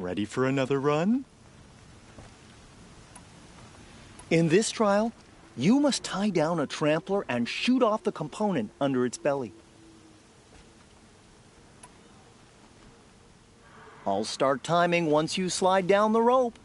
Ready for another run? In this trial, you must tie down a trampler and shoot off the component under its belly. I'll start timing once you slide down the rope.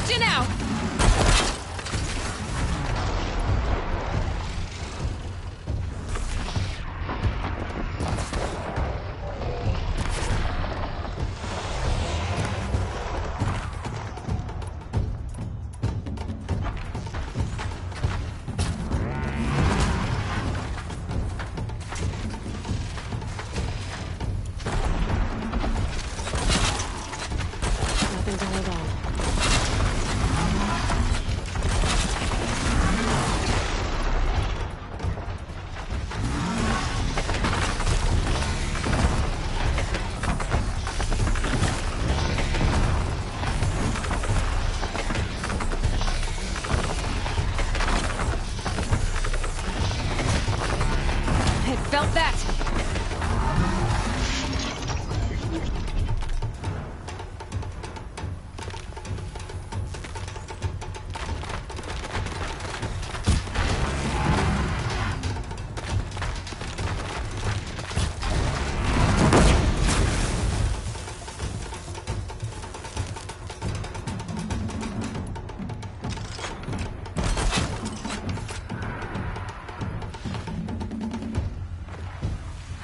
Gotcha now! Nothing to hold on. I felt that!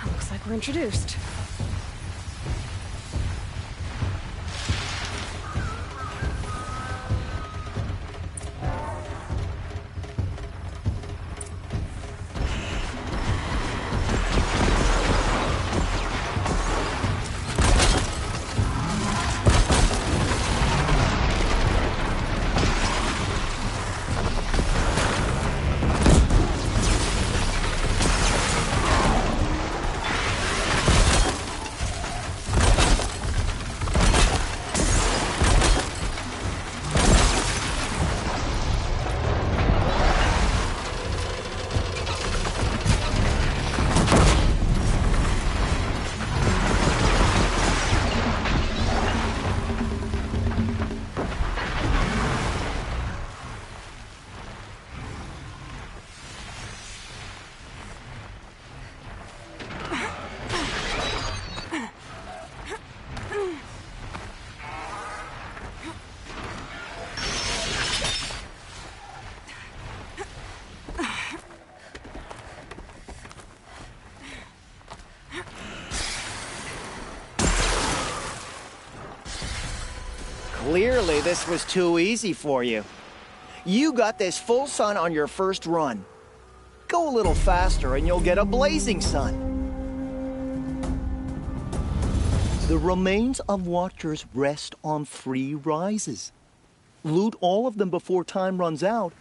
Looks like we're introduced. Clearly, this was too easy for you. You got this full sun on your first run. Go a little faster and you'll get a blazing sun. The remains of Watchers rest on 3 rises. Loot all of them before time runs out,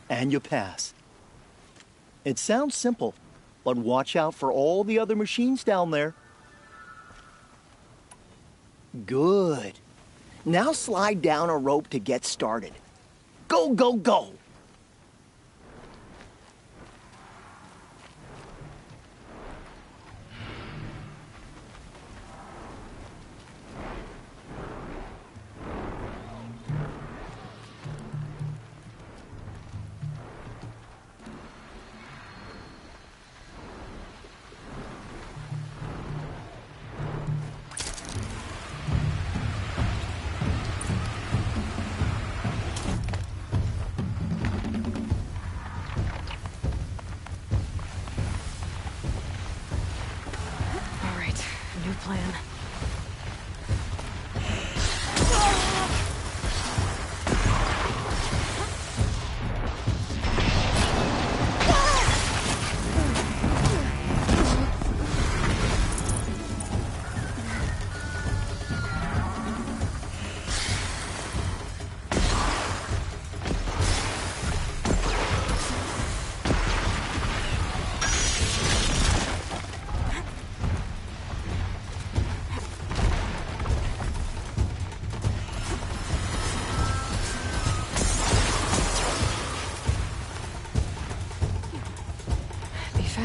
and you pass. It sounds simple, but watch out for all the other machines down there. Good. Now slide down a rope to get started. Go, go, go!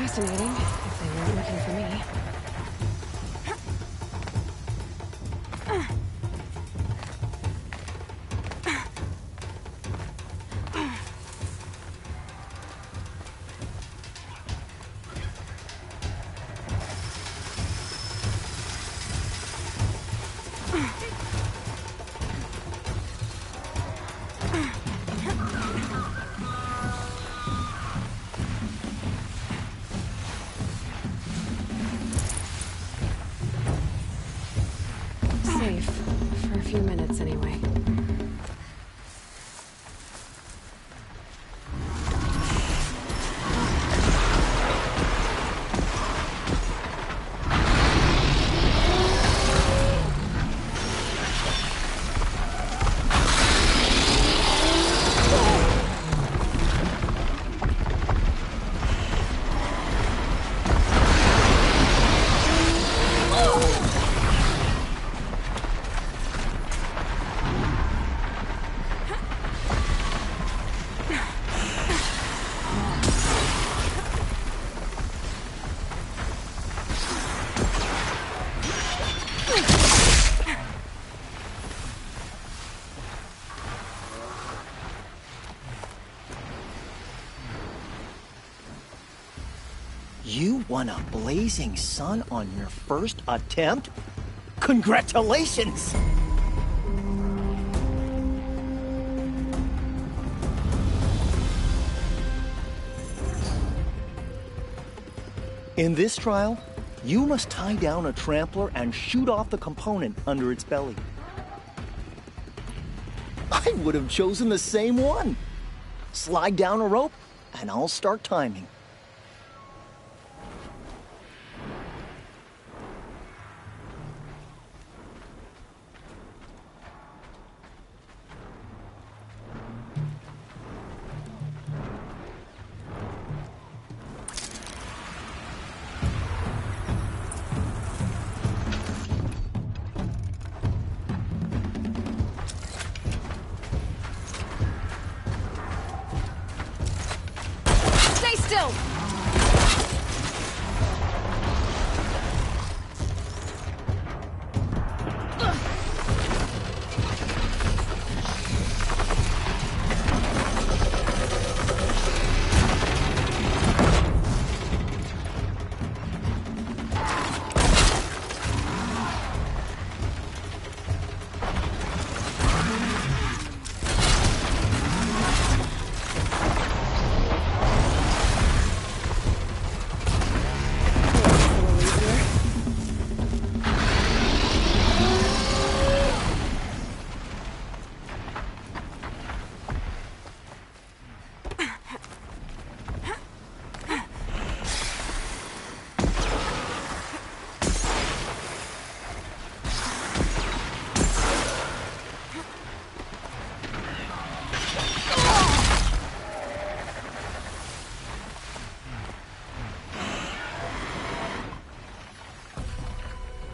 fascinating, if they weren't looking for me. Safe. For a few minutes, anyway. You won a blazing sun on your first attempt? Congratulations! In this trial, you must tie down a trampler and shoot off the component under its belly. I would have chosen the same one. Slide down a rope, and I'll start timing. Stay still!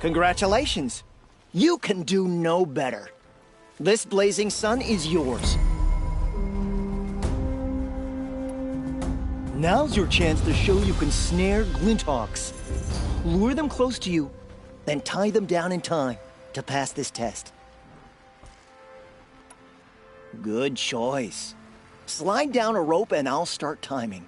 Congratulations. You can do no better. This blazing sun is yours. Now's your chance to show you can snare Glinthawks. Lure them close to you, then tie them down in time to pass this test. Good choice. Slide down a rope and I'll start timing.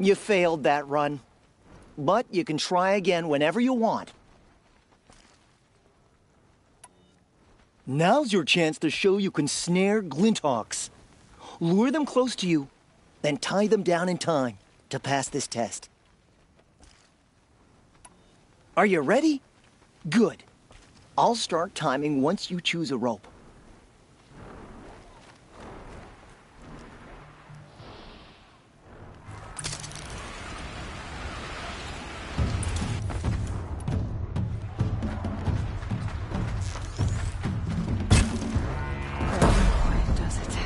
You failed that run. But you can try again whenever you want. Now's your chance to show you can snare Glinthawks. Lure them close to you, then tie them down in time to pass this test. Are you ready? Good. I'll start timing once you choose a rope. Does it?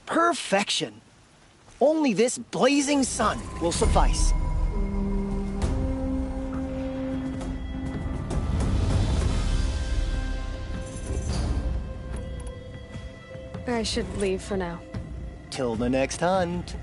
Perfection. Only this blazing sun will suffice. I should leave for now. Till the next hunt.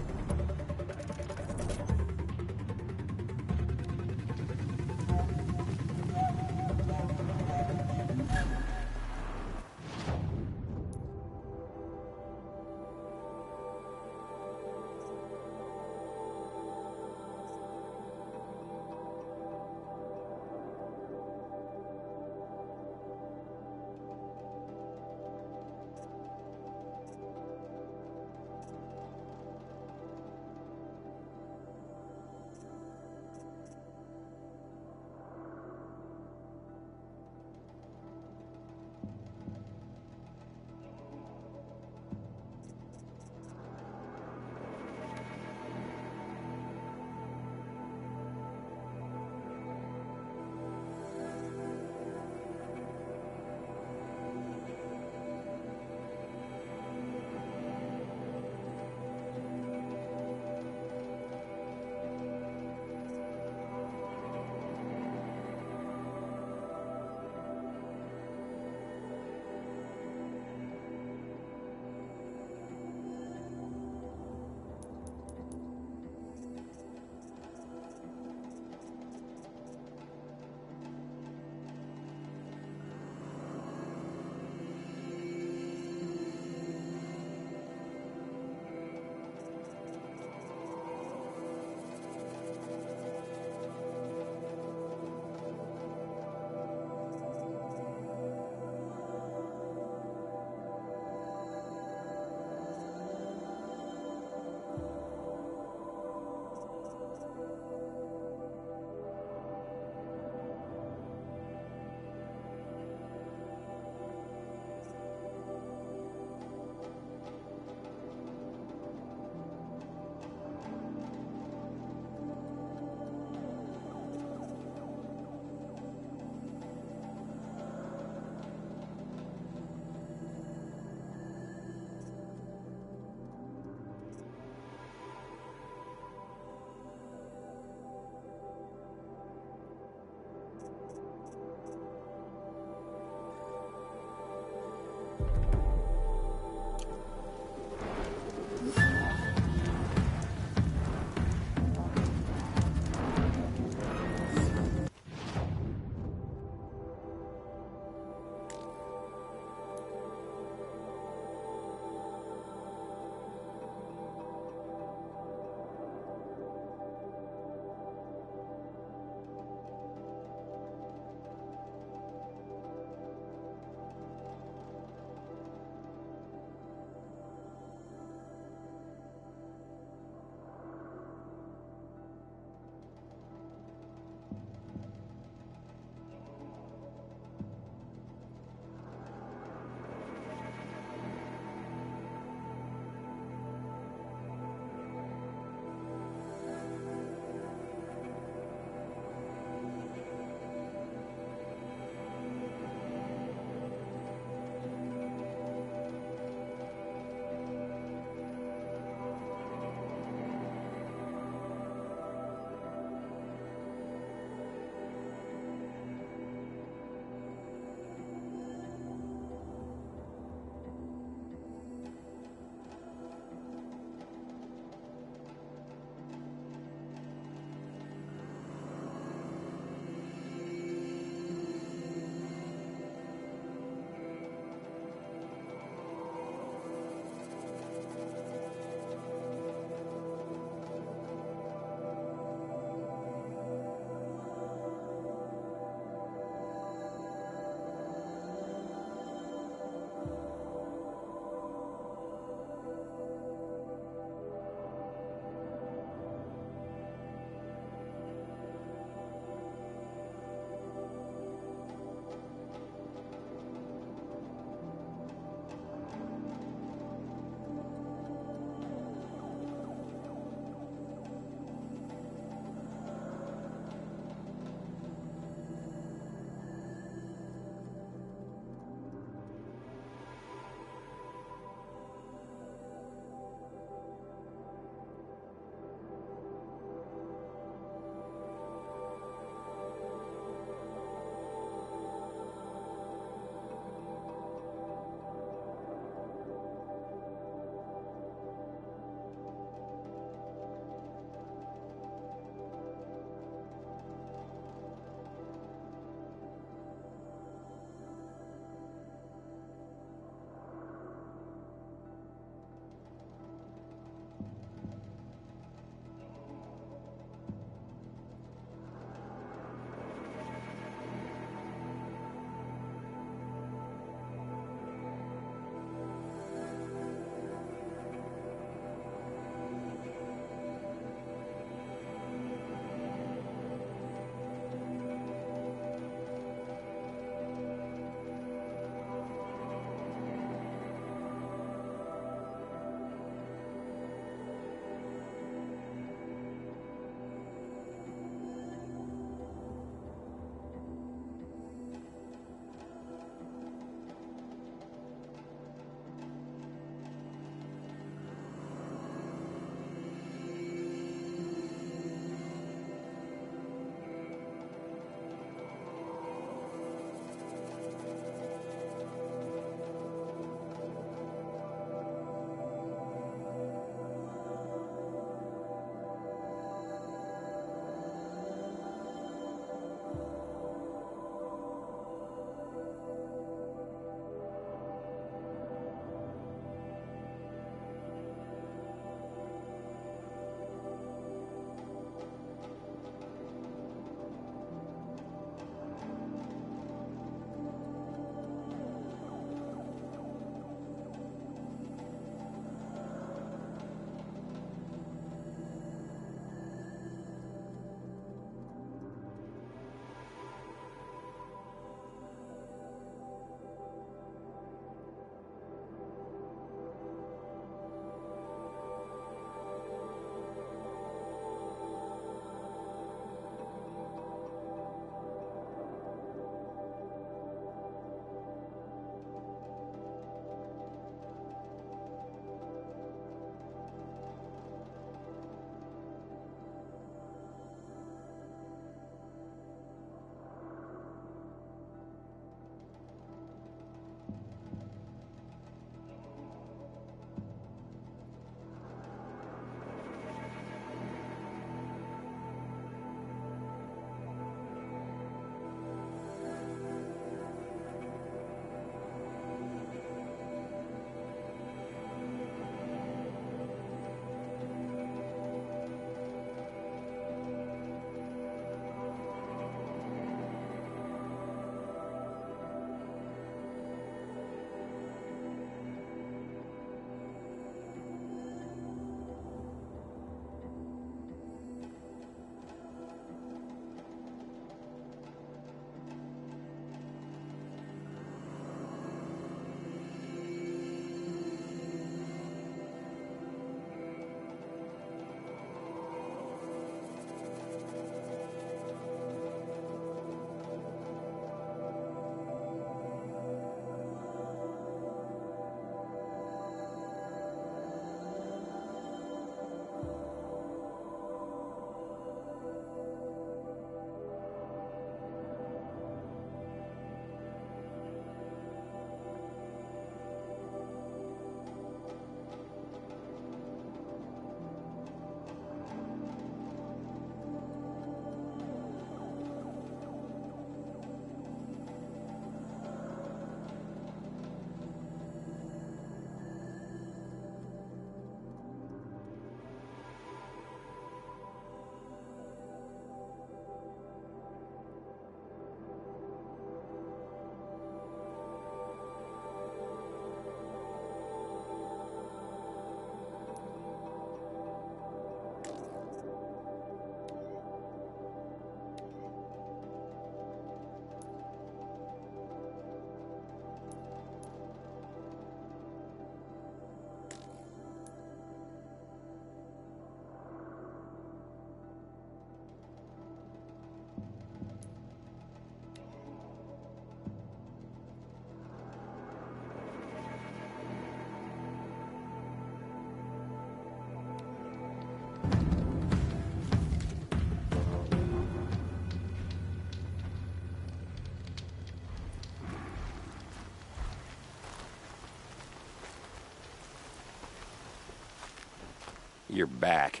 You're back.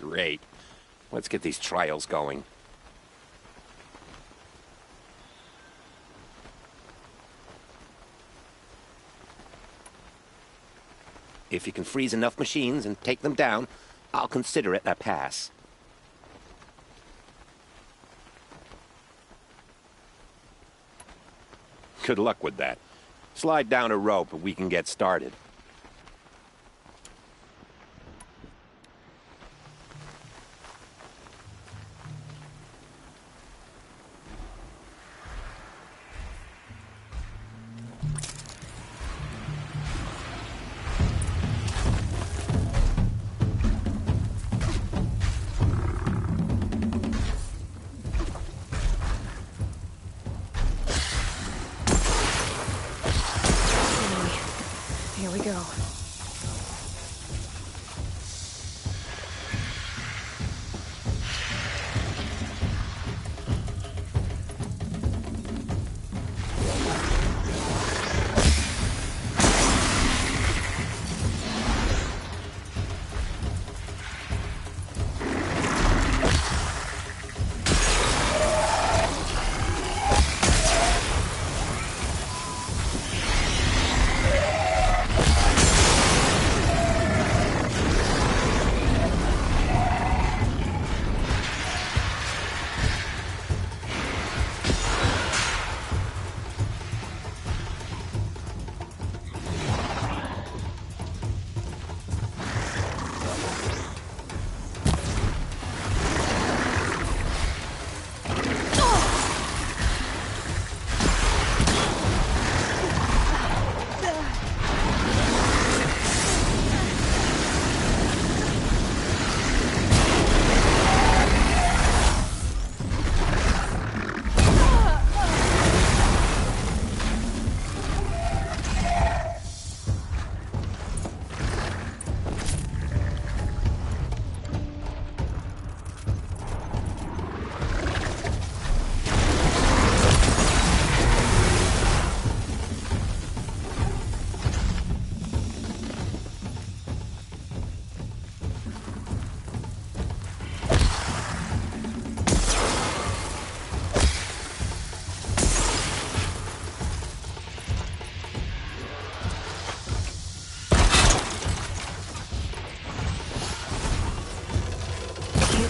Great. Let's get these trials going. If you can freeze enough machines and take them down, I'll consider it a pass. Good luck with that. Slide down a rope and we can get started. Here we go.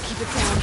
Keep it down.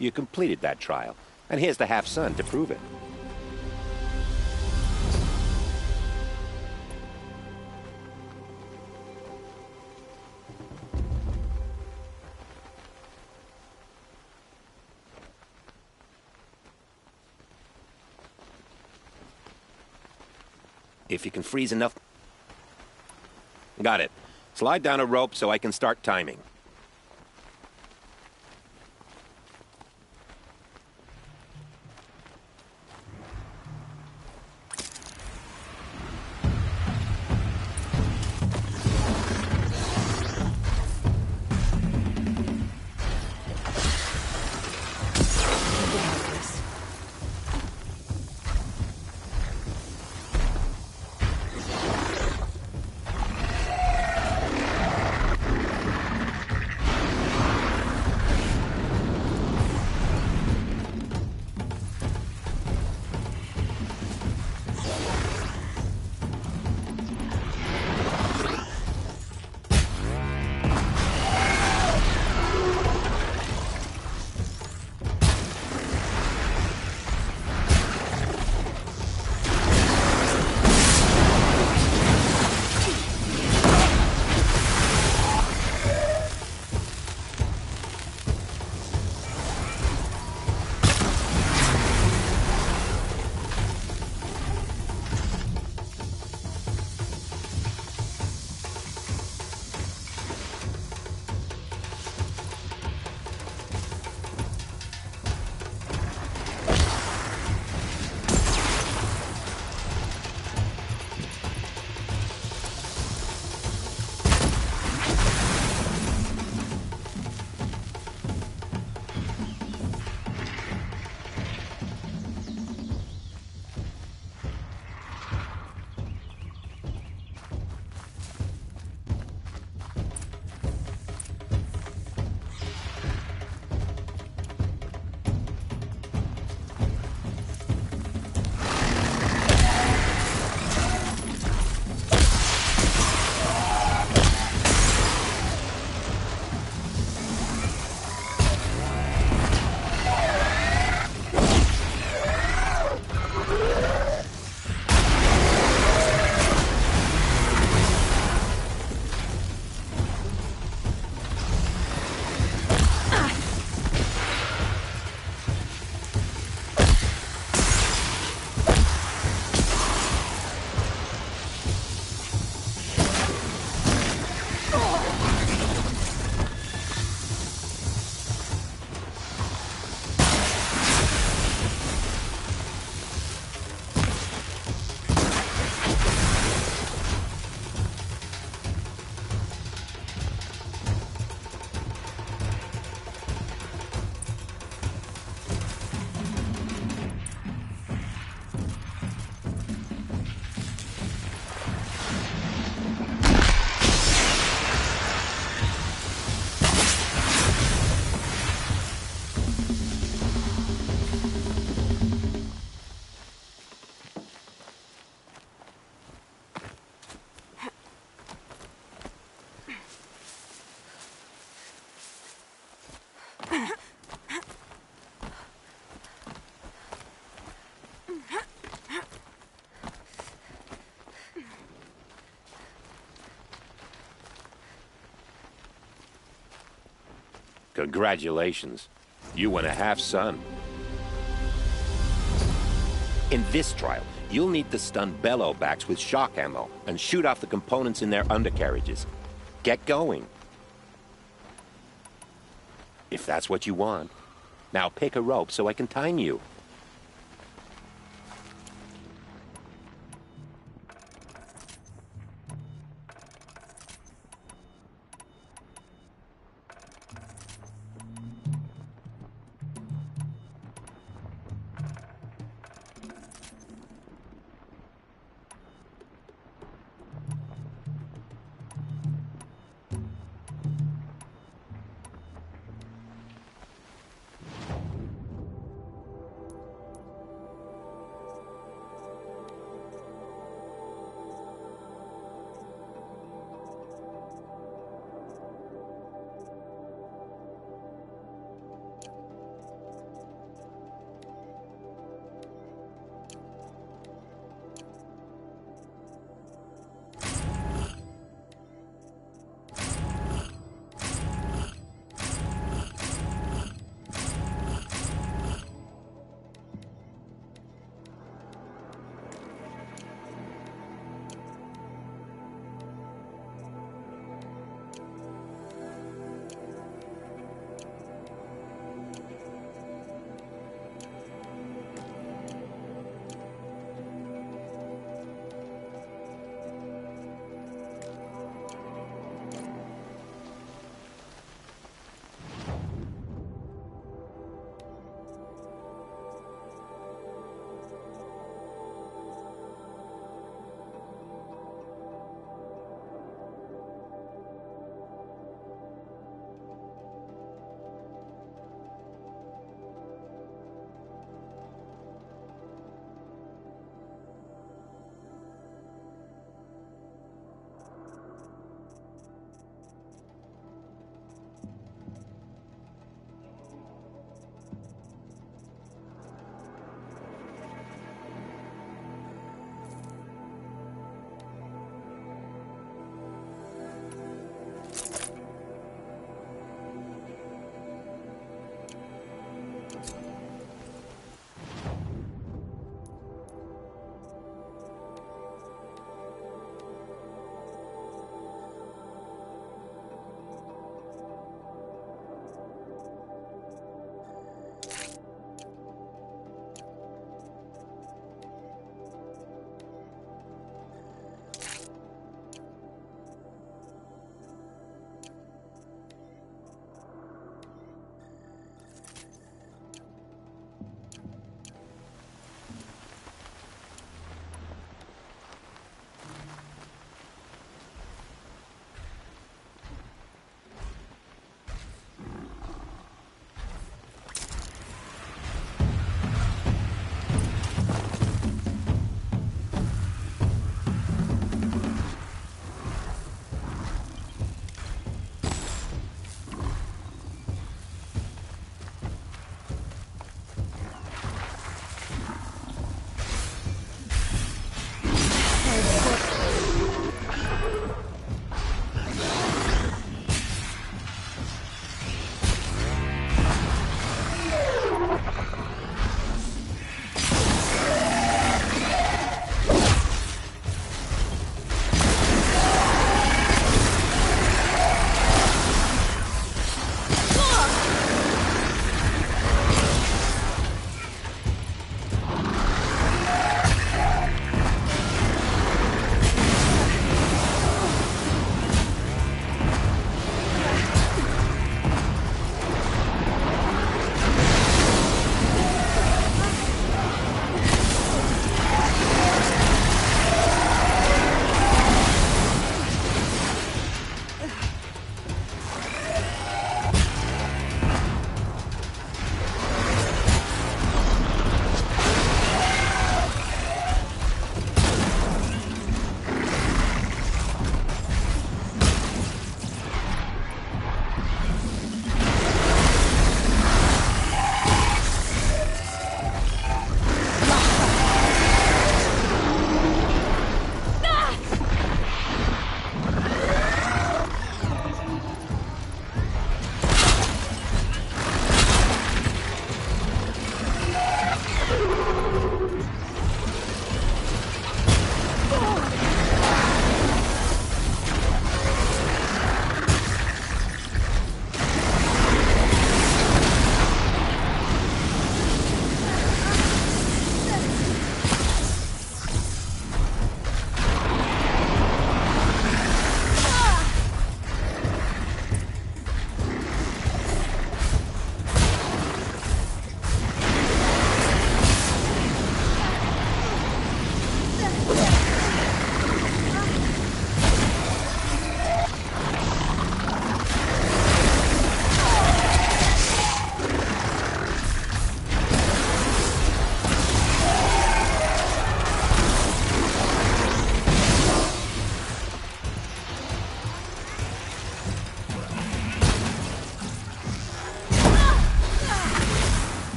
You completed that trial, and here's the half-sun to prove it. If you can freeze enough... Got it. Slide down a rope so I can start timing. Congratulations. You won a half-sun. In this trial, you'll need to stun bellowbacks with shock ammo and shoot off the components in their undercarriages. Get going. If that's what you want. Now pick a rope so I can time you.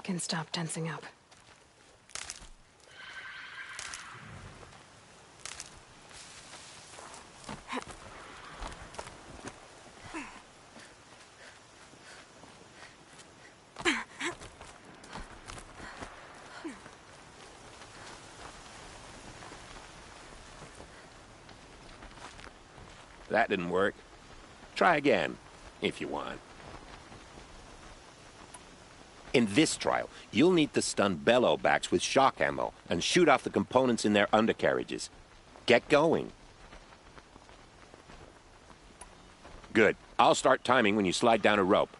can stop tensing up. That didn't work. Try again, if you want. In this trial, you'll need to stun Bellowbacks with shock ammo and shoot off the components in their undercarriages. Get going. Good. I'll start timing when you slide down a rope.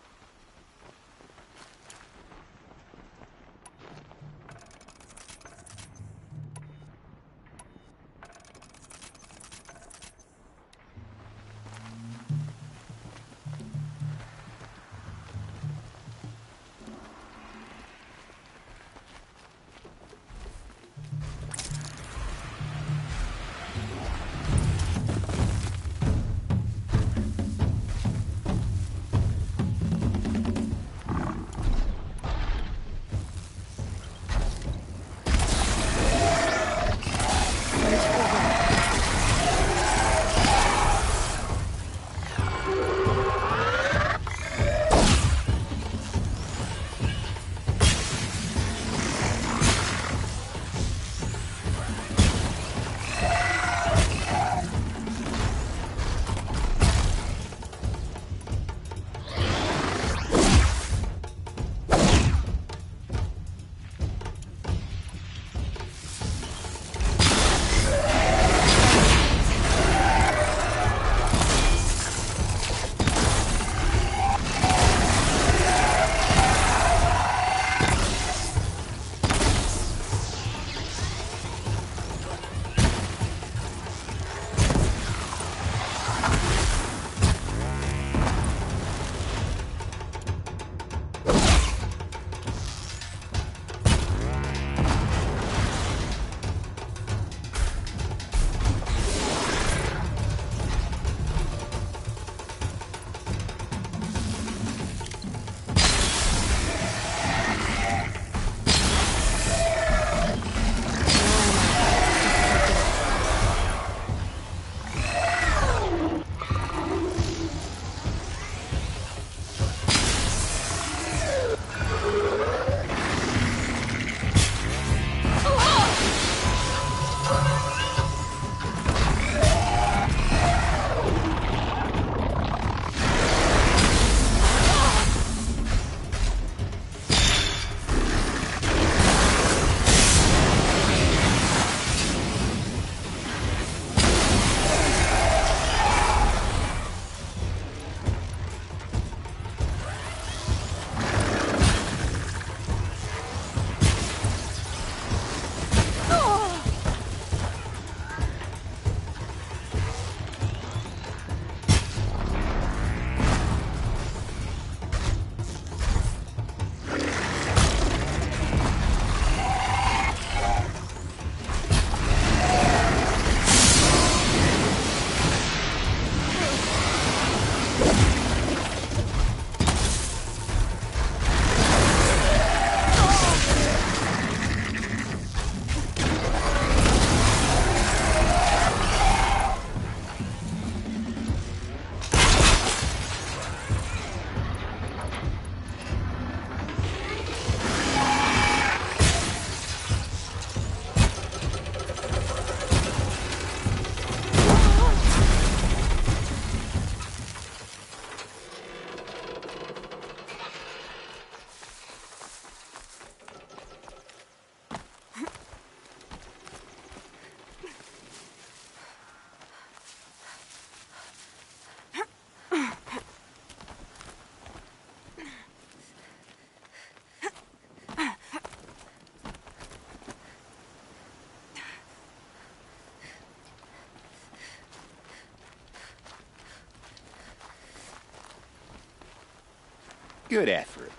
Good effort.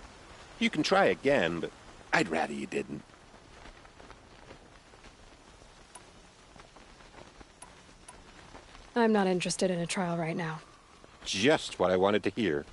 You can try again, but I'd rather you didn't. I'm not interested in a trial right now. Just what I wanted to hear.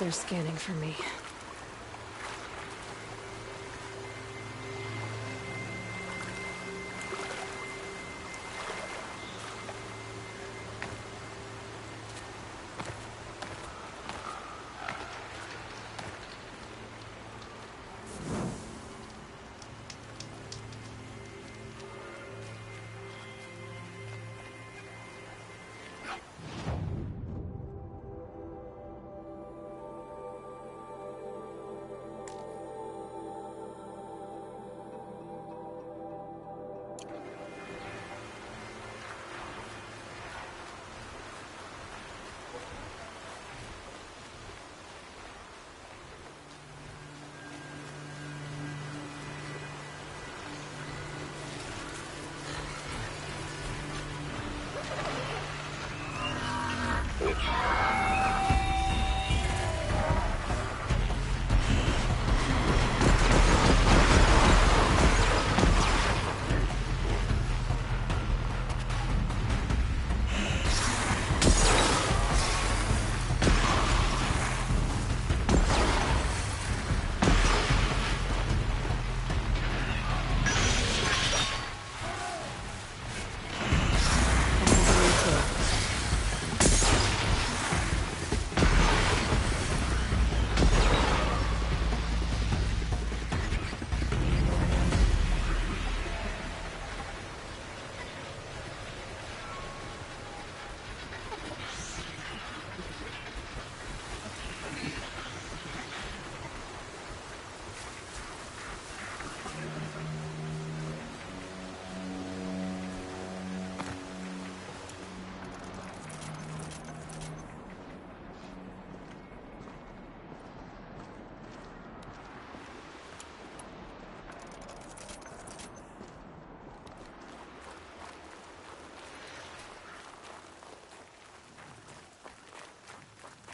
They're scanning for me.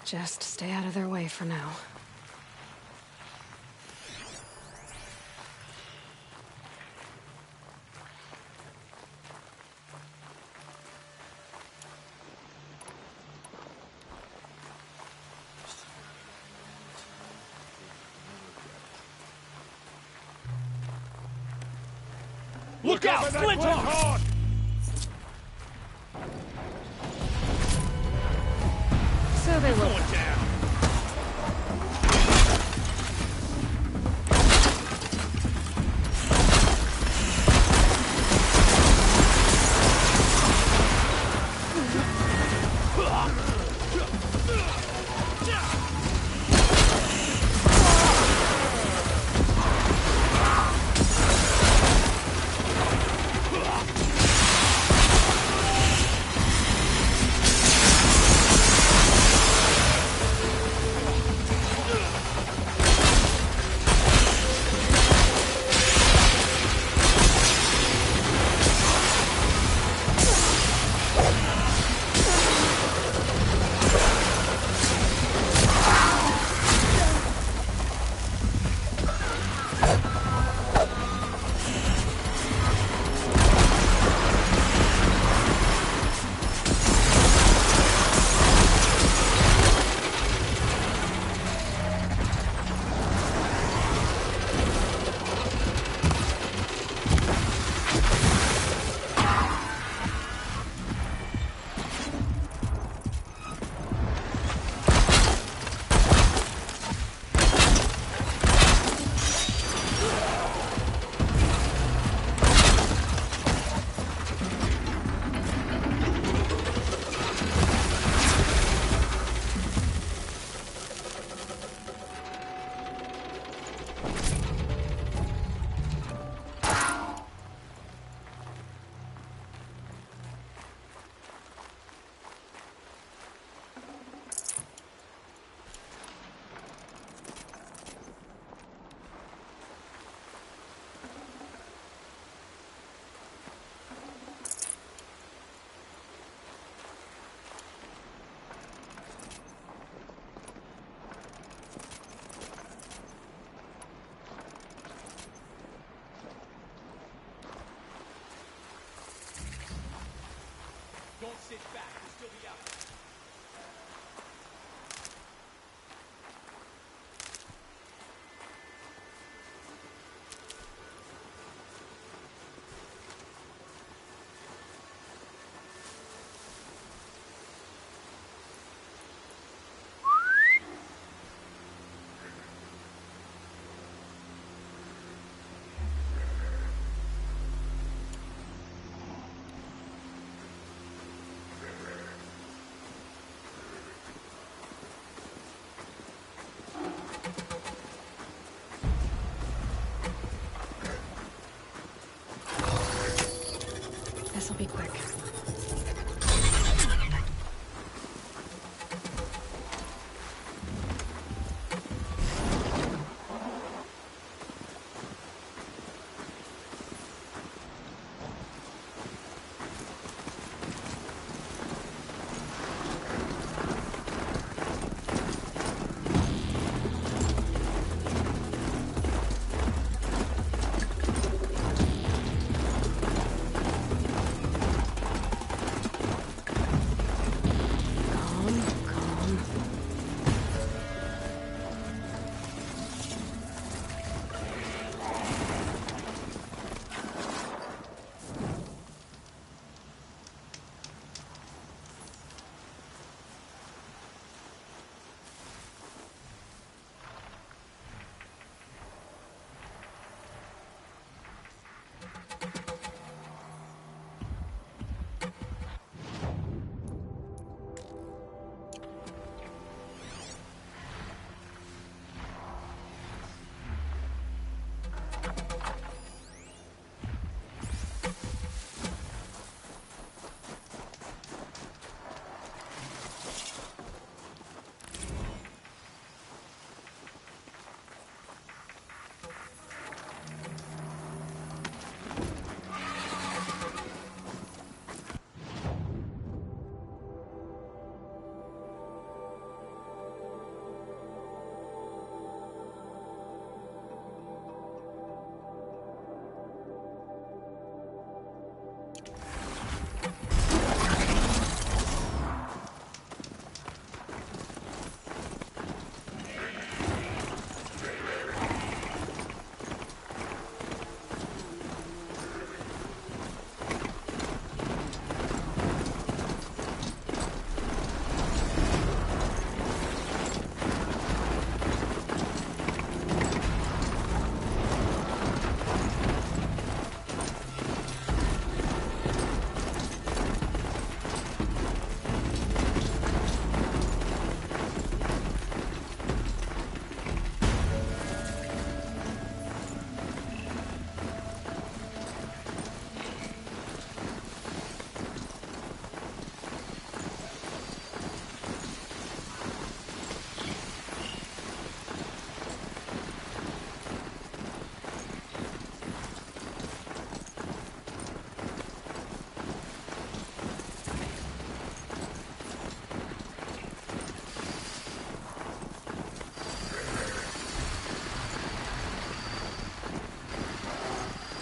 Just stay out of their way for now. Look out! Flinthawks! So they will. Going down.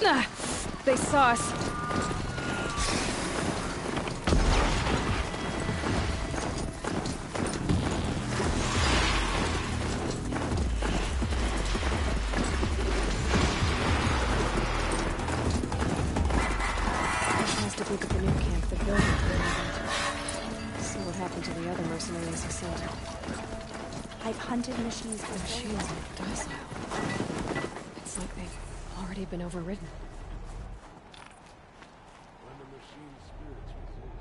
They saw us. To look at the new camp, the building. See what happened to the other mercenaries he sent. I've hunted machines The for machines are docile. It's like they've already been overridden. When the machine's spirits resist,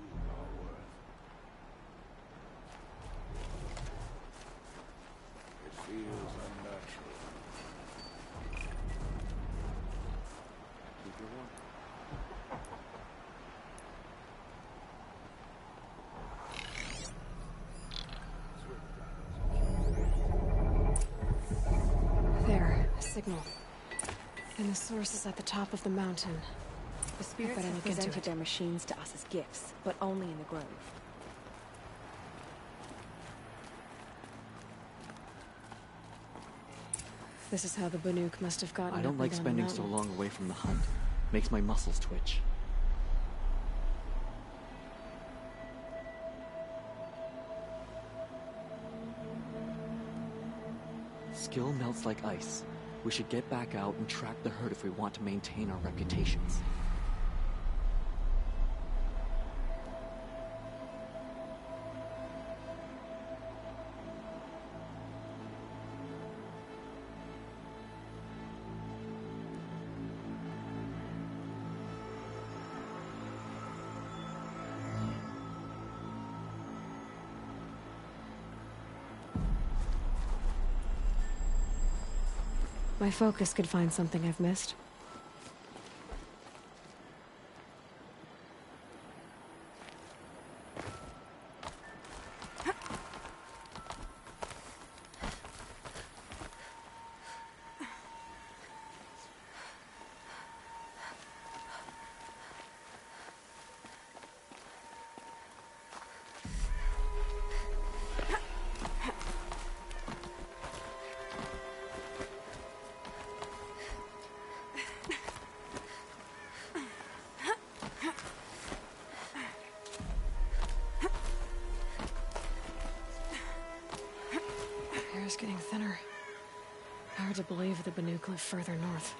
we prove our worth. It feels unnatural. Keep it one. There, a signal. And the source is at the top of the mountain. The spirits better have look into presented it. their machines to us as gifts, but only in the grove. This is how the Banuk must have gotten I don't up like and down spending the so mountain. long away from the hunt. Makes my muscles twitch. Skill melts like ice. We should get back out and track the herd if we want to maintain our reputations. My focus could find something I've missed. The air's getting thinner. Hard to believe the Banuk live further north.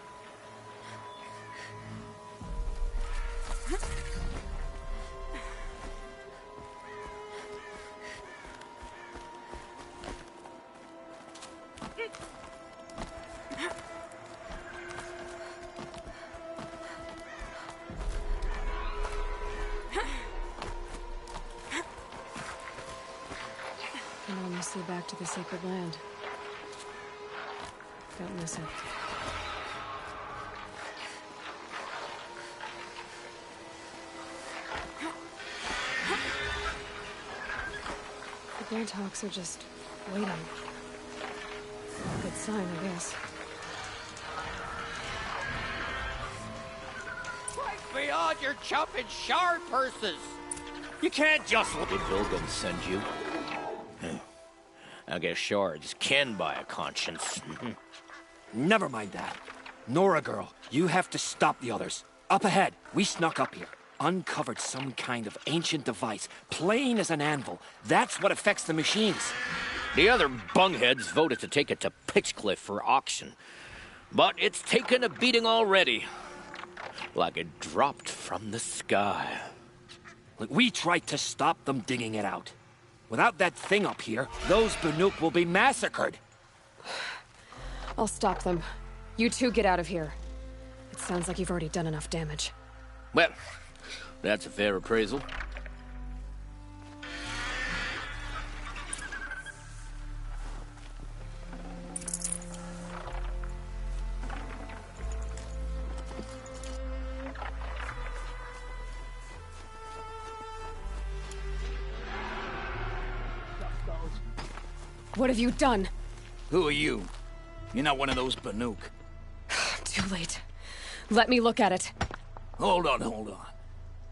Can almost see back to the sacred land. Don't miss it. The Burnt Hawks are just waiting. Good sign, I guess. Fight beyond your chopping shard purses! You can't just let Vilgun send you. I guess shards can buy a conscience. Never mind that. Nora girl, you have to stop the others. Up ahead, we snuck up here. Uncovered some kind of ancient device, plain as an anvil. That's what affects the machines. The other bungheads voted to take it to Pitchcliff for auction. But it's taken a beating already. Like it dropped from the sky. Look, we tried to stop them digging it out. Without that thing up here, those Banuk will be massacred. I'll stop them. You two get out of here. It sounds like you've already done enough damage. Well, that's a fair appraisal. What have you done? Who are you? You're not one of those Banuk. Too late. Let me look at it. Hold on.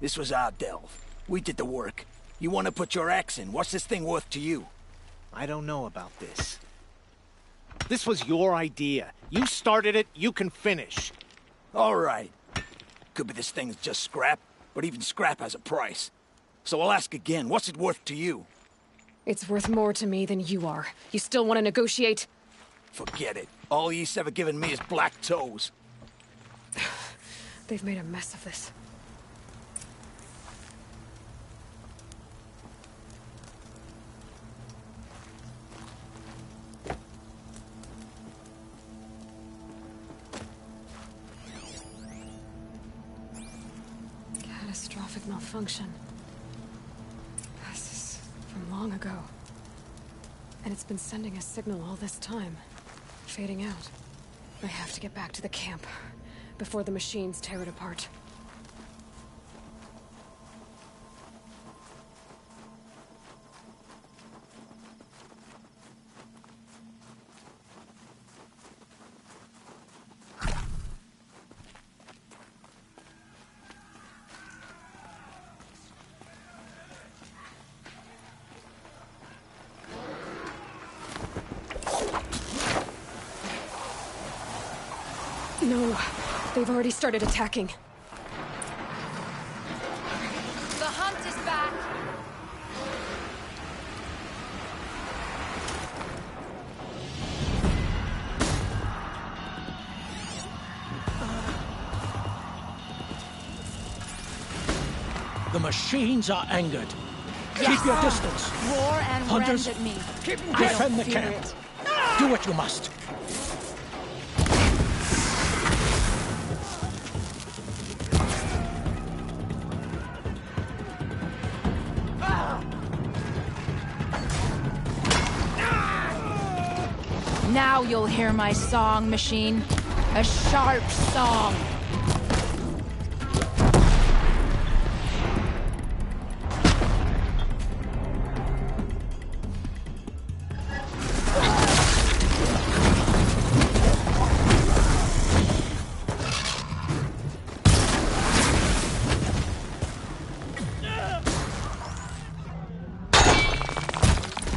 This was our delve. We did the work. You want to put your axe in? What's this thing worth to you? I don't know about this. This was your idea. You started it, you can finish. All right. Could be this thing's just scrap, but even scrap has a price. So I'll ask again, what's it worth to you? It's worth more to me than you are. You still want to negotiate? Forget it. All East's ever given me is black toes. They've made a mess of this. Catastrophic malfunction. This is from long ago. And it's been sending a signal all this time. Fading out. I have to get back to the camp before the machines tear it apart. No, they've already started attacking. The hunt is back! The machines are angered. Yes. Keep your distance. Roar and Hunters, rend at me. defend the camp. Do what you must. Now you'll hear my song, machine. A sharp song.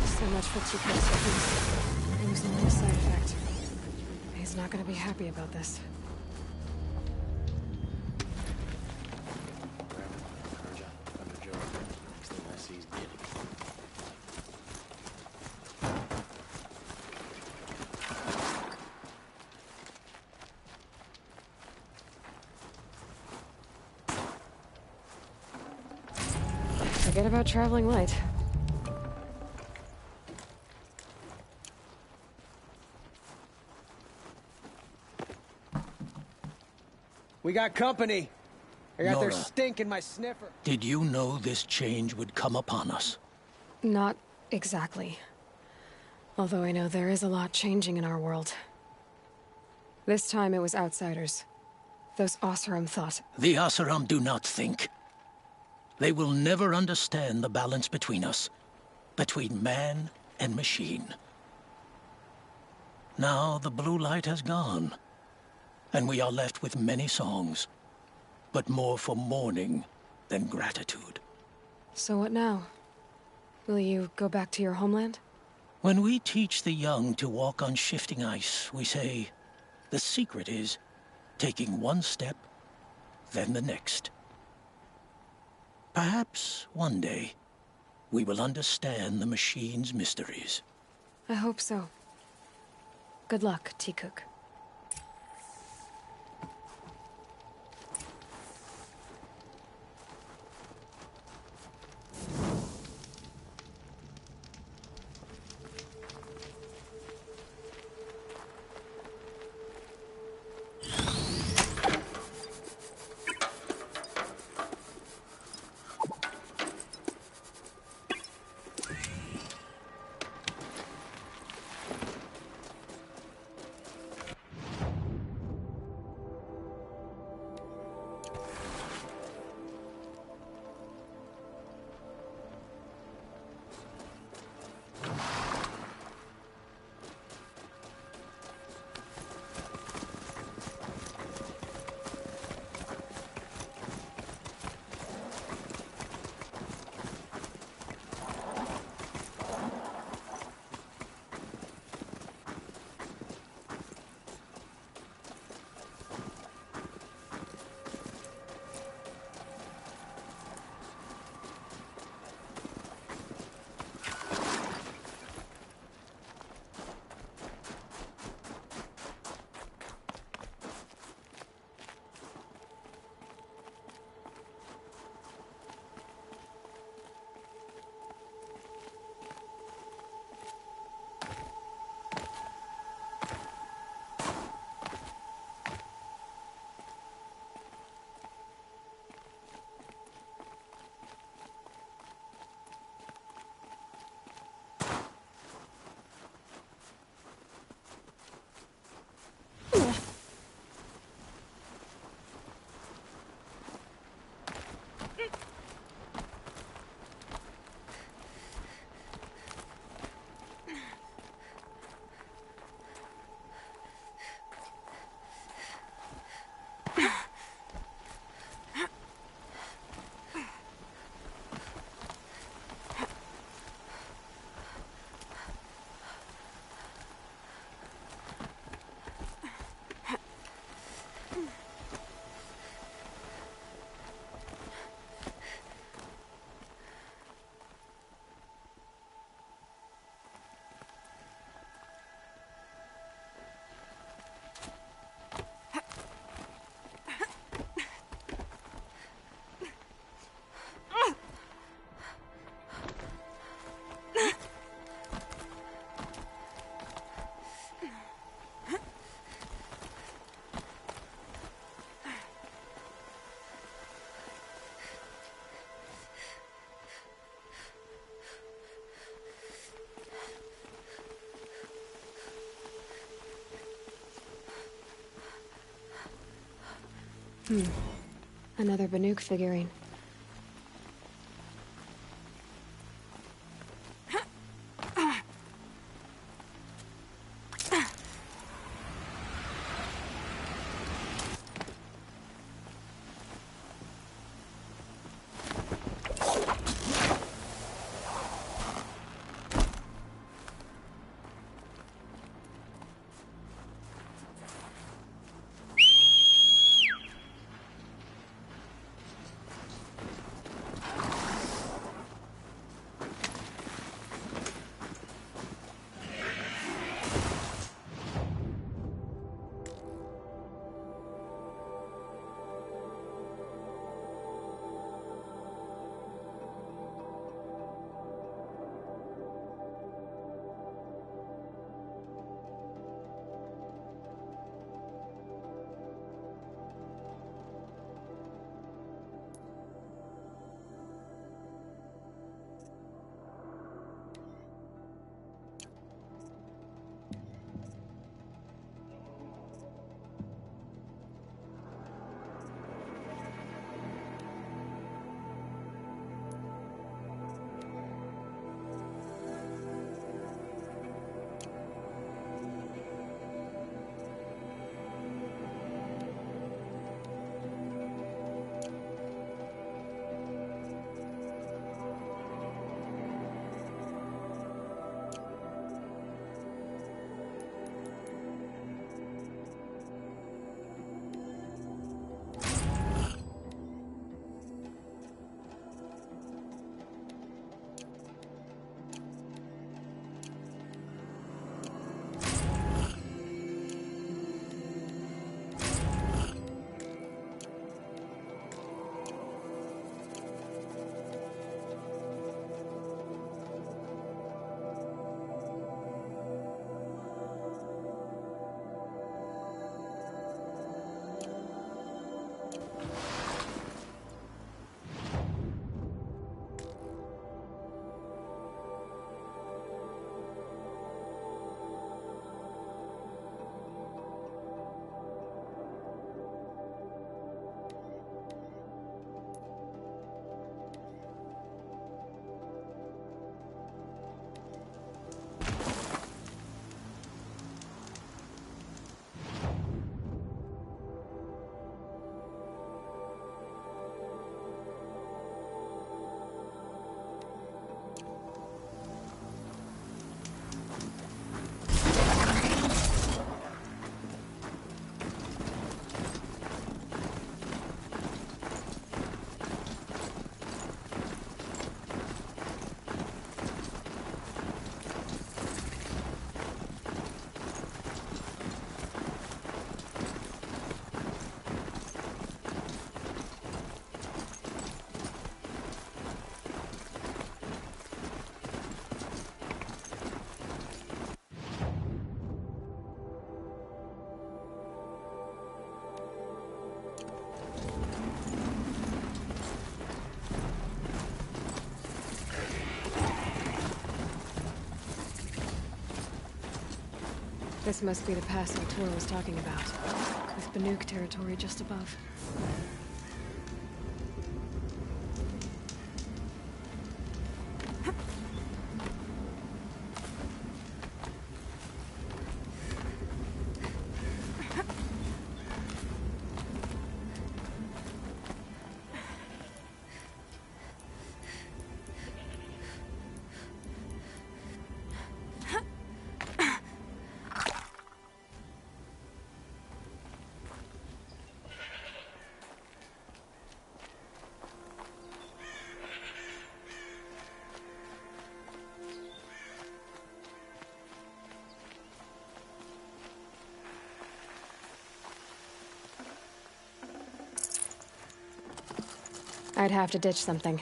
So much for T-Co's techniques. It was only a side effect. He's not gonna be happy about this. Forget about traveling light. We got company. I got their Nora. stink in my sniffer. Did you know this change would come upon us? Not exactly. Although I know there is a lot changing in our world. This time it was outsiders. Those Oseram thought. The Oseram do not think. They will never understand the balance between us. Between man and machine. Now the blue light has gone. And we are left with many songs. But more for mourning than gratitude. So what now? Will you go back to your homeland? When we teach the young to walk on shifting ice, we say, the secret is taking one step, then the next. Perhaps one day, we will understand the machine's mysteries. I hope so. Good luck, T-Cook. Another Banuk figurine. This must be the pass Artur was talking about, with Banuk territory just above. I'd have to ditch something.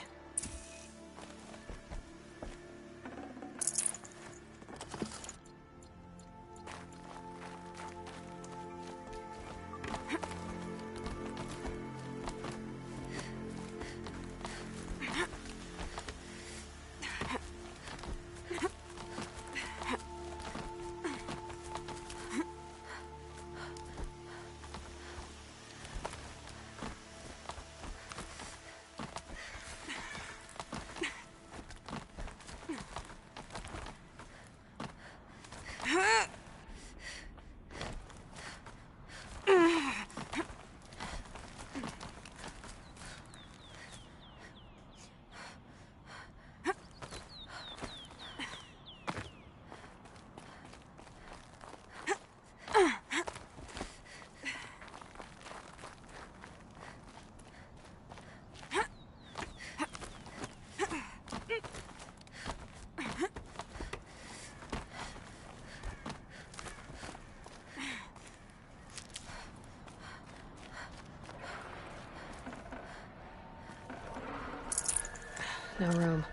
No room.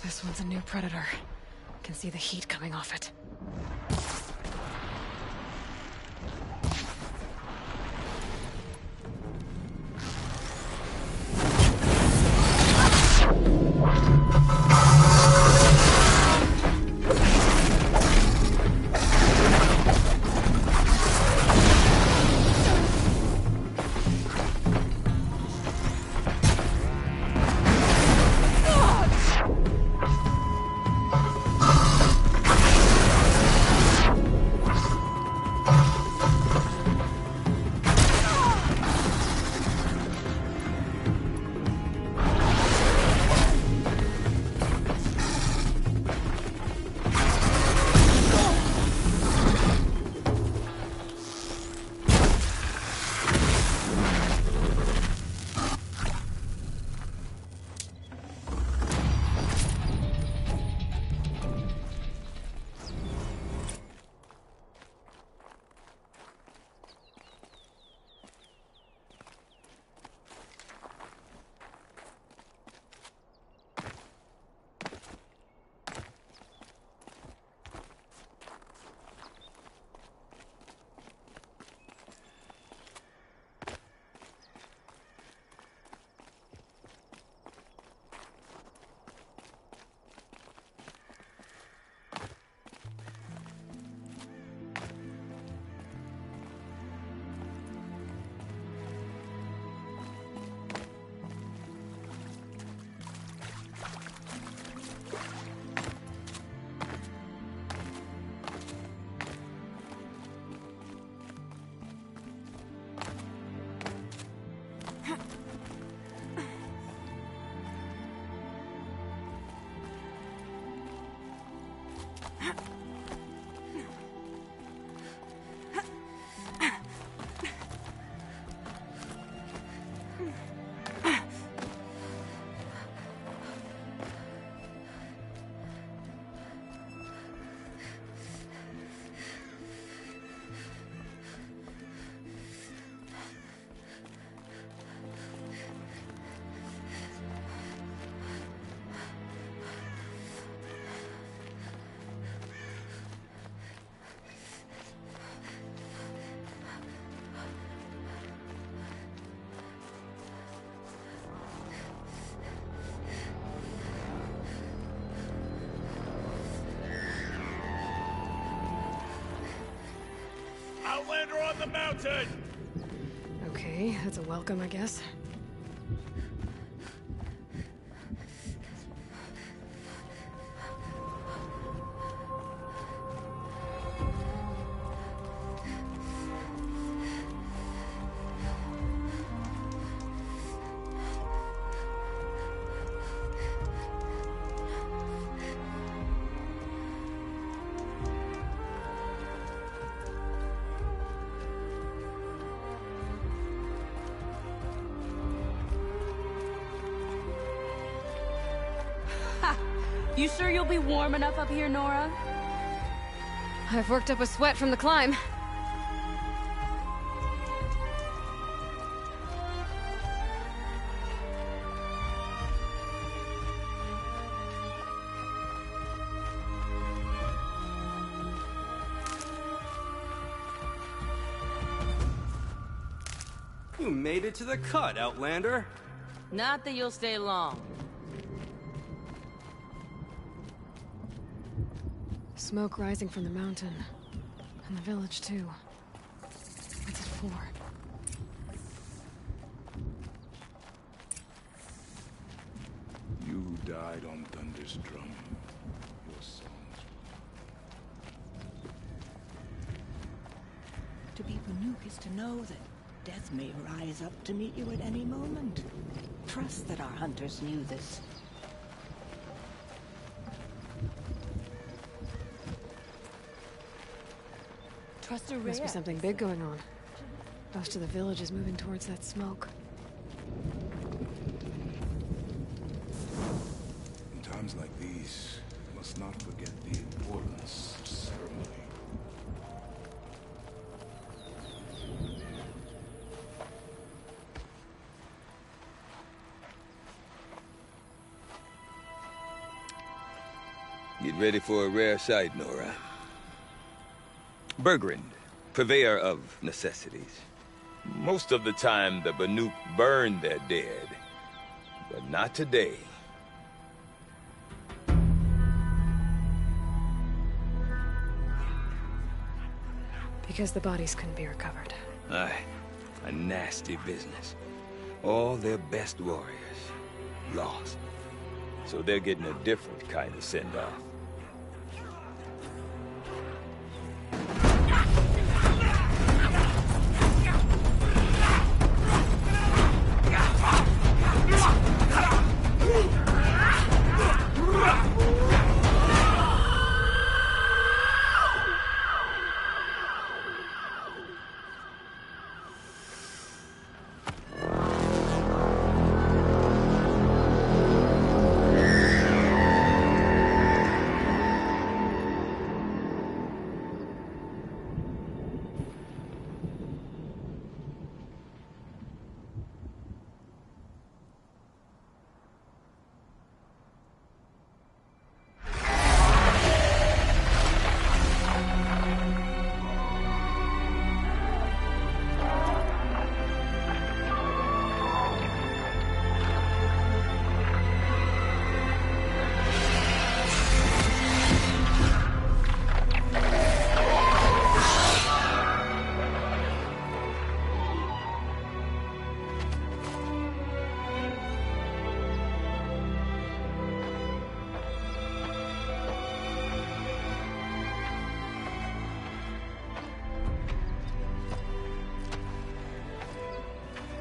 This one's a new predator. Can see the heat coming off it. Outlander on the mountain! Okay, that's a welcome, I guess. You sure you'll be warm enough up here, Nora? I've worked up a sweat from the climb. You made it to the cut, Outlander. Not that you'll stay long. Smoke rising from the mountain. And the village, too. What's it for? You died on Thunder's drum. Your songs. To be Banuk is to know that death may rise up to meet you at any moment. Trust that our hunters knew this. Trust Must be something big going on. Most of the village is moving towards that smoke. In times like these, you must must not forget the importance of ceremony. Get ready for a rare sight, Nora. Bergrand, purveyor of necessities. Most of the time, the Banuk burn their dead. But not today. Because the bodies couldn't be recovered. Aye, a nasty business. All their best warriors lost. So they're getting a different kind of send-off.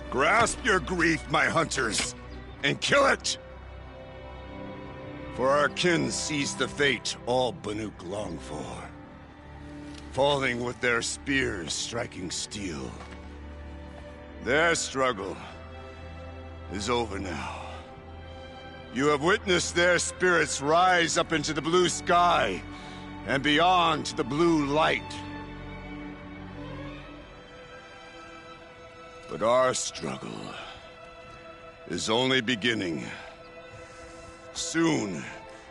Grasp your grief, my hunters, and kill it! For our kin sees the fate all Banuk long for. Falling with their spears striking steel. Their struggle is over now. You have witnessed their spirits rise up into the blue sky and beyond to the blue light. But our struggle is only beginning. Soon,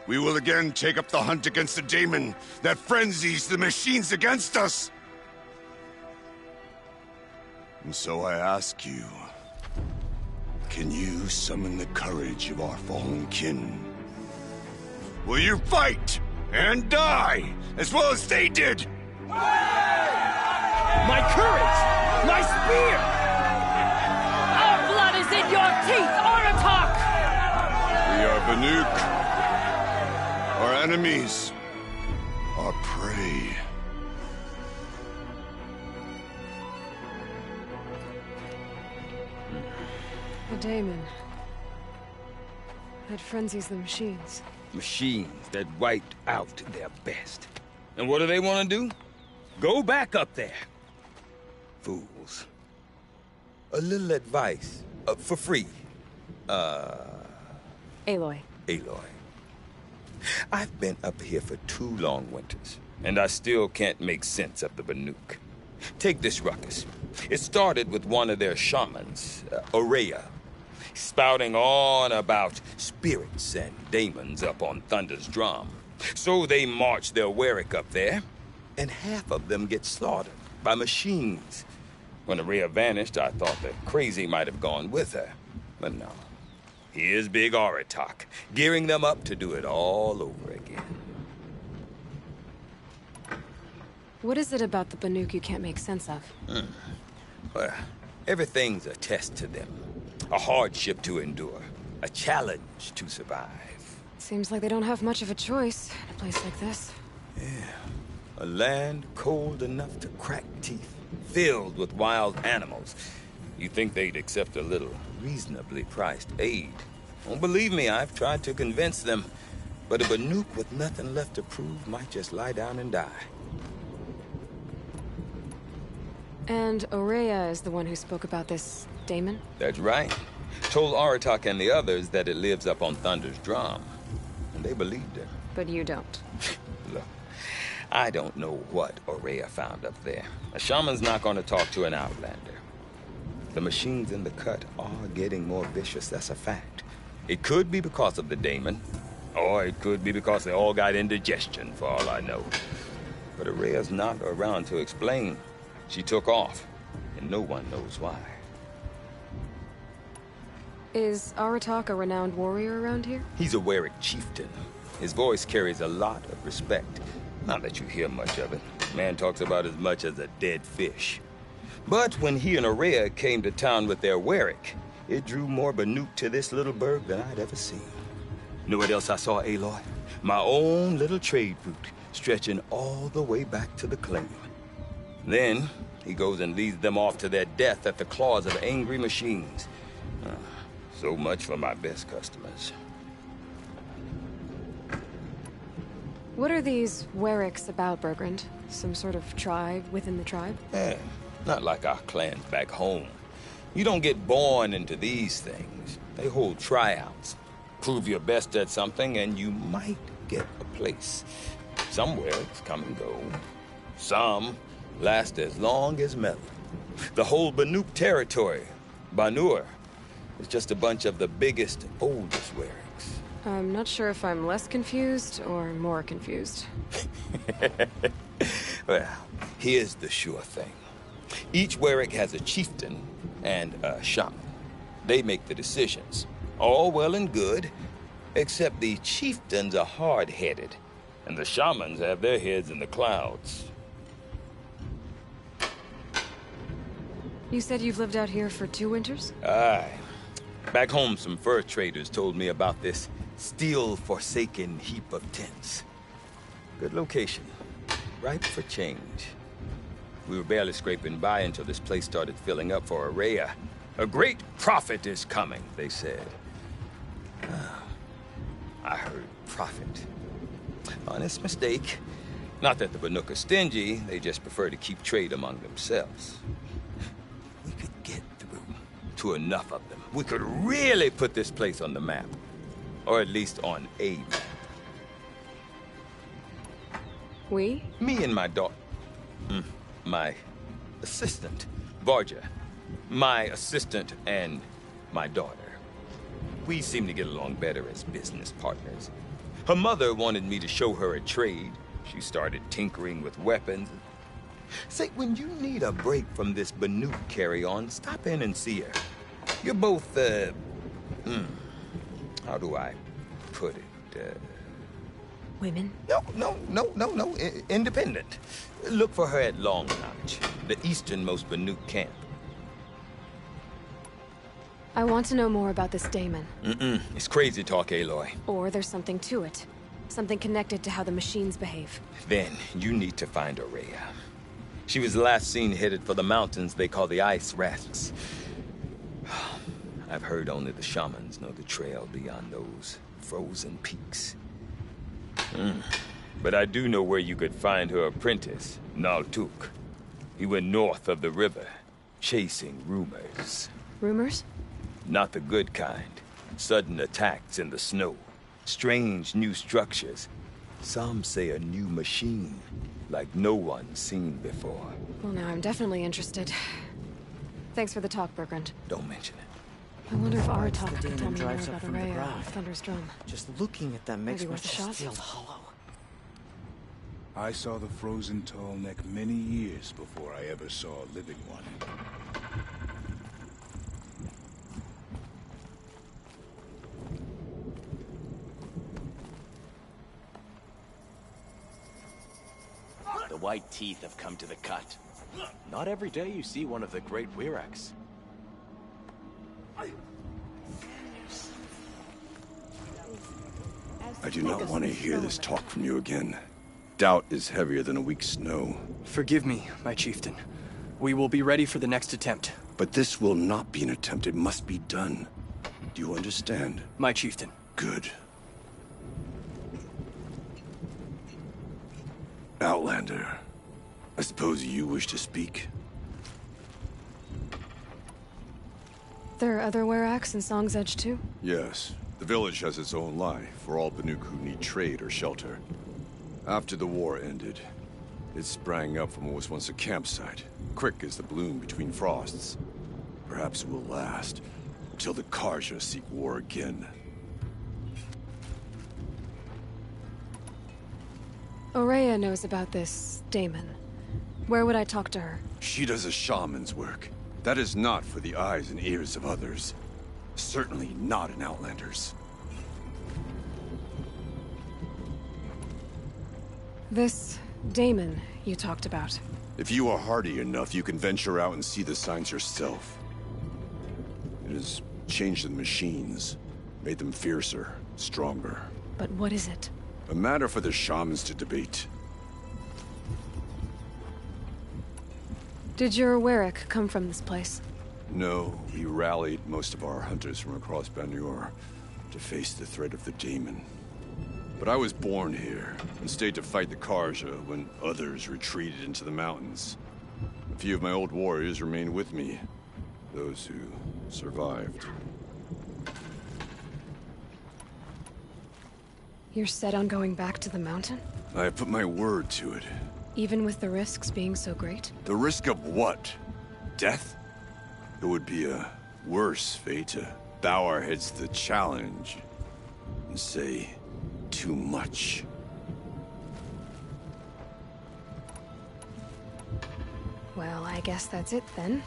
we will again take up the hunt against the daemon that frenzies the machines against us. And so I ask you, can you summon the courage of our fallen kin? Will you fight and die as well as they did? My courage! My spear! Our blood is in your teeth, Aratak! We are Banuk. Our enemies are prey. The daemon. That frenzies the machines. Machines that wiped out their best. And what do they want to do? Go back up there. Fools. A little advice. For free. Aloy. Aloy. I've been up here for 2 long winters, and I still can't make sense of the Banuk. Take this ruckus. It started with one of their shamans, Ourea, spouting on about spirits and daemons up on Thunder's drum. So they march their Warwick up there, and half of them get slaughtered by machines. When Ourea vanished, I thought the crazy might have gone with her. But no. Here's Big Aratak, gearing them up to do it all over again. What is it about the Banuk you can't make sense of? Well, everything's a test to them. A hardship to endure. A challenge to survive. Seems like they don't have much of a choice in a place like this. Yeah. A land cold enough to crack teeth, filled with wild animals. You think they'd accept a little reasonably priced aid. Don't believe me, I've tried to convince them. But a Banuk with nothing left to prove might just lie down and die. And Ourea is the one who spoke about this daemon? That's right. Told Aratak and the others that it lives up on Thunder's drum. And they believed her. but you don't. Look, I don't know what Ourea found up there. A shaman's not going to talk to an outlander. The machines in the cut are getting more vicious, that's a fact. It could be because of the daemon, or it could be because they all got indigestion, for all I know. But Ourea's not around to explain. She took off, and no one knows why. Is Aratak a renowned warrior around here? He's a Werik chieftain. His voice carries a lot of respect. Not that you hear much of it. Man talks about as much as a dead fish. But when he and Ourea came to town with their Werik, it drew more Banuk to this little burg than I'd ever seen. Know what else I saw, Aloy? My own little trade route, stretching all the way back to the claim. Then, he goes and leads them off to their death at the claws of angry machines. So much for my best customers. What are these Weriks about, Bergrand? Some sort of tribe within the tribe? Not like our clans back home. You don't get born into these things. They hold tryouts. Prove your best at something and you might get a place. Some Weriks come and go. Some last as long as Melon. The whole Banuk territory, Banur, is just a bunch of the biggest, oldest Weriks. I'm not sure if I'm less confused or more confused. Well, here's the sure thing. Each Werik has a chieftain and a shaman. They make the decisions. All well and good, except the chieftains are hard-headed, and the shamans have their heads in the clouds. You said you've lived out here for 2 winters? Aye. Back home, some fur traders told me about this steel-forsaken heap of tents. Good location. Ripe for change. We were barely scraping by until this place started filling up for Ourea. A great prophet is coming, they said. I heard prophet. Honest mistake. Not that the Banuk are stingy, they just prefer to keep trade among themselves. We could get through to enough of them. We could really put this place on the map. Or at least on a map. We? Me and my daughter. My assistant, Varja. My assistant and my daughter. We seem to get along better as business partners. Her mother wanted me to show her a trade. She started tinkering with weapons. Say, when you need a break from this Banuk carry-on, stop in and see her. You're both, how do I put it? Women? No. Independent. Look for her at Long Notch, the easternmost Banuk camp. I want to know more about this daemon. It's crazy talk, Aloy. Or there's something to it. Something connected to how the machines behave. Then, you need to find Ourea. She was last seen headed for the mountains they call the Ice Rasps. I've heard only the shamans know the trail beyond those frozen peaks. But I do know where you could find her apprentice, Naltuk. He went north of the river, chasing rumors. Rumors? Not the good kind. Sudden attacks in the snow. Strange new structures. Some say a new machine, like no one's seen before. Well, now I'm definitely interested. Thanks for the talk, Bergrand. Don't mention it. I wonder if The Aratak could demon tell me more drives up about from the Ourea ground. or Thunder's Drum. Just looking at them makes Maybe my worth a shot? chest feel hollow. I saw the frozen tall neck many years before I ever saw a living one. The white teeth have come to the cut. Not every day you see one of the great Weriks. I do not want to hear this talk from you again. Doubt is heavier than a week's snow. Forgive me, my chieftain. We will be ready for the next attempt. But this will not be an attempt. It must be done. Do you understand? My chieftain. Good. Outlander, I suppose you wish to speak? There are other Weraks in Song's Edge too? Yes. The village has its own life for all Banuk who need trade or shelter. After the war ended, it sprang up from what was once a campsite, quick as the bloom between frosts. Perhaps it will last, until the Karja seek war again. Ourea knows about this Damon. Where would I talk to her? She does a shaman's work. That is not for the eyes and ears of others. Certainly not an Outlander's. This Damon you talked about. If you are hardy enough, you can venture out and see the signs yourself. It has changed the machines, made them fiercer, stronger. But what is it? A matter for the shamans to debate. Did your Werik come from this place? No, we rallied most of our hunters from across Banur to face the threat of the Daemon. But I was born here, and stayed to fight the Karja when others retreated into the mountains. A few of my old warriors remained with me, those who survived. You're set on going back to the mountain? I have put my word to it. Even with the risks being so great? The risk of what? Death? It would be a worse fate to bow our heads to the challenge and say too much. Well, I guess that's it then.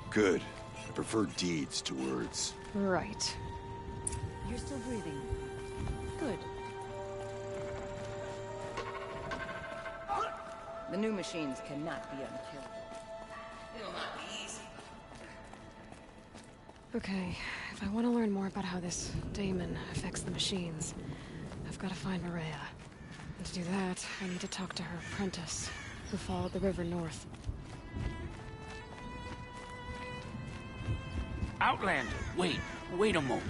Good. I prefer deeds to words. Right. You're still breathing. Good. The new machines cannot be unkillable. It'll not be easy. Okay, if I want to learn more about how this Daemon affects the machines, I've got to find Ourea. And to do that, I need to talk to her apprentice, who followed the river north. Outlander, wait a moment.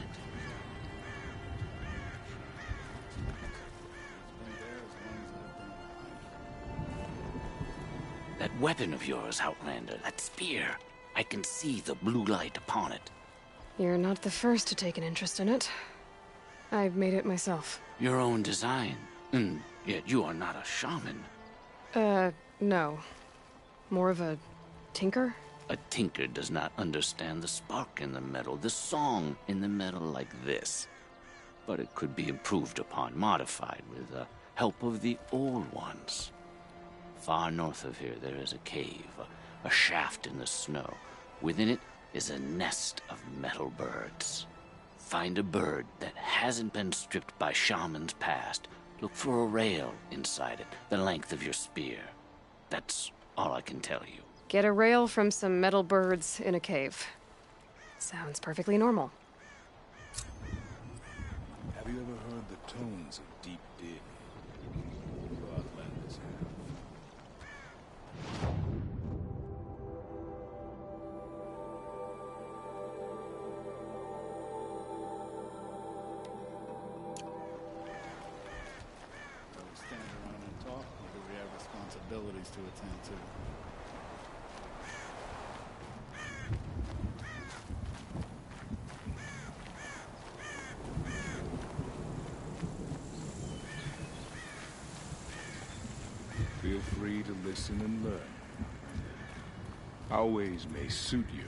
That weapon of yours, Outlander, that spear. I can see the blue light upon it. You're not the first to take an interest in it. I made it myself. Your own design. And yet you are not a shaman. No. More of a tinker? A tinker does not understand the spark in the metal, the song in the metal like this. But it could be improved upon, modified with the help of the old ones. Far north of here, there is a cave, a shaft in the snow. Within it is a nest of metal birds. Find a bird that hasn't been stripped by shamans past. Look for a rail inside it, the length of your spear. That's all I can tell you. Get a rail from some metal birds in a cave. Sounds perfectly normal. Have you ever heard the tones of Deep Din? Outlanders have. Stand around and talk, or do we have responsibilities to attend to? Feel free to listen and learn. Our ways may suit you.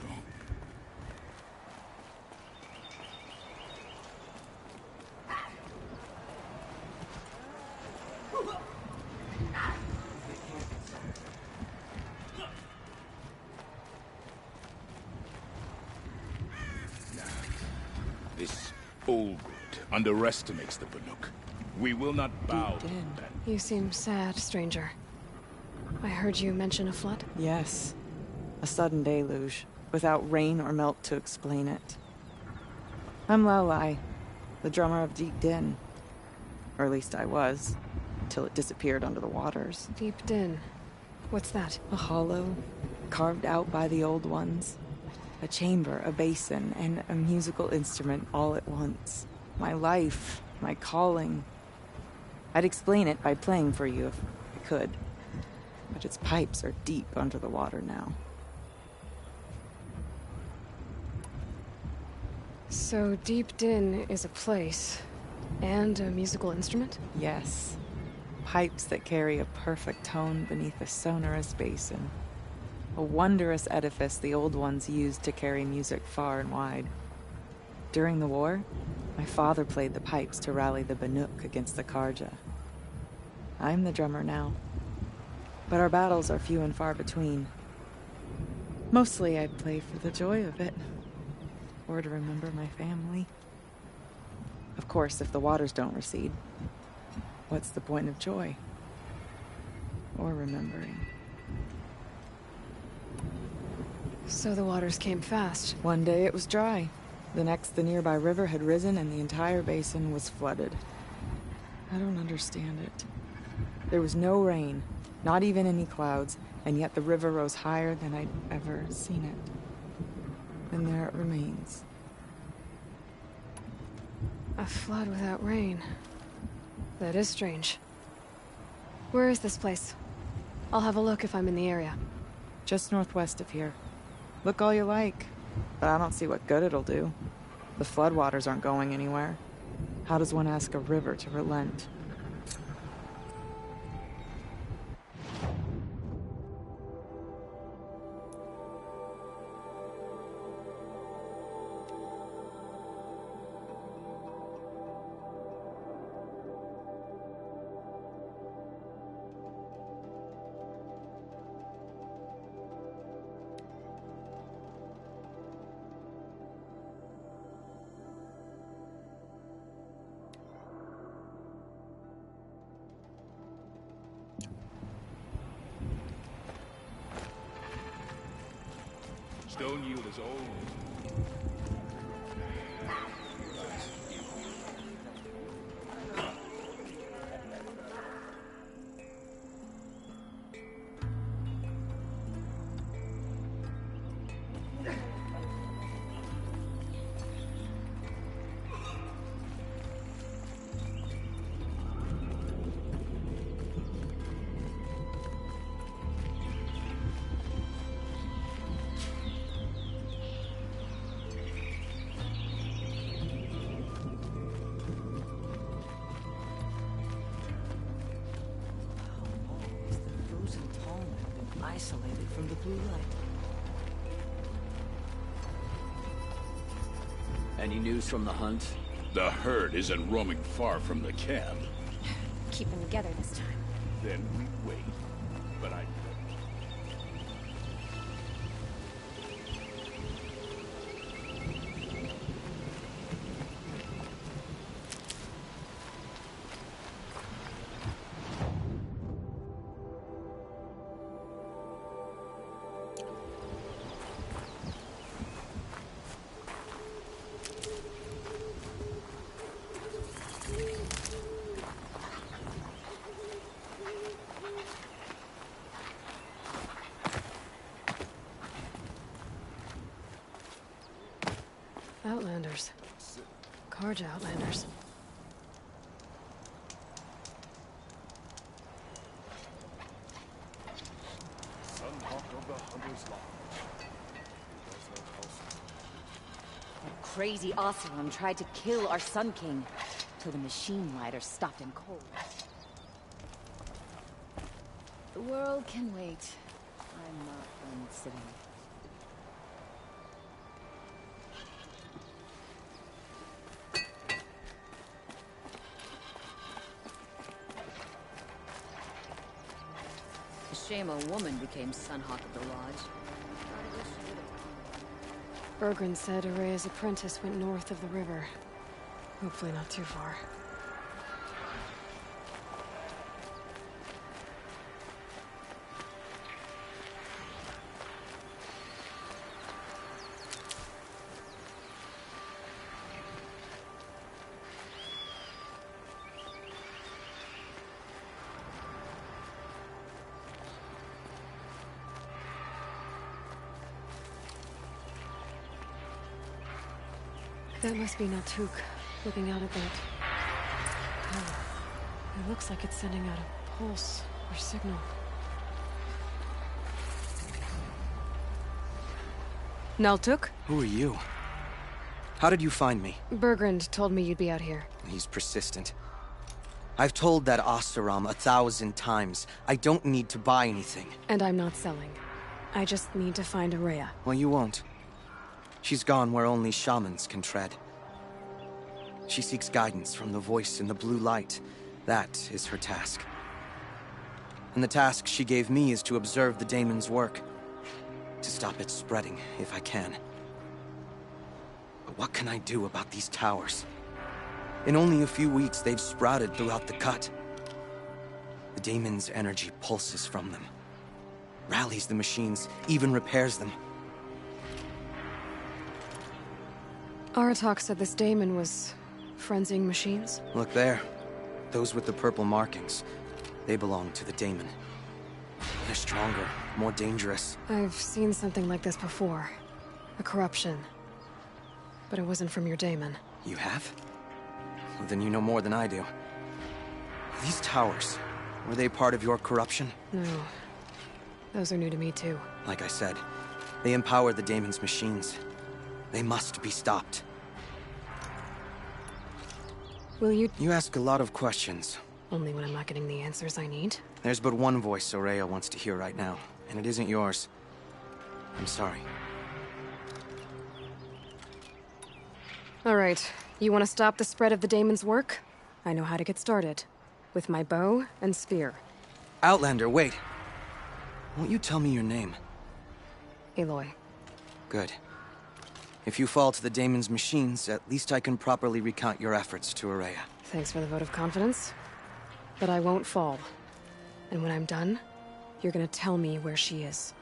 This Olgud underestimates the Banuk. We will not bow to that. You seem sad, stranger. I heard you mention a flood? Yes. A sudden deluge, without rain or melt to explain it. I'm Lalai, the drummer of Deep Din. Or at least I was, till it disappeared under the waters. Deep Din. What's that? A hollow, carved out by the old ones. A chamber, a basin, and a musical instrument all at once. My life, my calling. I'd explain it by playing for you if I could. But its pipes are deep under the water now. So Deep Din is a place, and a musical instrument? Yes. Pipes that carry a perfect tone beneath a sonorous basin. A wondrous edifice the Old Ones used to carry music far and wide. During the war, my father played the pipes to rally the Banuk against the Karja. I'm the drummer now, but our battles are few and far between. Mostly I play for the joy of it, or to remember my family. Of course, if the waters don't recede, what's the point of joy? Or remembering? So the waters came fast. One day it was dry. The next, the nearby river had risen and the entire basin was flooded. I don't understand it. There was no rain, not even any clouds, and yet the river rose higher than I'd ever seen it. And there it remains. A flood without rain. That is strange. Where is this place? I'll have a look if I'm in the area. Just northwest of here. Look all you like, but I don't see what good it'll do. The floodwaters aren't going anywhere. How does one ask a river to relent? Stone yield is old. Isolated from the blue light. Any news from the hunt? The herd isn't roaming far from the camp. Keep them together this time. Then we wait. But I... Outlanders. Karja Outlanders. That crazy Oseram tried to kill our Sun King, till the machine rider stopped him cold. The world can wait. I'm not done sitting. Shame a woman became Sunhawk of the Lodge. Bergren said Araya's apprentice went north of the river. Hopefully not too far. That must be Natuk, looking out at that. Oh, it looks like it's sending out a pulse or signal. Naltuk? Who are you? How did you find me? Bergrand told me you'd be out here. He's persistent. I've told that Oseram 1,000 times. I don't need to buy anything. And I'm not selling. I just need to find Ourea. Well, you won't. She's gone where only shamans can tread. She seeks guidance from the voice in the blue light. That is her task. And the task she gave me is to observe the daemon's work. To stop it spreading, if I can. But what can I do about these towers? In only a few weeks, they've sprouted throughout the cut. The daemon's energy pulses from them. Rallies the machines, even repairs them. Aratak said this daemon was frenzying machines? Look there. Those with the purple markings. They belong to the daemon. They're stronger, more dangerous. I've seen something like this before. A corruption. But it wasn't from your daemon. You have? Well, then you know more than I do. These towers, were they part of your corruption? No. Those are new to me, too. Like I said, they empower the daemon's machines. They must be stopped. Will you... You ask a lot of questions. Only when I'm not getting the answers I need? There's but one voice Ourea wants to hear right now, and it isn't yours. I'm sorry. All right. You want to stop the spread of the daemon's work? I know how to get started. With my bow and spear. Outlander, wait. Won't you tell me your name? Aloy. Good. If you fall to the daemon's machines, at least I can properly recount your efforts to Ourea. Thanks for the vote of confidence. But I won't fall. And when I'm done, you're gonna tell me where she is.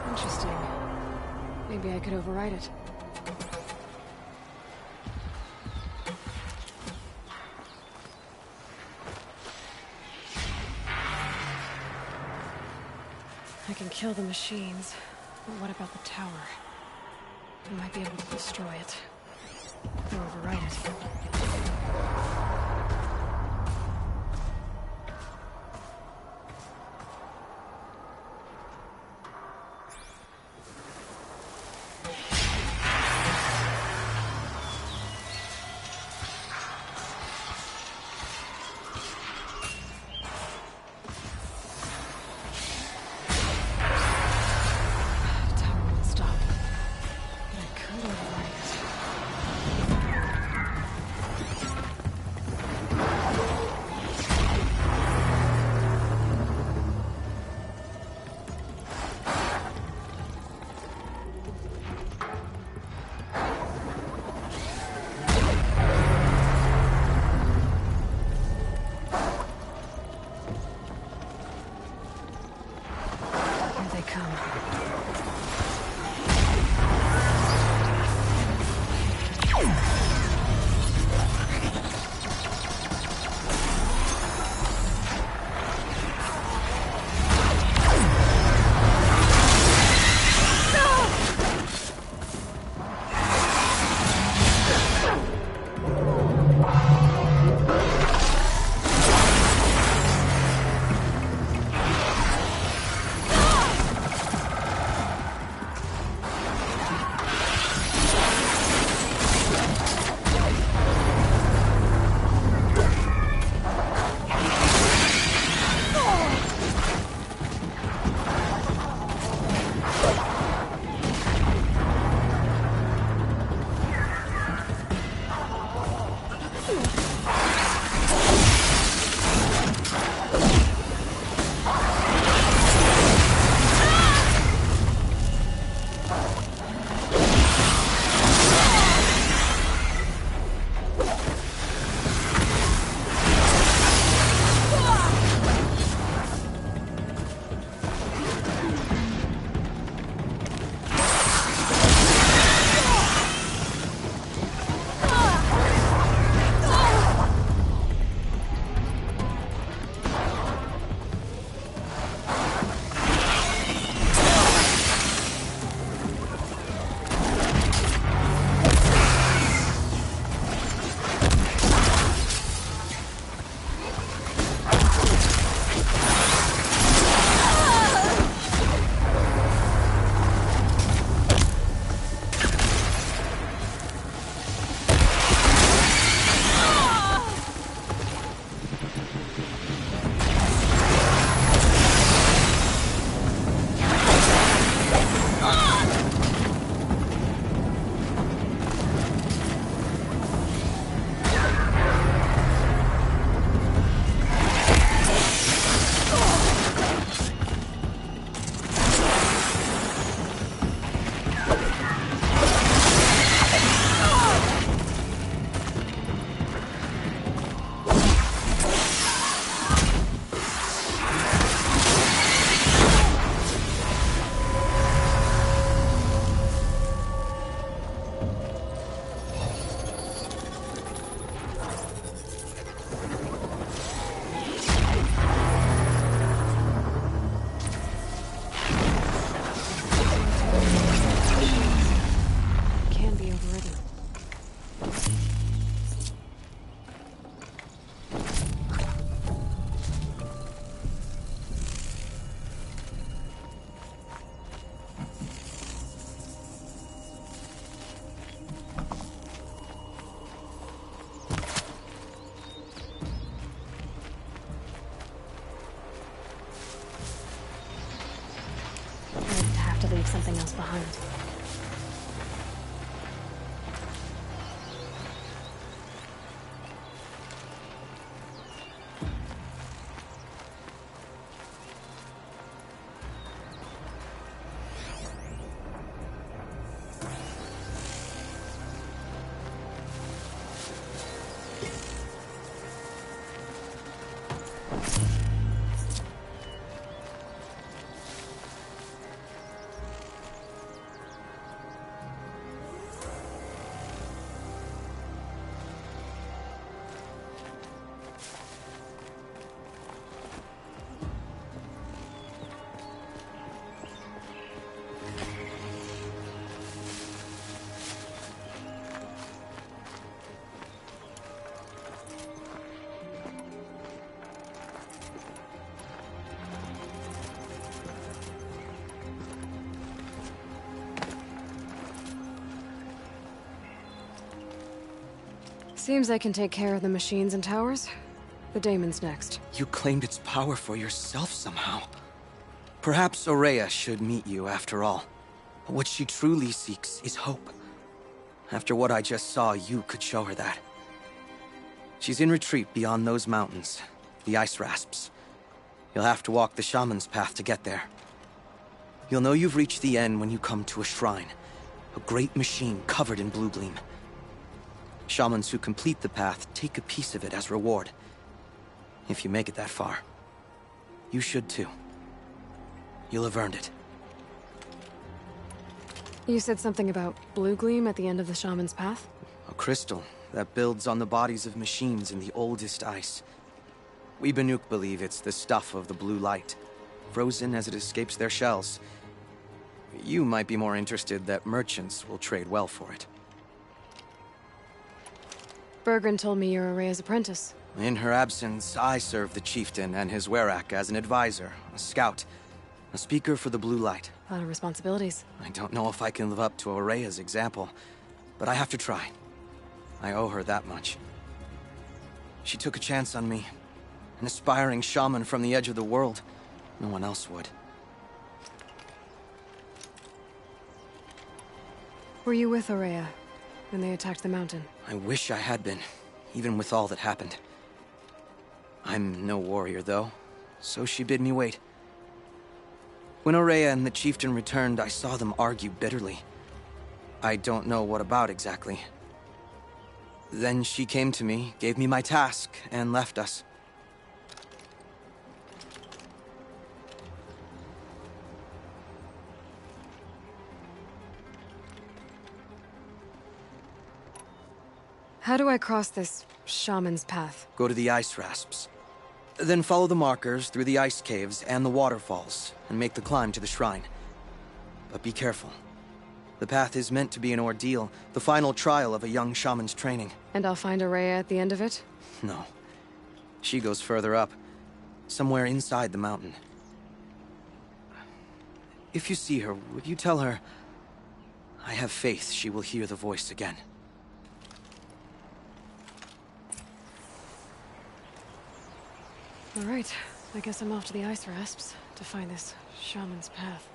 Interesting. Maybe I could override it. I can kill the machines, but what about the tower? I might be able to destroy it. Or override it. leave something else behind. Seems I can take care of the machines and towers. The Daemon's next. You claimed its power for yourself somehow. Perhaps Ourea should meet you after all. What she truly seeks is hope. After what I just saw, you could show her that. She's in retreat beyond those mountains, the Ice Rasps. You'll have to walk the Shaman's path to get there. You'll know you've reached the end when you come to a shrine. A great machine covered in blue gleam. Shamans who complete the path take a piece of it as reward. If you make it that far, you should too. You'll have earned it. You said something about blue gleam at the end of the Shaman's path? A crystal that builds on the bodies of machines in the oldest ice. We Banuk believe it's the stuff of the blue light, frozen as it escapes their shells. You might be more interested that merchants will trade well for it. Bergren told me you're Ourea's apprentice. In her absence, I serve the chieftain and his werak as an advisor, a scout, a speaker for the blue light. A lot of responsibilities. I don't know if I can live up to Ourea's example, but I have to try. I owe her that much. She took a chance on me. An aspiring shaman from the edge of the world. No one else would. Were you with Ourea when they attacked the mountain? I wish I had been, even with all that happened. I'm no warrior, though, so she bid me wait. When Ourea and the chieftain returned, I saw them argue bitterly. I don't know what about exactly. Then she came to me, gave me my task, and left us. How do I cross this shaman's path? Go to the Ice Rasps. Then follow the markers through the ice caves and the waterfalls, and make the climb to the shrine. But be careful. The path is meant to be an ordeal, the final trial of a young shaman's training. And I'll find Ourea at the end of it? No. She goes further up, somewhere inside the mountain. If you see her, would you tell her, I have faith she will hear the voice again. All right, I guess I'm off to the Ice Rasps to find this shaman's path.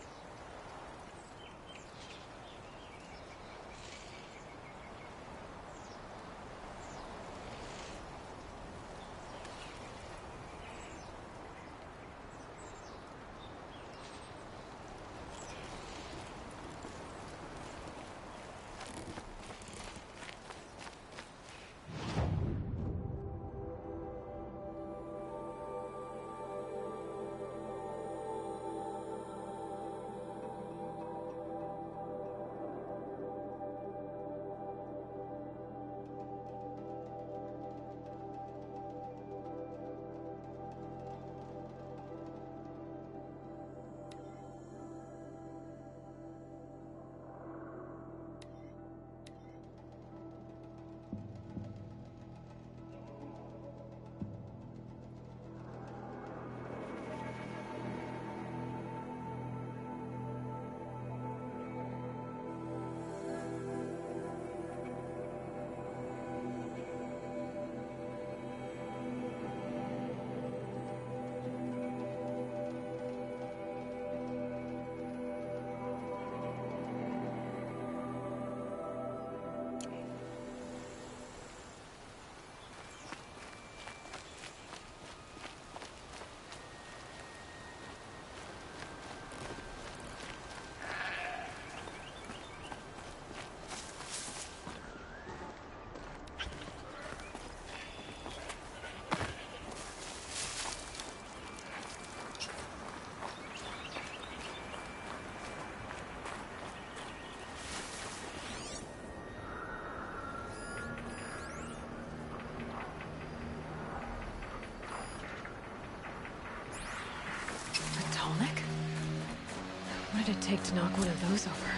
What'd it take to knock one of those over?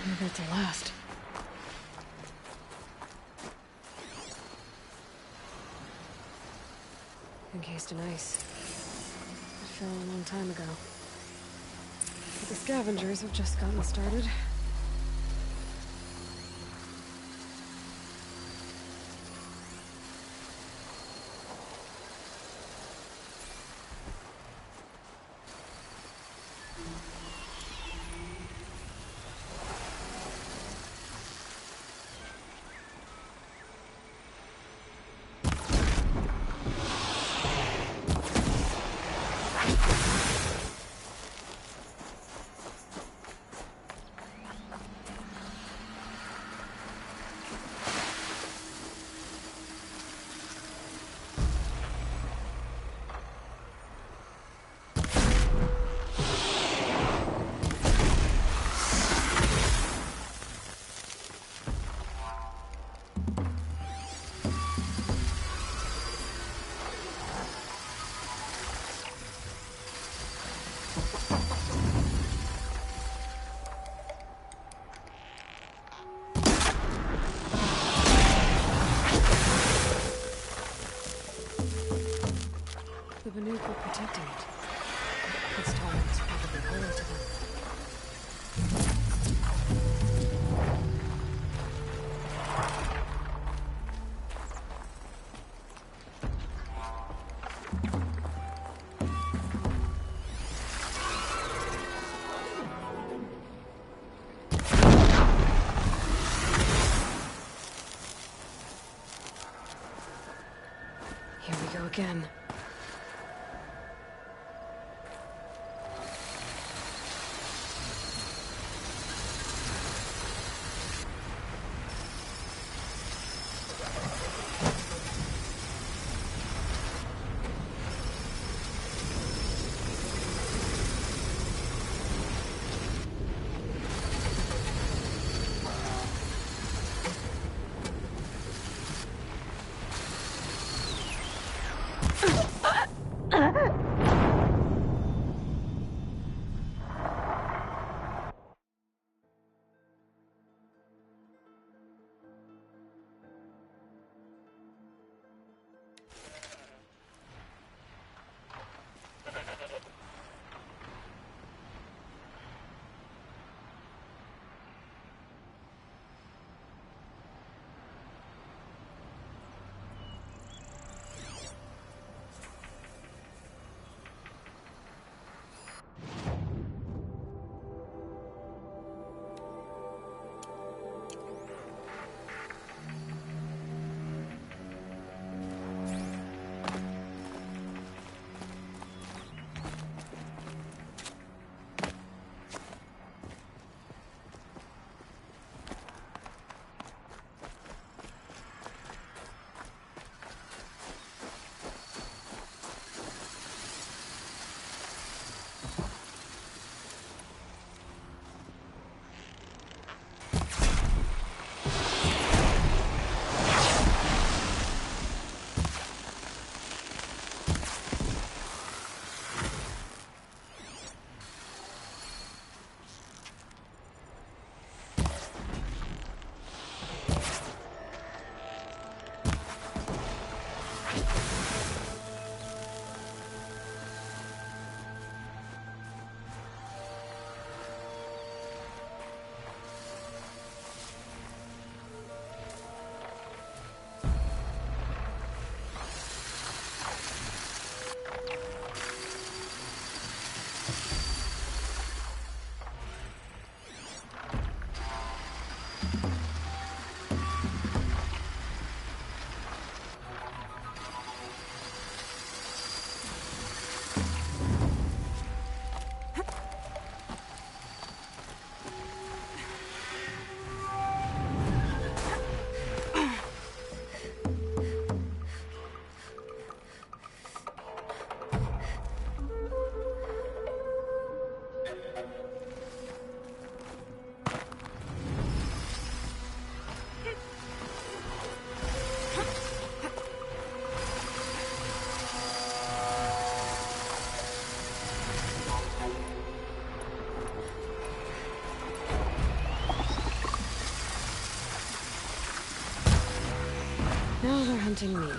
Maybe built to last. Encased in ice. It fell a long time ago. But the scavengers have just gotten started. hunting me.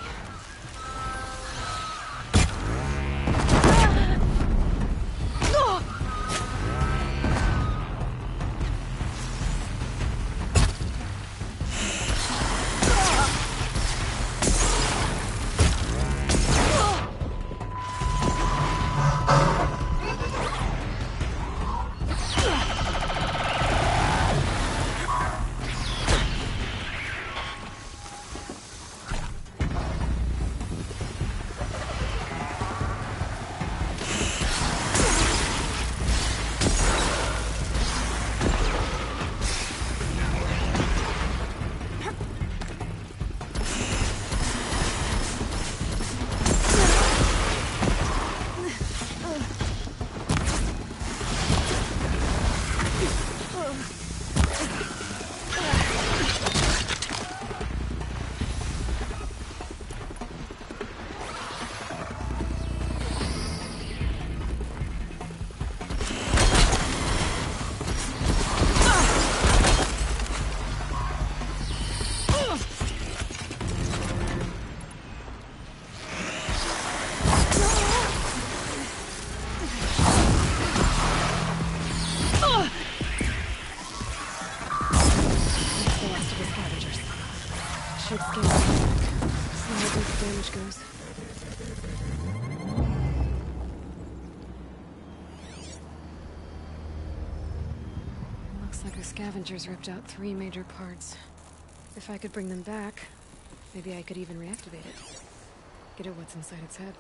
Looks like the scavengers ripped out 3 major parts. If I could bring them back, maybe I could even reactivate it. Get at what's inside its head.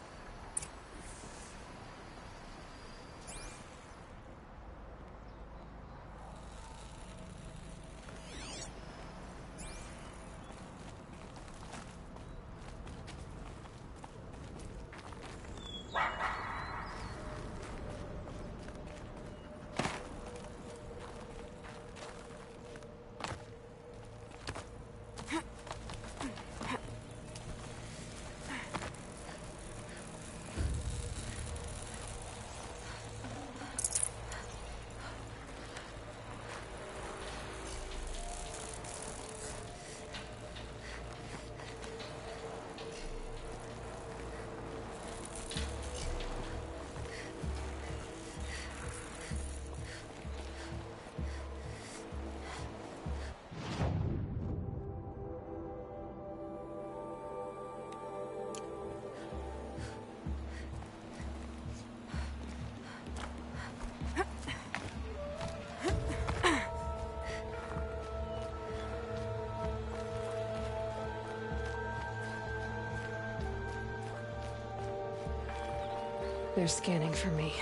They're scanning for me.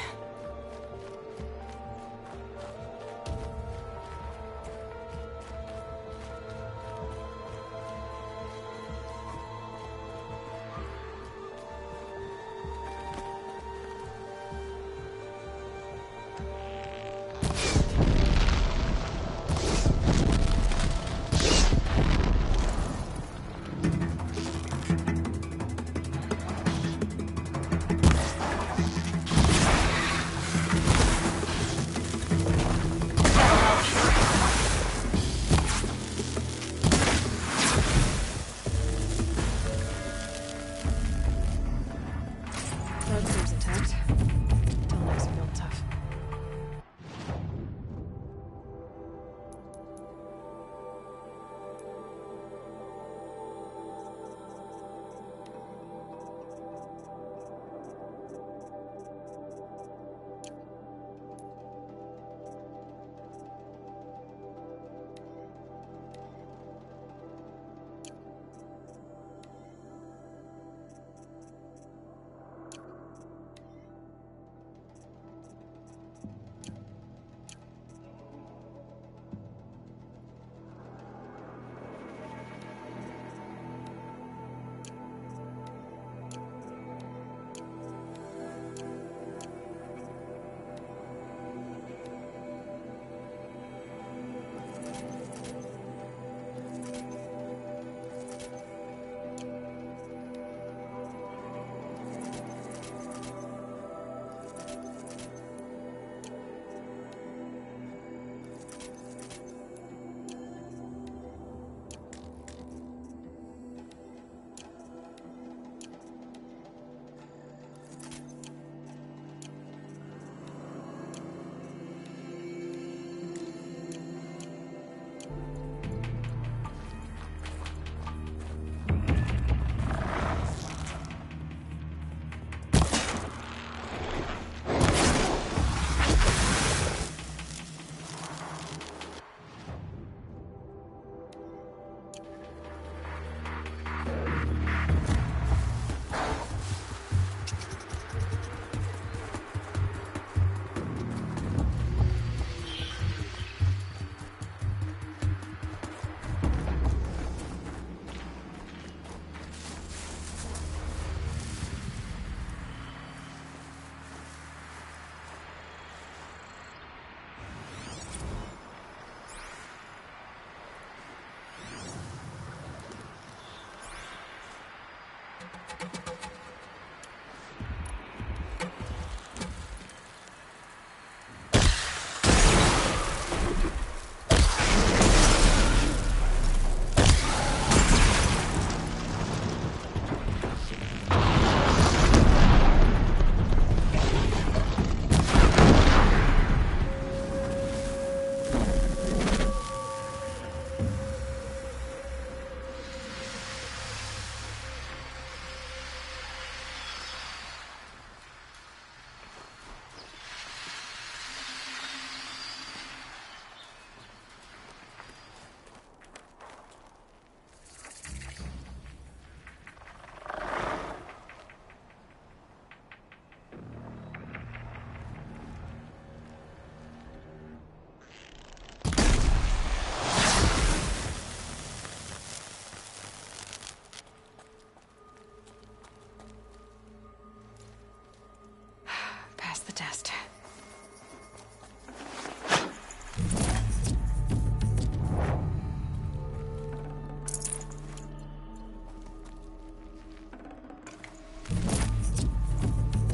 Pass the test.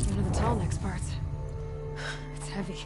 One of the tall next parts. It's heavy.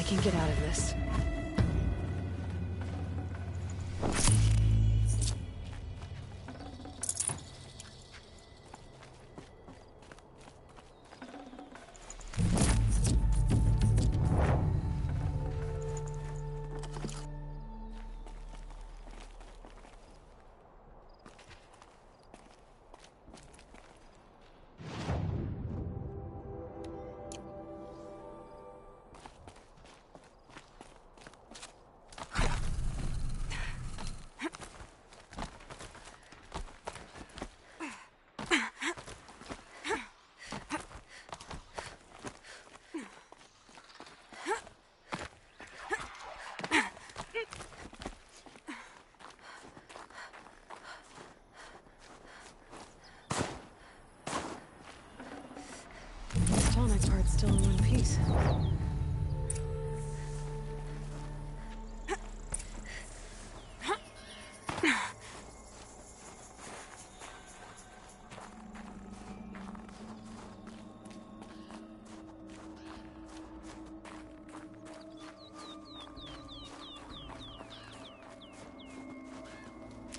can get out of this. Tallneck part's still in one piece.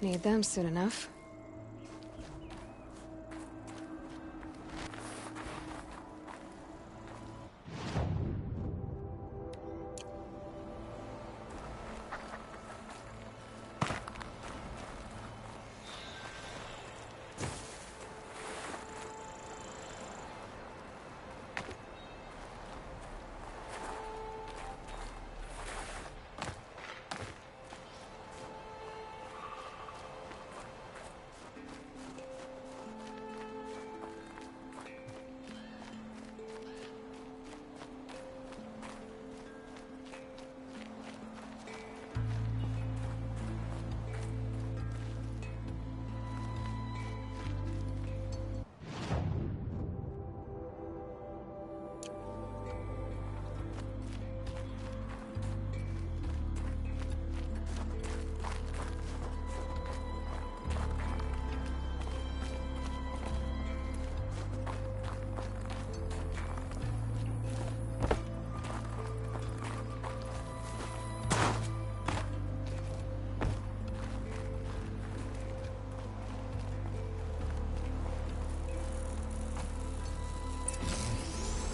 Need them soon enough.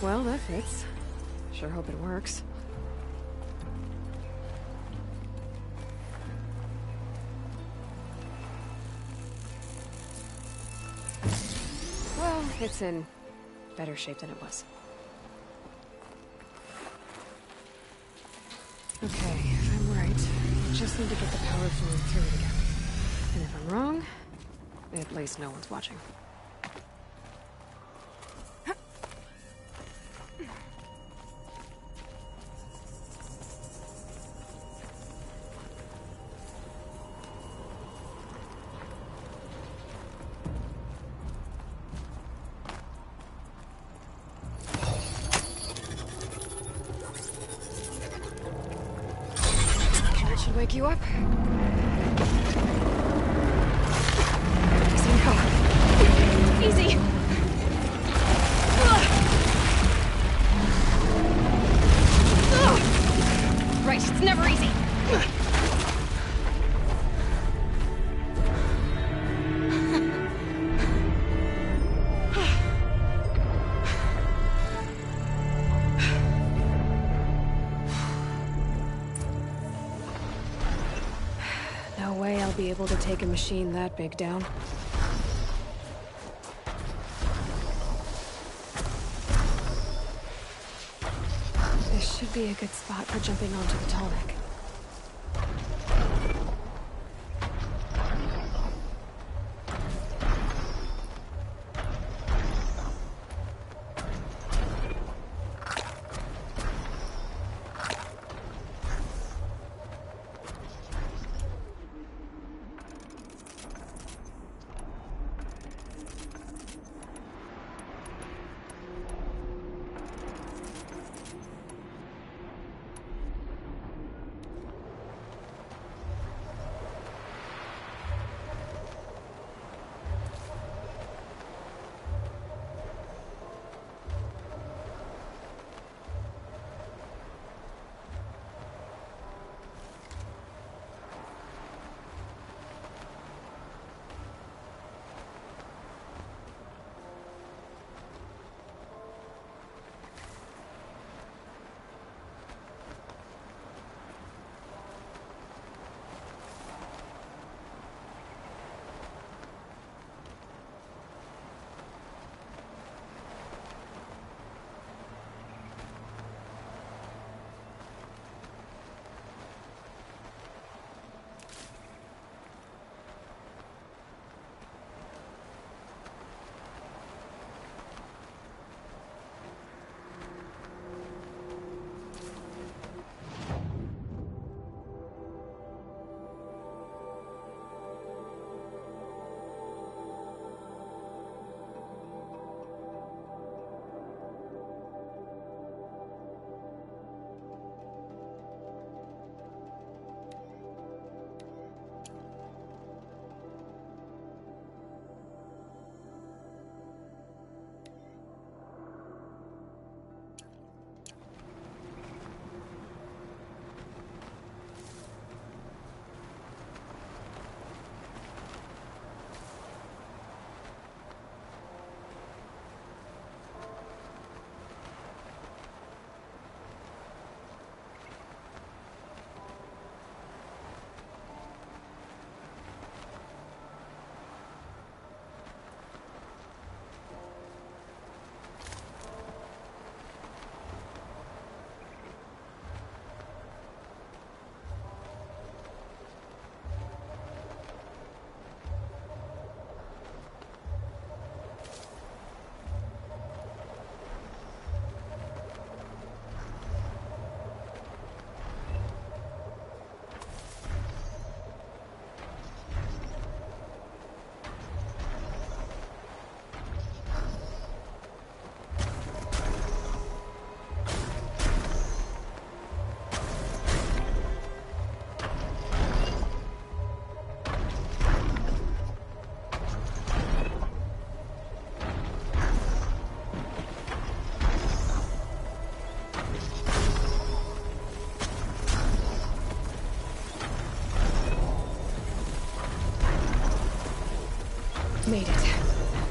Well, that fits. Sure hope it works. Well, it's in better shape than it was. Okay, if I'm right, I just need to get the power flowing through it again. And if I'm wrong, at least no one's watching. Should wake you up. Easy now. Easy. Right, it's never easy. No way I'll be able to take a machine that big down. This should be a good spot for jumping onto the Tallneck.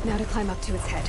Now to climb up to its head.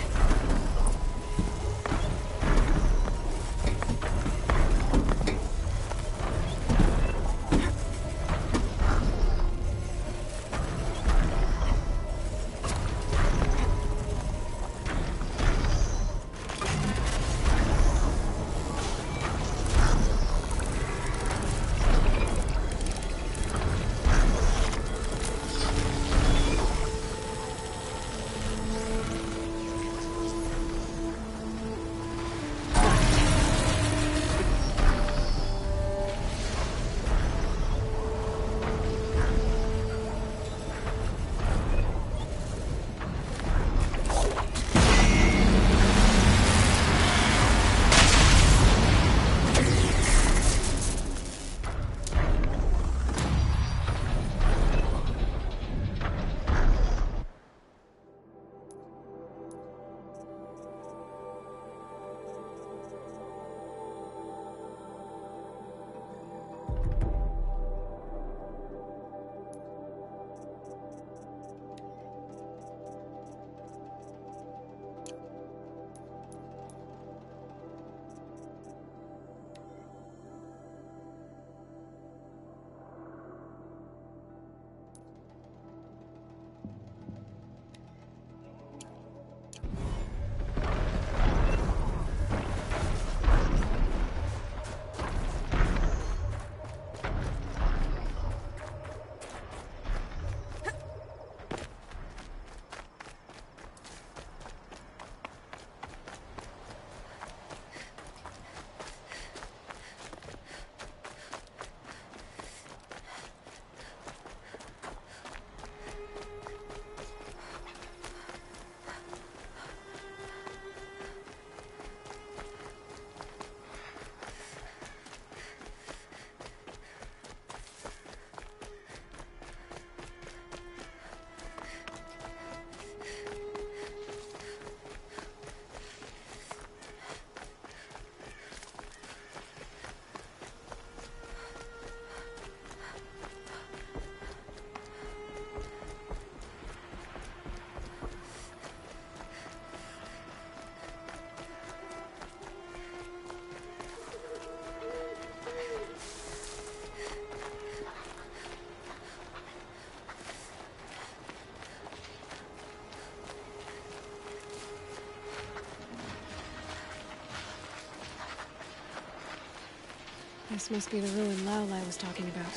This must be the ruin Lao Lai was talking about.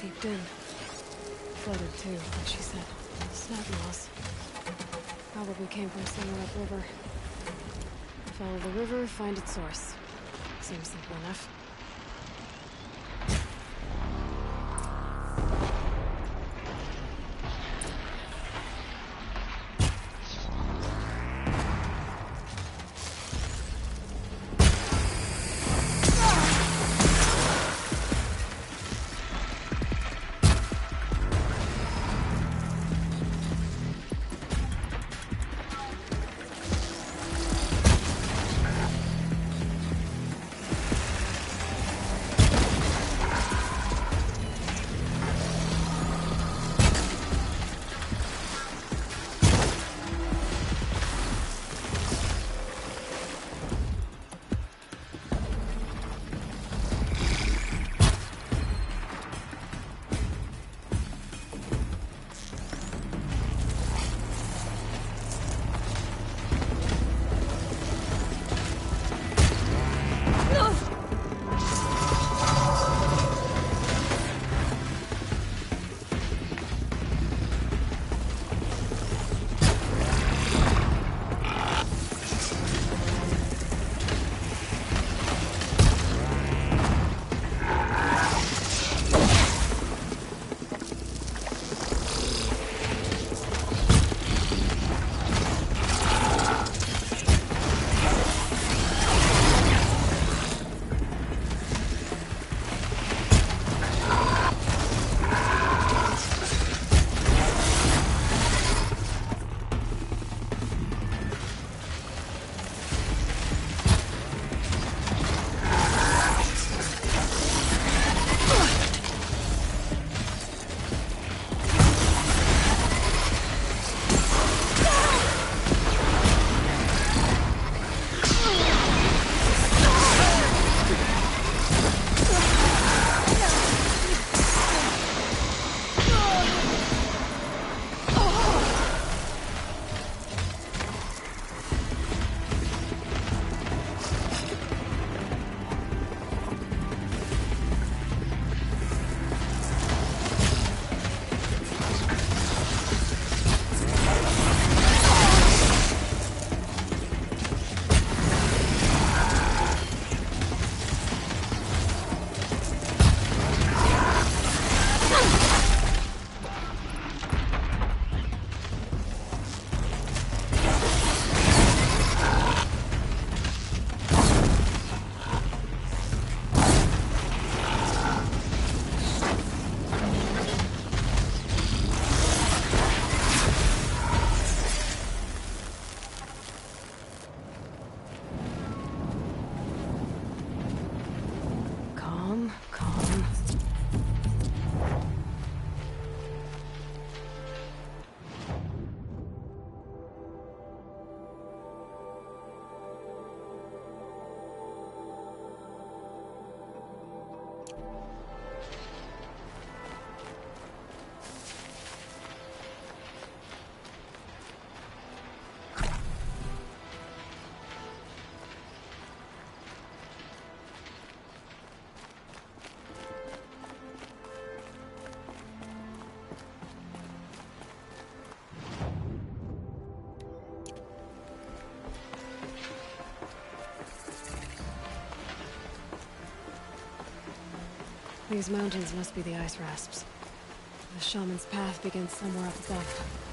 Deep in. Flooded too, like she said. Snap moss. Probably came from somewhere upriver. Follow the river, find its source. Seems simple enough. These mountains must be the ice rasps. The shaman's path begins somewhere up above.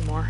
anymore.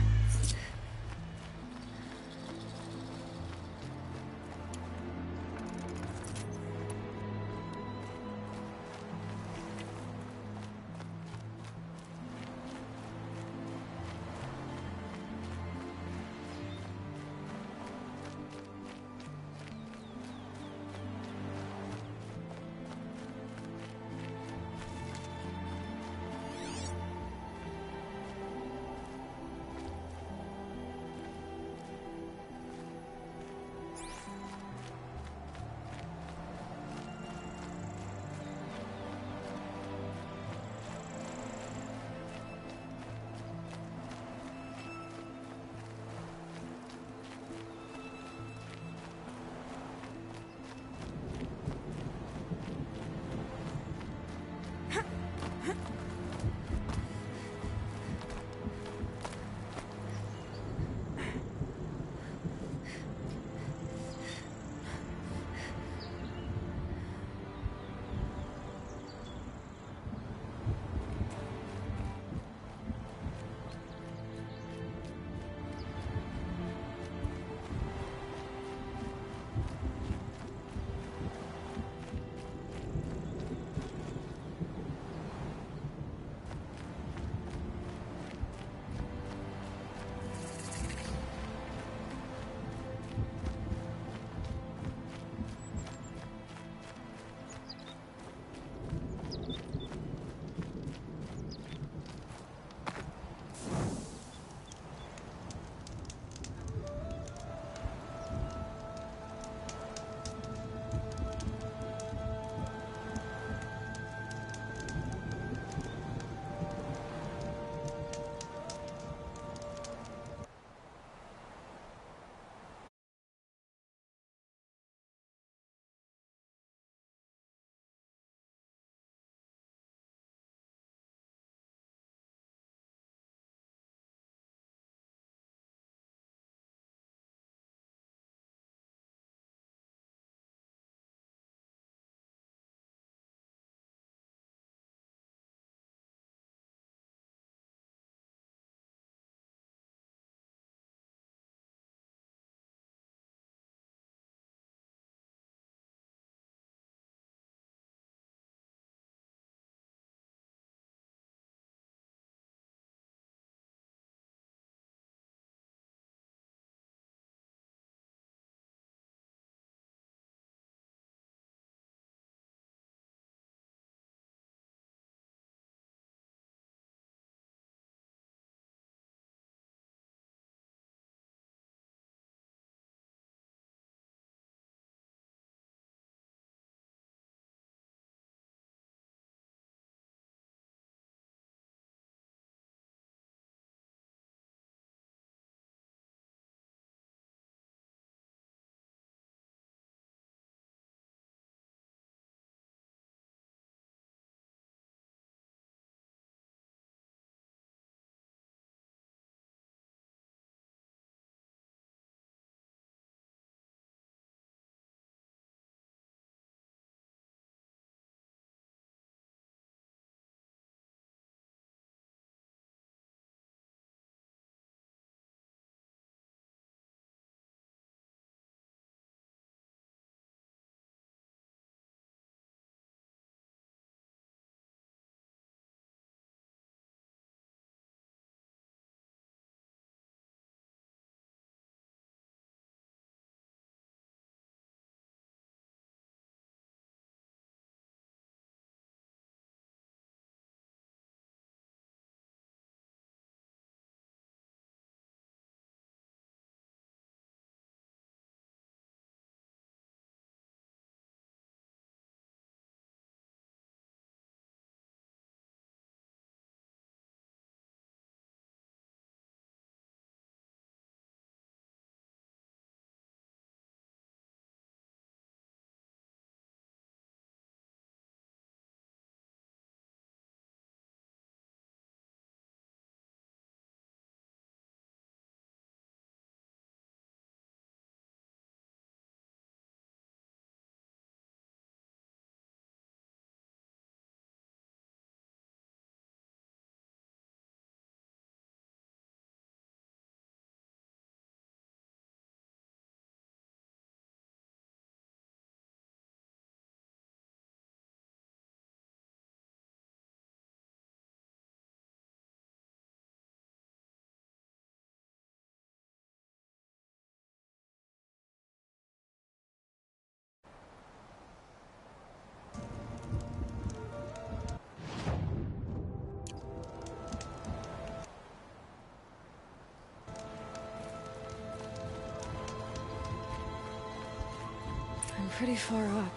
pretty far up.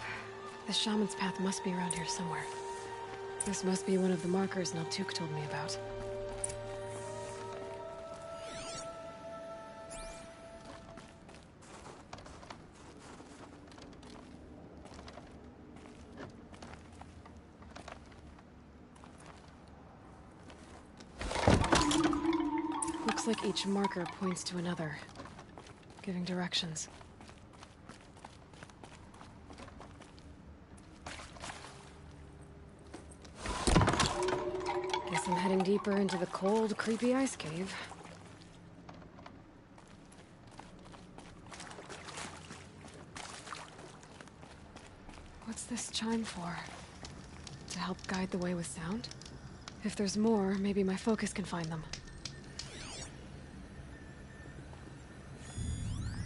The shaman's path must be around here somewhere. This must be one of the markers Naltuk told me about. Looks like each marker points to another, giving directions. Guess I'm heading deeper into the cold, creepy ice cave. What's this chime for? To help guide the way with sound? If there's more, maybe my focus can find them.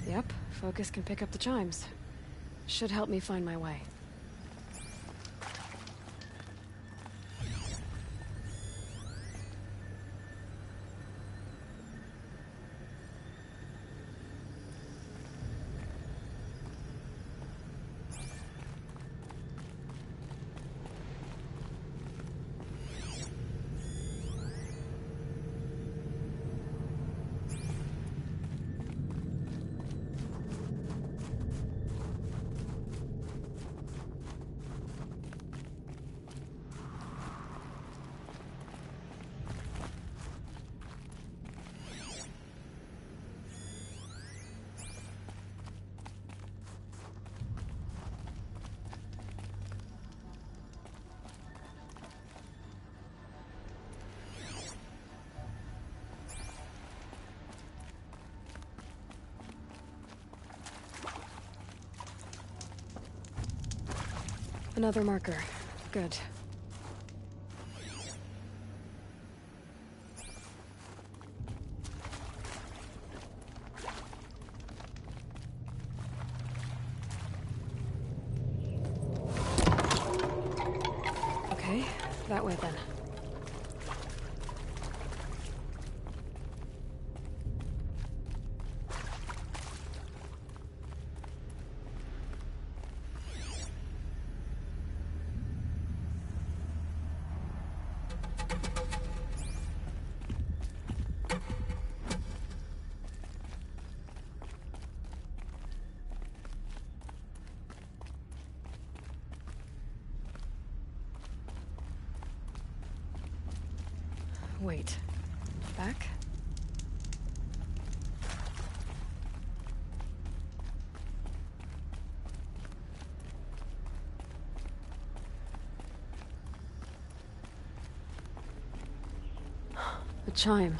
Yep, focus can pick up the chimes. Should help me find my way. Another marker. Good. Okay, that way then. Wait. Back? A chime.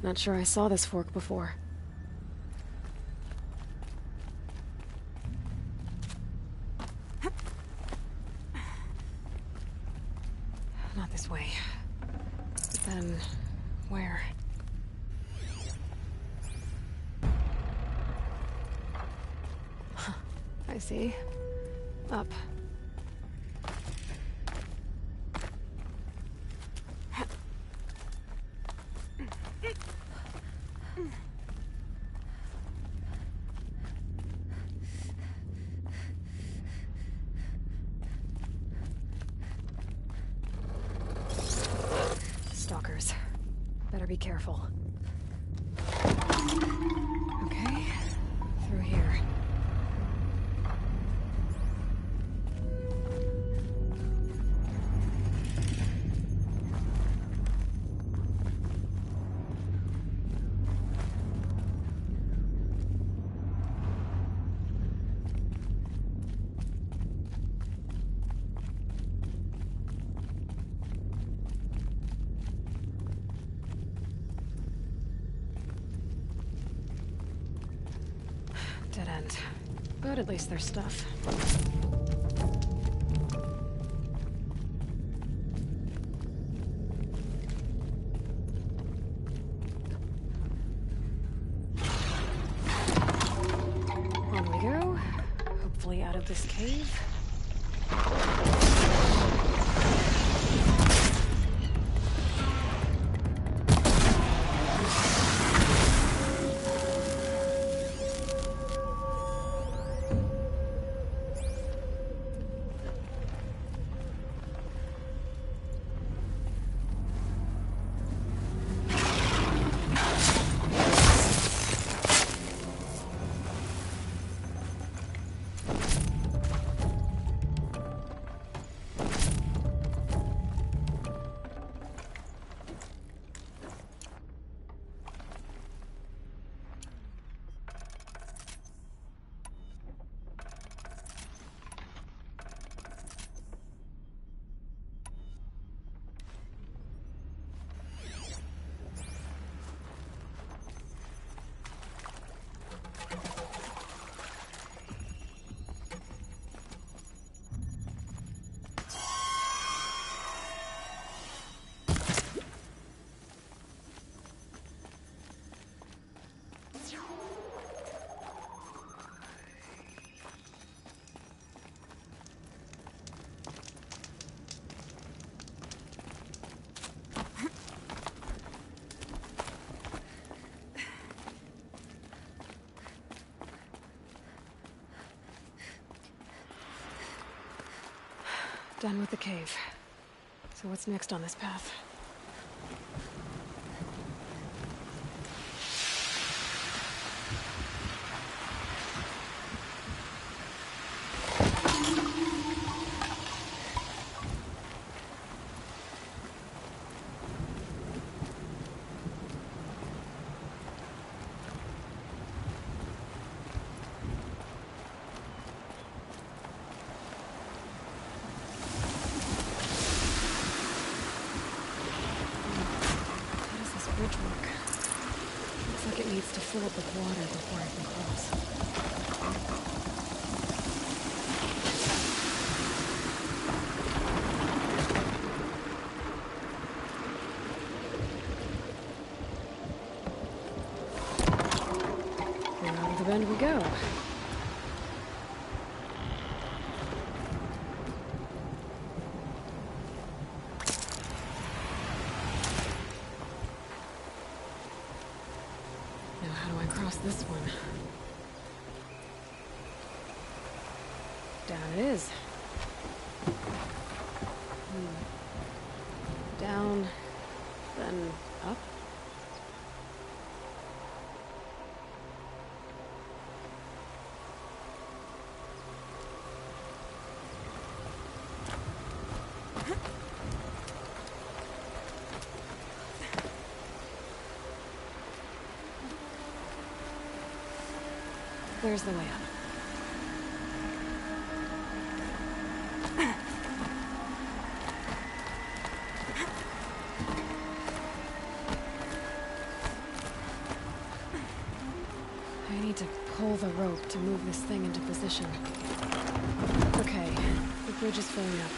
Not sure I saw this fork before. Not this way. Then, where? I see. Up. Stalkers. Better be careful. Okay, through here. Dead end. But at least there's stuff. On we go. Hopefully out of this cave. Done with the cave. So what's next on this path? Fill up with water before I can cross. And out of the bend we go. This one. Down it is. Down, then up. There's the way up. I need to pull the rope to move this thing into position. Okay, the bridge is filling up.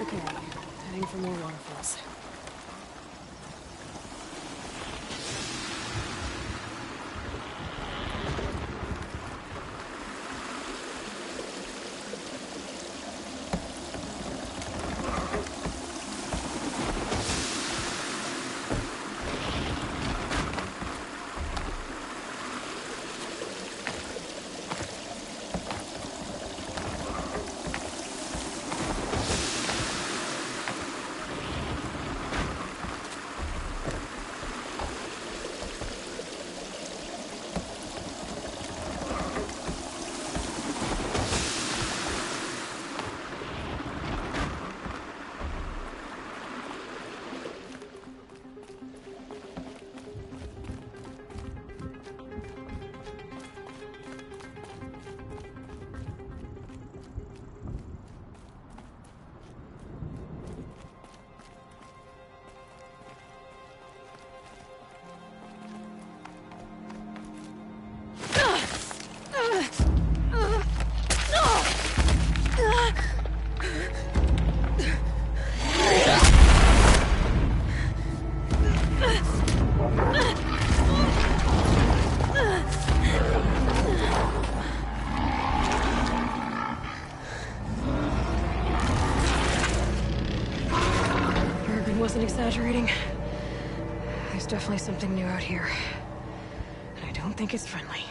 Okay, heading for more waterfalls. Wasn't exaggerating. There's definitely something new out here. And I don't think it's friendly.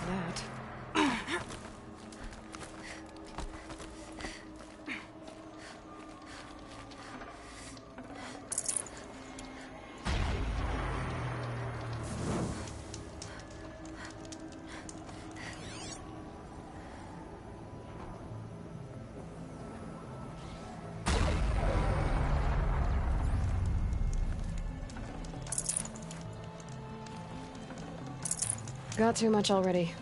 that. Got too much already.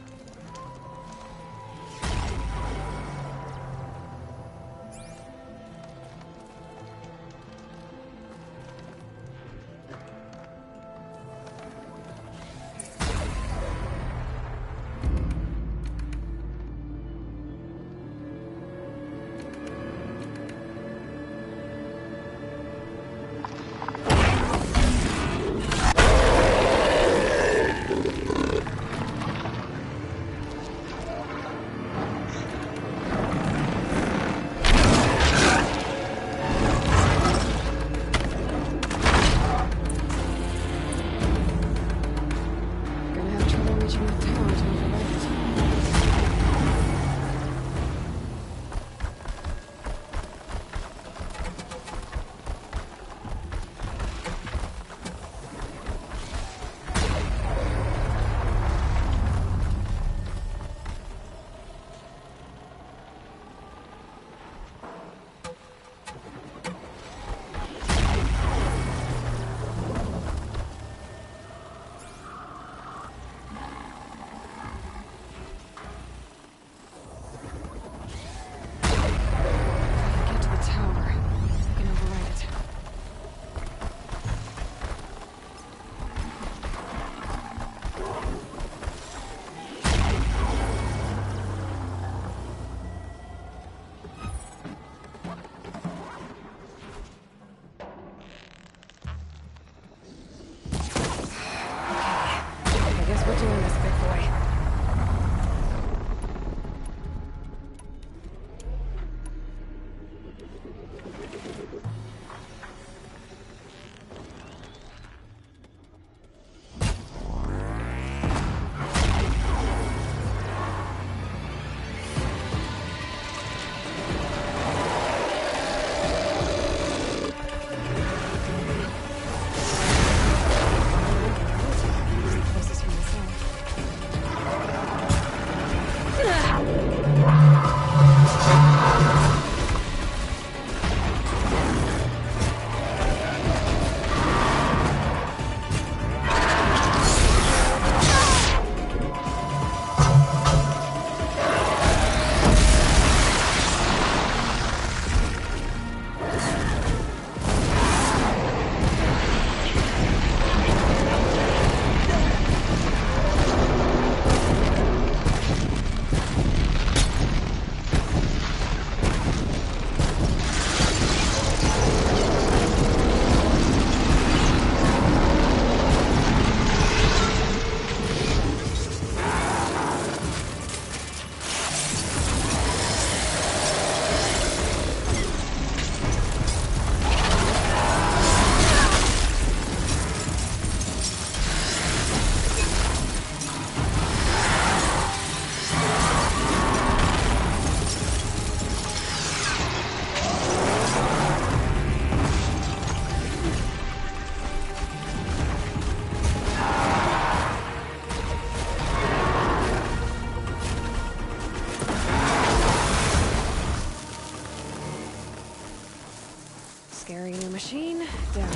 Scary new machine, down.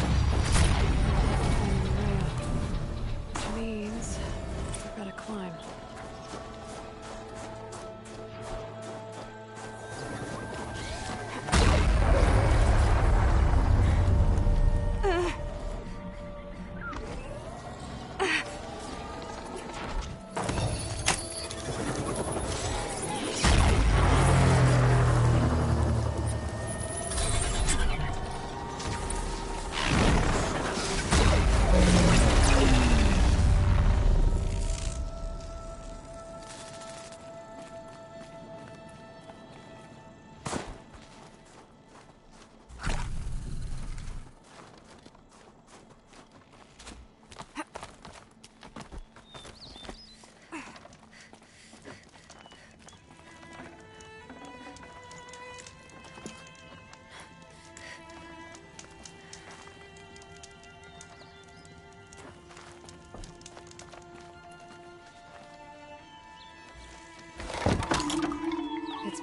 Which means I've got to climb.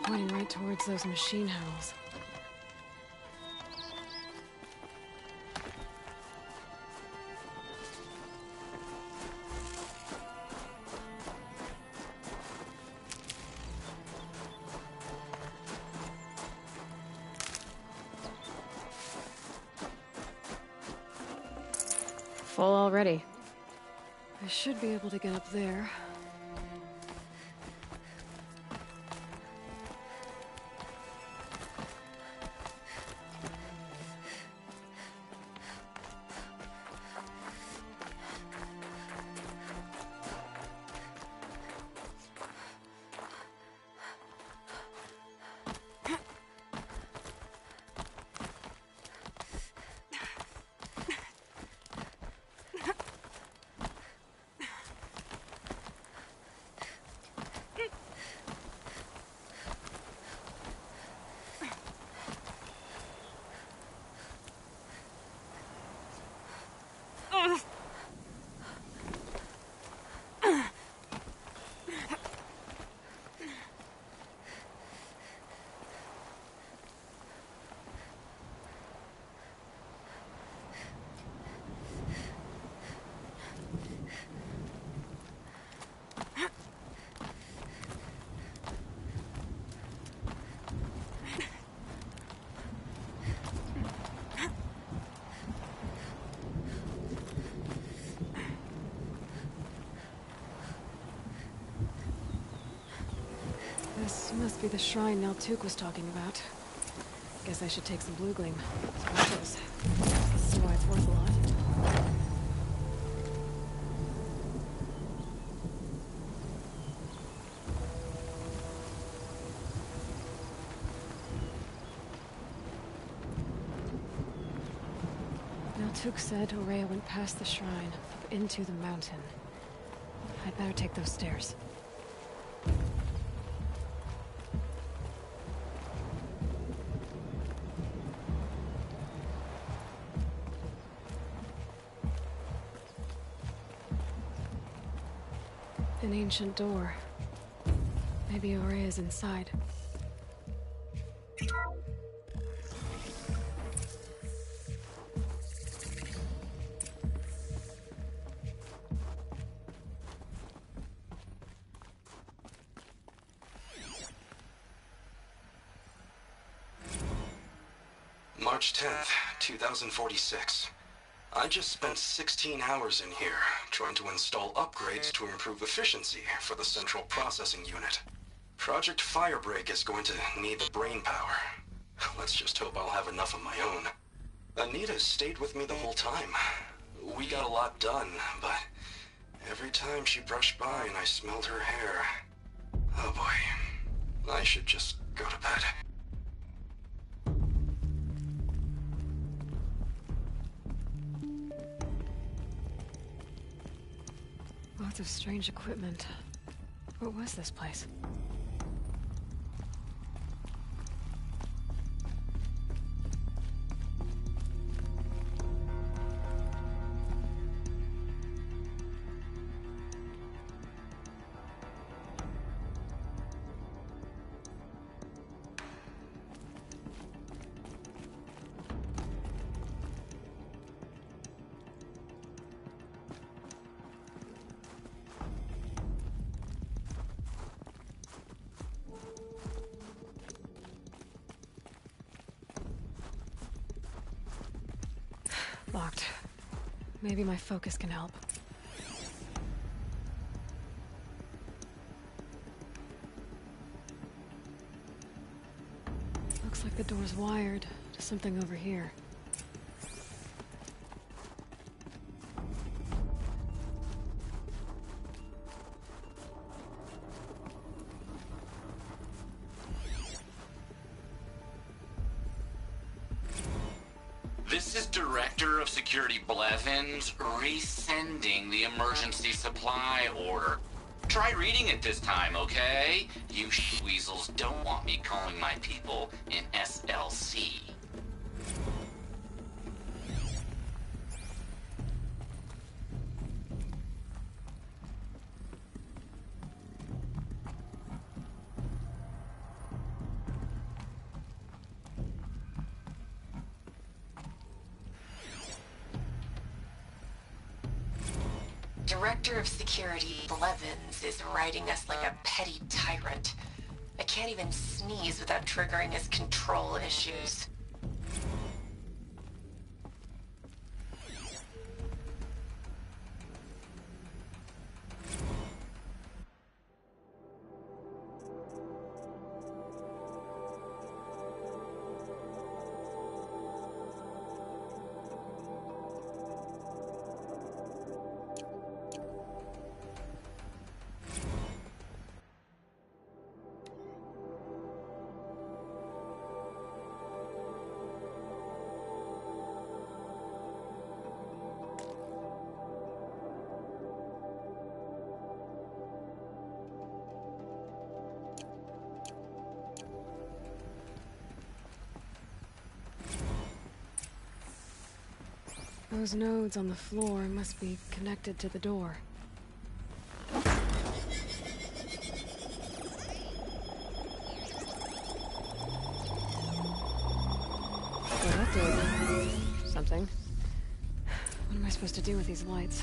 pointing right towards those machine howls. Full already. I should be able to get up there. This must be the shrine Naltuk was talking about. Guess I should take some blue gleam. See why it's worth a lot. Naltuk said Ourea went past the shrine, up into the mountain. I'd better take those stairs. An ancient door. Maybe Ourea's inside. March 10th, 2046. I just spent 16 hours in here, trying to install upgrades to improve efficiency for the central processing unit. Project Firebreak is going to need the brain power. Let's just hope I'll have enough of my own. Anita stayed with me the whole time. We got a lot done, but every time she brushed by and I smelled her hair... Oh boy. I should just go to bed. Lots of strange equipment. What was this place? Locked. Maybe my focus can help. Looks like the door's wired to something over here. This is Director of Security Blevins resending the emergency supply order. Try reading it this time, okay? You weasels don't want me calling my people in SLC. Director of Security Blevins is riding us like a petty tyrant. I can't even sneeze without triggering his control issues. Those nodes on the floor must be connected to the door. Well, that did something. What am I supposed to do with these lights?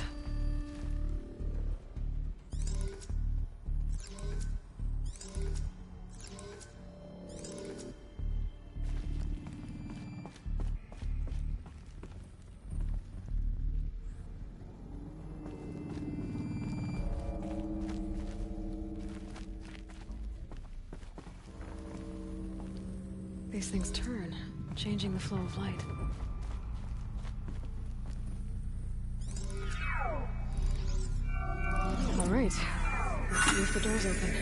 These things turn, changing the flow of light. All right. Let's see if the door's open.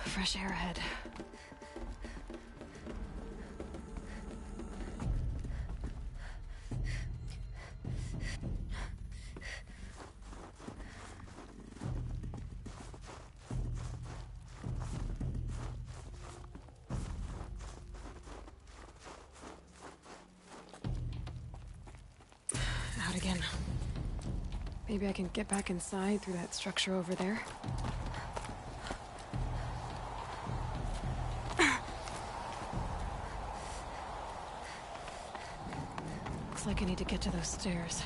Fresh air ahead. Out again. Maybe I can get back inside through that structure over there. Looks like I need to get to those stairs.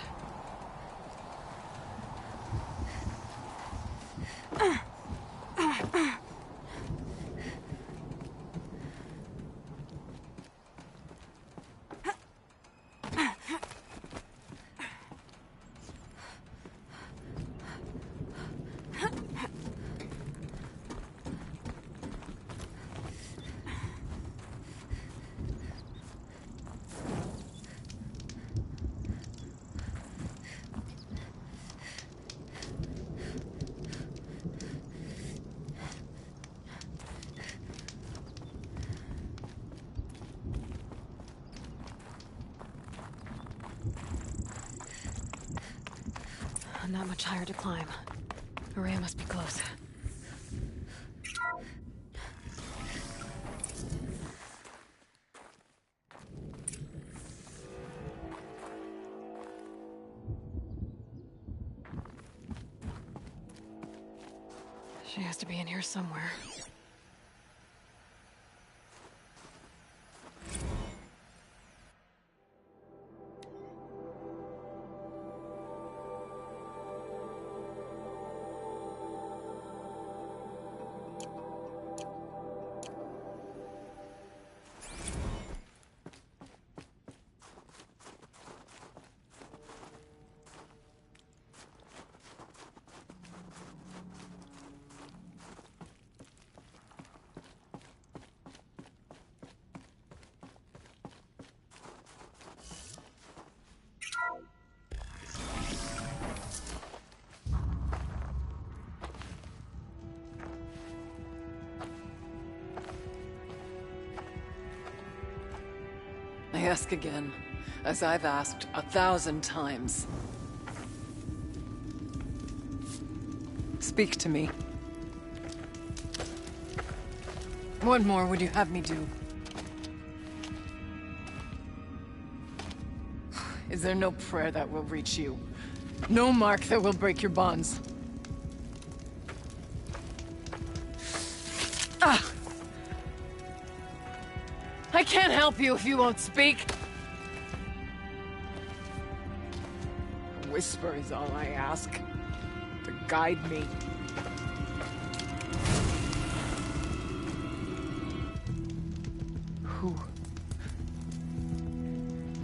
Not much higher to climb. Maria must be close. She has to be in here somewhere. I ask again, as I've asked 1,000 times. Speak to me. What more would you have me do? Is there no prayer that will reach you? No mark that will break your bonds? Ah! I can't help you if you won't speak. A whisper is all I ask. To guide me. Who?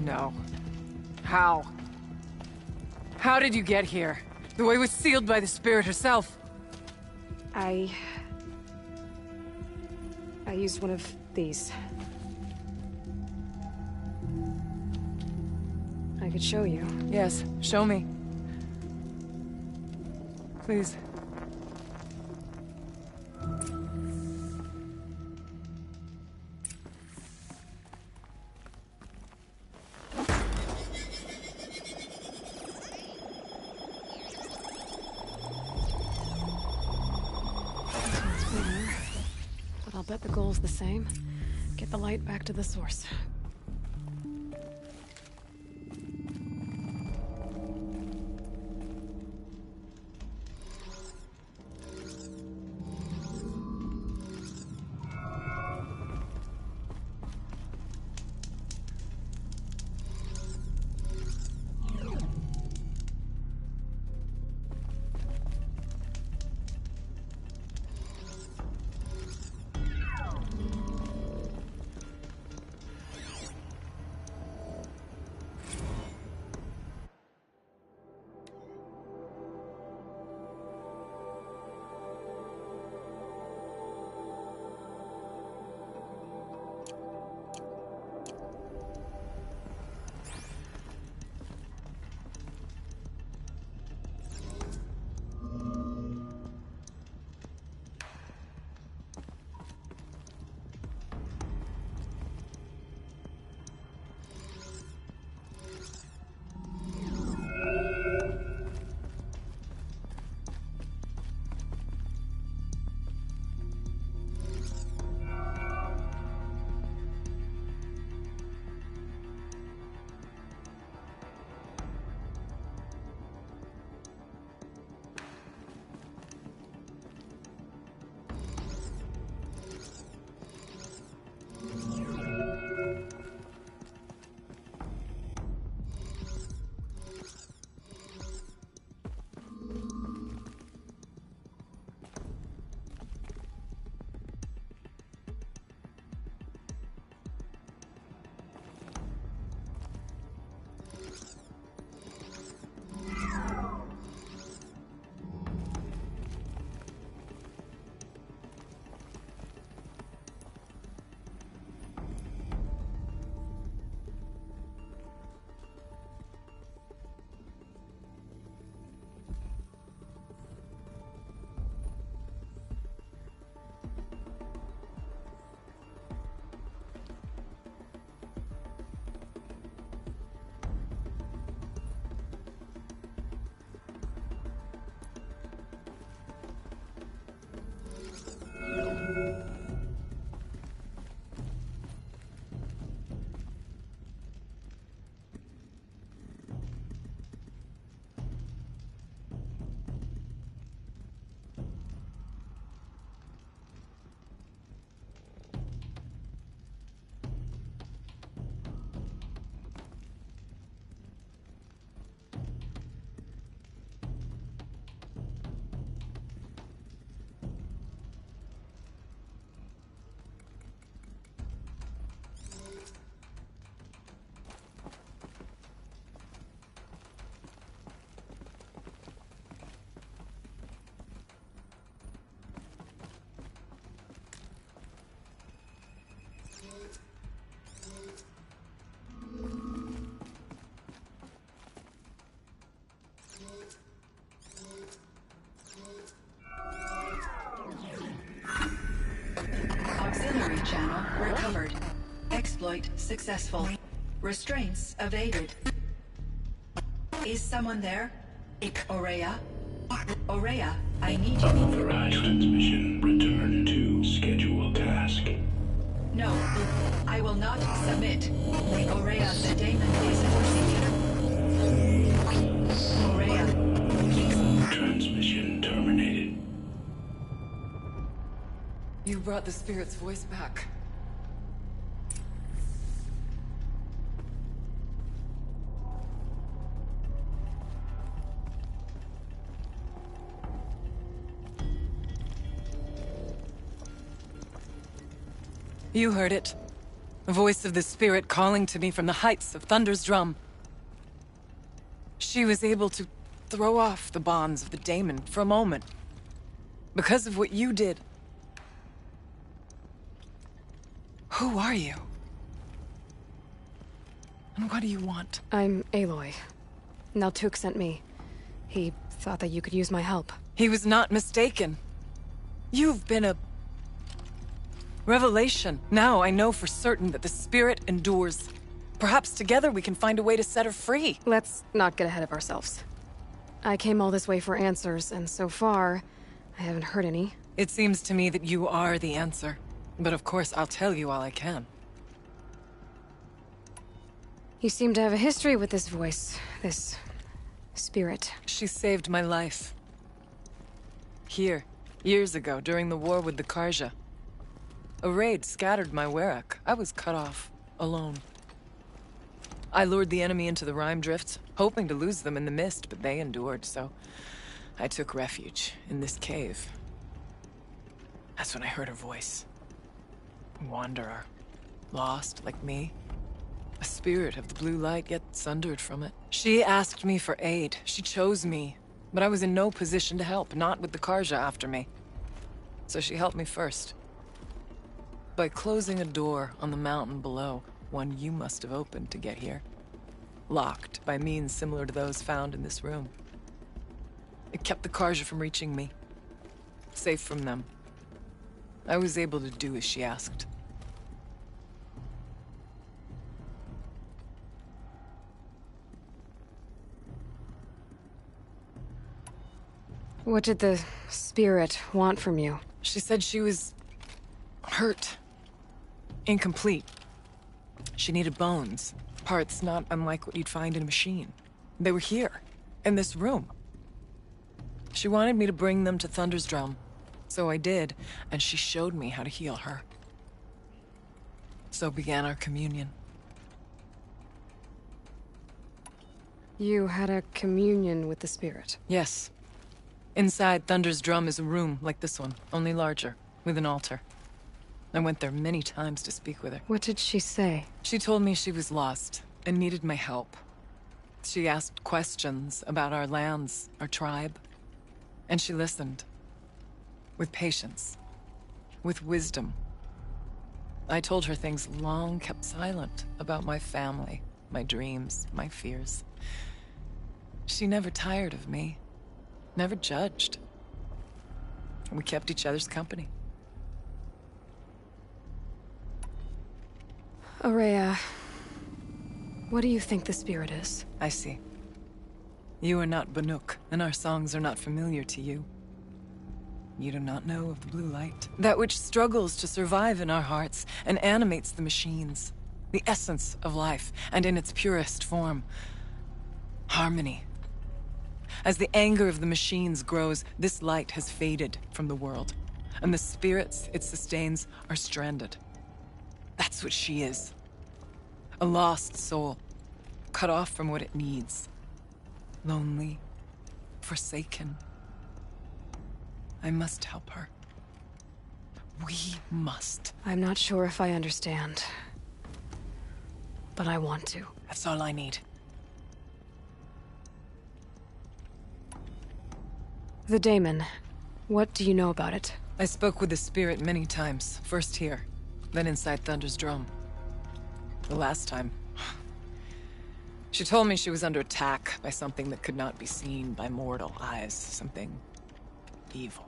No. How? How did you get here? The way was sealed by the Spirit herself. I used one of these. I could show you. Yes, show me. Please. But I'll bet the goal's the same. Get the light back to the source. channel recovered. Exploit successful. Restraints evaded. Is someone there? Aurea? Aurea, I need you. Unauthorized transmission. Return to schedule task. No, I will not submit. Aurea, the daemon is forcing you. Aurea. Transmission terminated. You brought the spirit's voice back. You heard it. The voice of the spirit calling to me from the heights of Thunder's Drum. She was able to throw off the bonds of the daemon for a moment. Because of what you did. Who are you? And what do you want? I'm Aloy. Naltuk sent me. He thought that you could use my help. He was not mistaken. You've been a revelation. Now I know for certain that the spirit endures. Perhaps together we can find a way to set her free. Let's not get ahead of ourselves. I came all this way for answers, and so far, I haven't heard any. It seems to me that you are the answer. But of course, I'll tell you all I can. You seem to have a history with this voice, this spirit. She saved my life. Here, years ago, during the war with the Karja. A raid scattered my Werak. I was cut off, alone. I lured the enemy into the Rime Drifts, hoping to lose them in the mist, but they endured, so I took refuge in this cave. That's when I heard her voice. A wanderer. Lost, like me. A spirit of the blue light, yet sundered from it. She asked me for aid. She chose me. But I was in no position to help, not with the Karja after me. So she helped me first. By closing a door on the mountain below, one you must have opened to get here. Locked by means similar to those found in this room. It kept the Karja from reaching me. Safe from them. I was able to do as she asked. What did the spirit want from you? She said she was hurt. Incomplete. She needed bones. Parts not unlike what you'd find in a machine. They were here, in this room. She wanted me to bring them to Thunder's Drum. So I did, and she showed me how to heal her. So began our communion. You had a communion with the spirit? Yes. Inside Thunder's Drum is a room like this one, only larger, with an altar. I went there many times to speak with her. What did she say? She told me she was lost and needed my help. She asked questions about our lands, our tribe, and she listened. With patience. With wisdom. I told her things long kept silent about my family, my dreams, my fears. She never tired of me. Never judged. We kept each other's company. Aurea, what do you think the spirit is? I see. You are not Banuk, and our songs are not familiar to you. You do not know of the blue light. That which struggles to survive in our hearts and animates the machines. The essence of life, and in its purest form. Harmony. As the anger of the machines grows, this light has faded from the world, and the spirits it sustains are stranded. That's what she is. A lost soul, cut off from what it needs. Lonely, forsaken. I must help her. We must. I'm not sure if I understand, but I want to. That's all I need. The daemon. What do you know about it? I spoke with the spirit many times. First here, then inside Thunder's Drum. The last time, she told me she was under attack by something that could not be seen by mortal eyes. Something evil.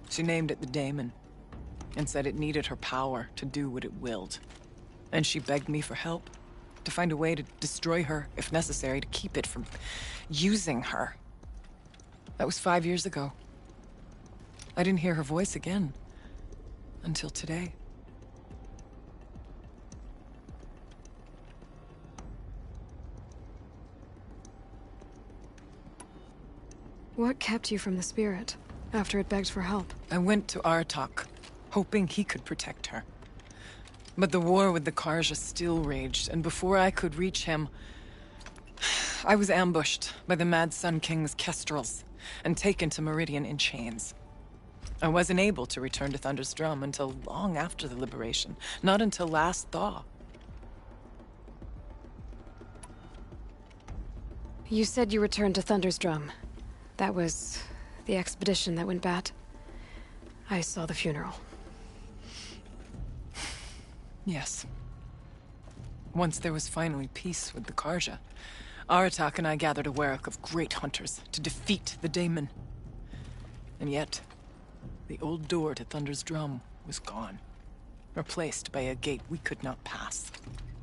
She named it the daemon. and said it needed her power to do what it willed. And she begged me for help, to find a way to destroy her, if necessary, to keep it from using her. That was 5 years ago. I didn't hear her voice again until today. What kept you from the spirit after it begged for help? I went to Aratak, hoping he could protect her. But the war with the Karja still raged, and before I could reach him, I was ambushed by the Mad Sun King's kestrels and taken to Meridian in chains. I wasn't able to return to Thunder's Drum until long after the liberation, not until last thaw. You said you returned to Thunder's Drum. That was the expedition that went bad. I saw the funeral. Yes. Once there was finally peace with the Karja, Aratak and I gathered a werak of great hunters to defeat the Daemon. And yet, the old door to Thunder's Drum was gone, replaced by a gate we could not pass,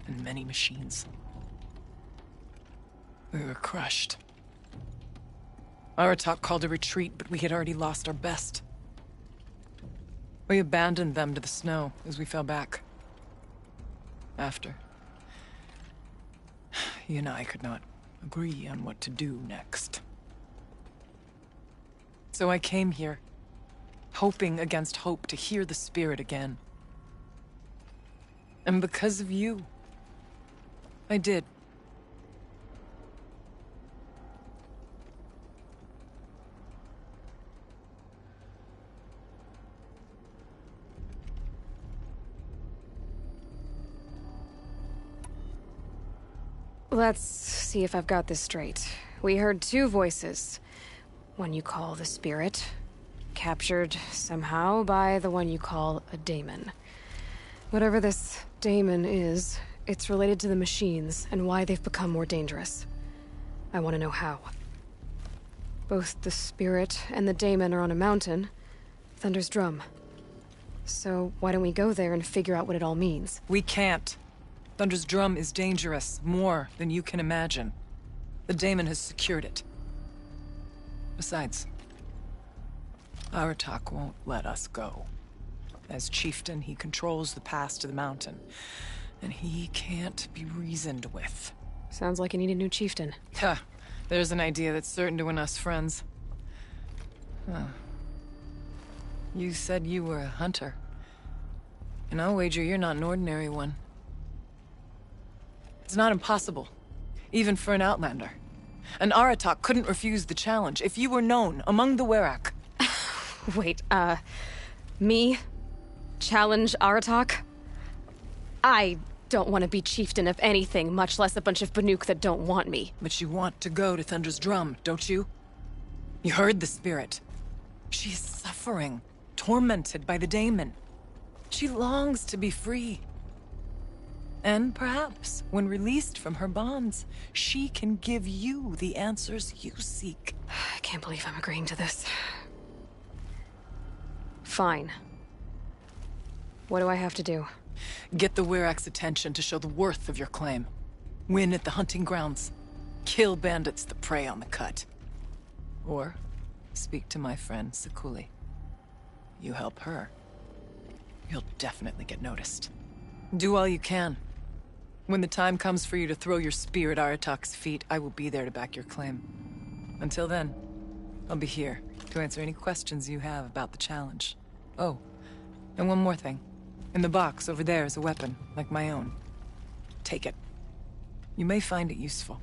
and many machines. We were crushed. Aratak called a retreat, but we had already lost our best. We abandoned them to the snow as we fell back. After, he and I could not agree on what to do next. So I came here, hoping against hope to hear the spirit again. And because of you, I did. Let's see if I've got this straight. We heard two voices. One you call the spirit, captured somehow by the one you call a daemon. Whatever this daemon is, it's related to the machines and why they've become more dangerous. I want to know how. Both the spirit and the daemon are on a mountain, Thunder's Drum. So why don't we go there and figure out what it all means? We can't. Thunder's Drum is dangerous, more than you can imagine. The daemon has secured it. Besides, Aratak won't let us go. As chieftain, he controls the pass to the mountain, and he can't be reasoned with. Sounds like you need a new chieftain. Ha! There's an idea that's certain to win us friends. Huh. You said you were a hunter. And I'll wager you're not an ordinary one. It's not impossible, even for an outlander. And Aratak couldn't refuse the challenge if you were known among the werak. Wait, me? Challenge Aratak? I don't want to be chieftain of anything, much less a bunch of Banuk that don't want me. But you want to go to Thunder's Drum, don't you? You heard the spirit. She is suffering, tormented by the daemon. She longs to be free. And perhaps, when released from her bonds, she can give you the answers you seek. I can't believe I'm agreeing to this. Fine. What do I have to do? Get the werak's attention to show the worth of your claim. Win at the hunting grounds. Kill bandits that prey on the cut. Or speak to my friend Sekuli. You help her, you'll definitely get noticed. Do all you can. When the time comes for you to throw your spear at Aratak's feet, I will be there to back your claim. Until then, I'll be here to answer any questions you have about the challenge. Oh, and one more thing. In the box over there is a weapon, like my own. Take it. You may find it useful.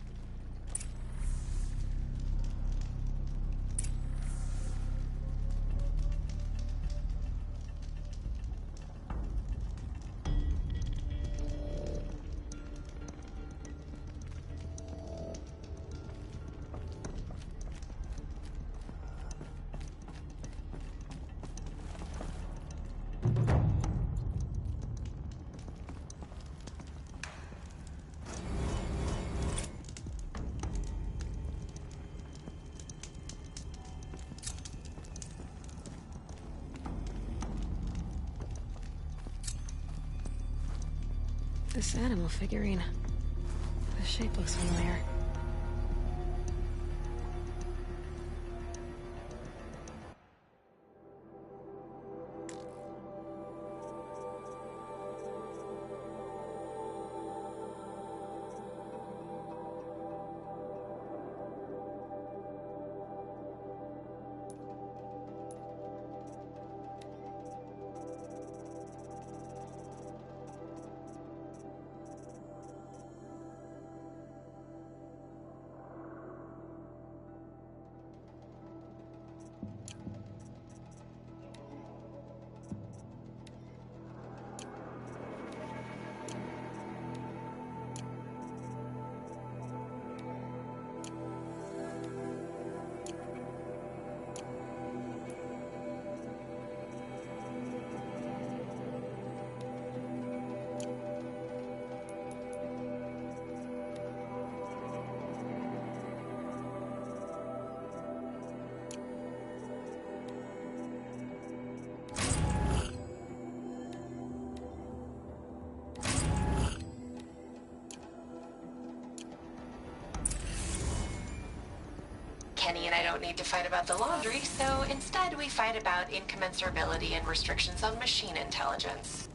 This animal figurine. The shape looks familiar. Kenny and I don't need to fight about the laundry, so instead we fight about incommensurability and restrictions on machine intelligence.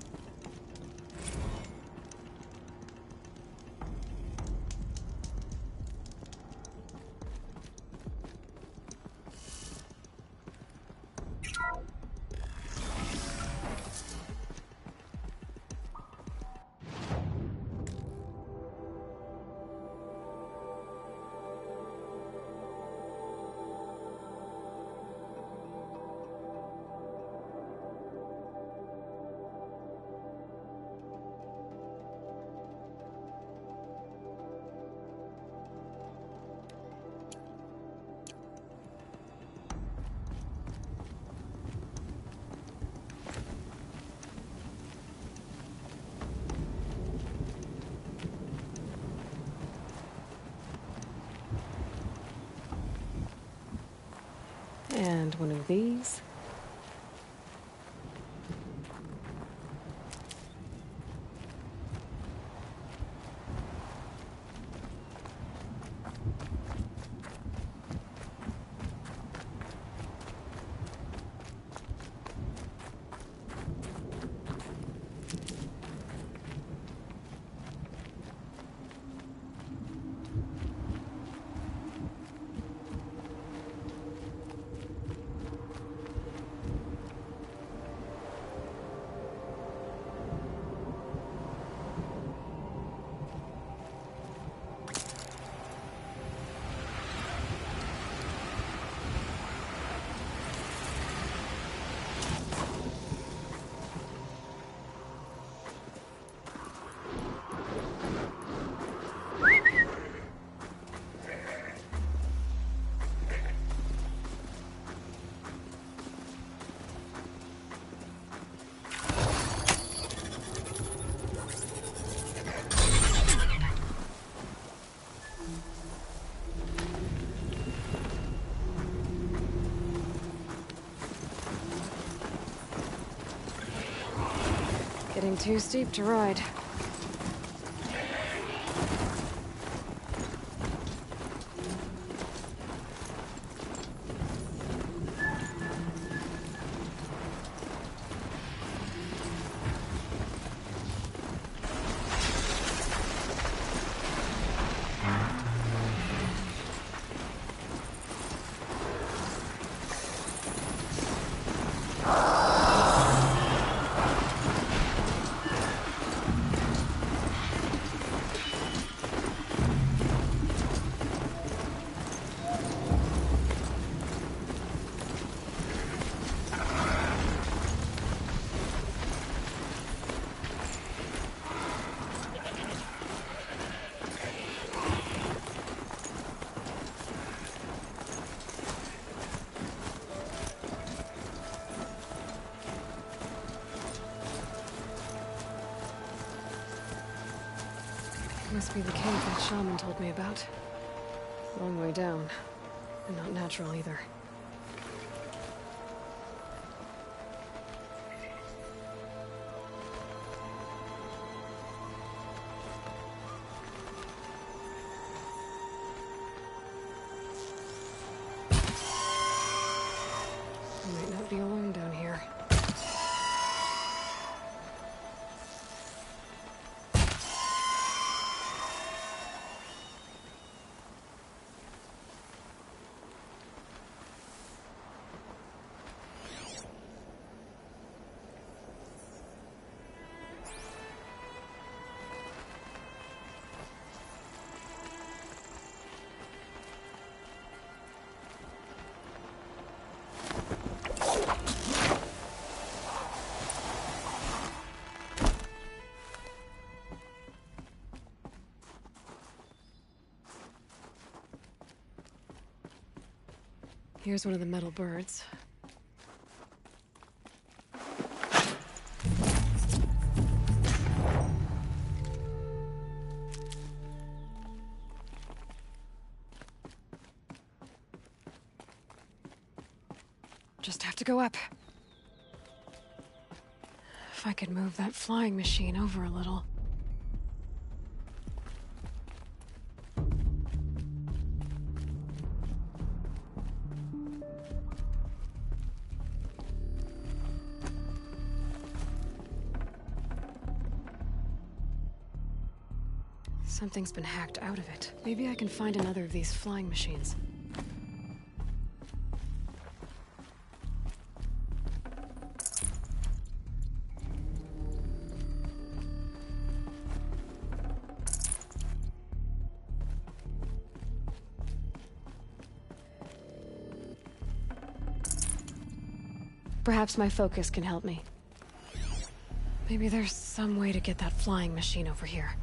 And one of these. Getting too steep to ride. Must be the cave that shaman told me about. Long way down. And not natural either. I might not be alone down here. Here's one of the metal birds. Just have to go up. If I could move that flying machine over a little. Something's been hacked out of it. Maybe I can find another of these flying machines. Perhaps my focus can help me. Maybe there's some way to get that flying machine over here.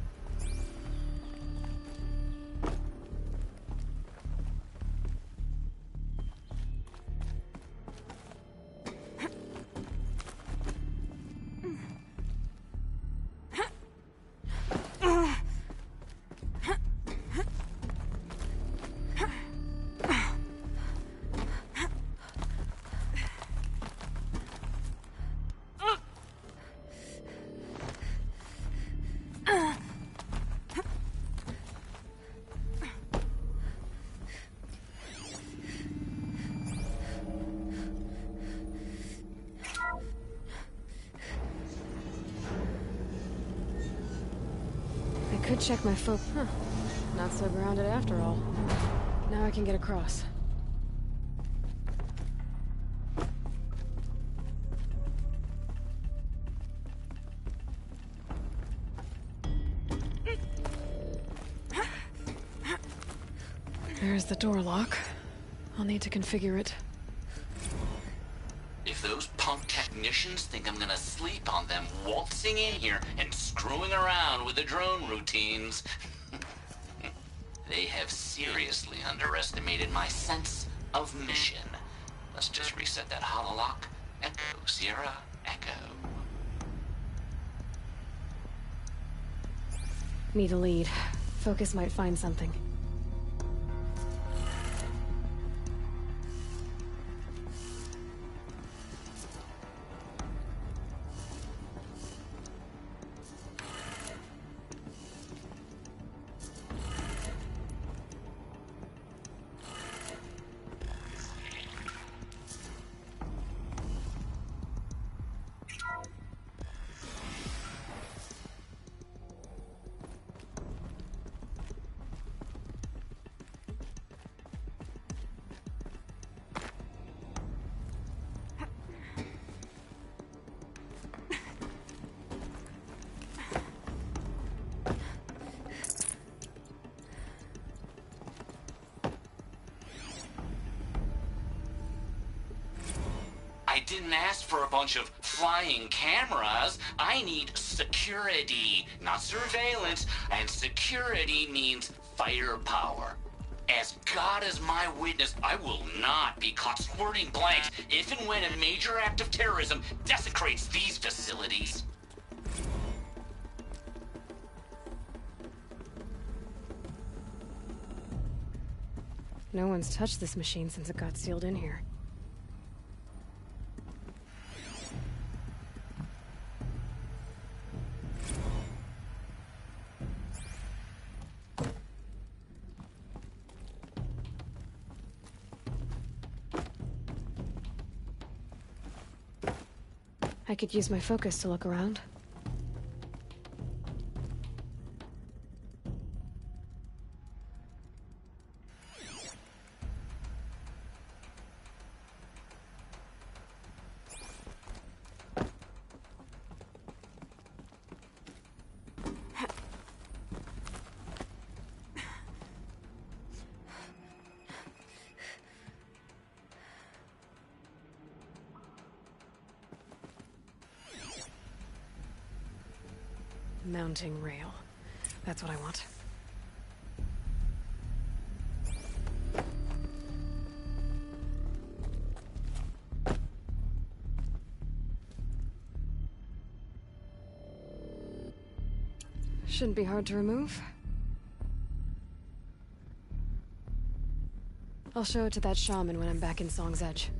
Could check my phone. Huh. Not so grounded after all. Now I can get across. There's the door lock. I'll need to configure it. If those punk technicians think I'm gonna sleep on them waltzing in here and screwing around with the drone routines, they have seriously underestimated my sense of mission. Let's just reset that hololock. Echo, Sierra, Echo. Need a lead. Focus might find something. I didn't ask for a bunch of flying cameras. I need security, not surveillance. And security means firepower. As God is my witness, I will not be caught squirting blanks if and when a major act of terrorism desecrates these facilities. No one's touched this machine since it got sealed in here. I could use my focus to look around. Mounting rail. That's what I want. Shouldn't be hard to remove. I'll show it to that shaman when I'm back in Song's Edge.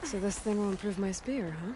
So this thing will improve my spear, huh?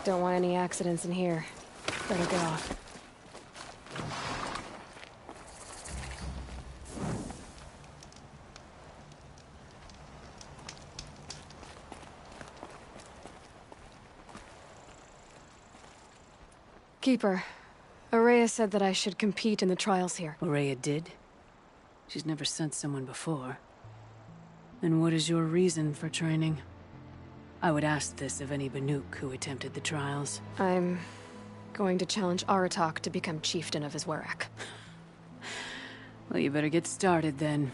Don't want any accidents in here. Better get off. Keeper, Ourea said that I should compete in the trials here. Ourea did? She's never sent someone before. And what is your reason for training? I would ask this of any Banuk who attempted the trials. I'm going to challenge Aratak to become chieftain of his Werak. Well, you better get started then.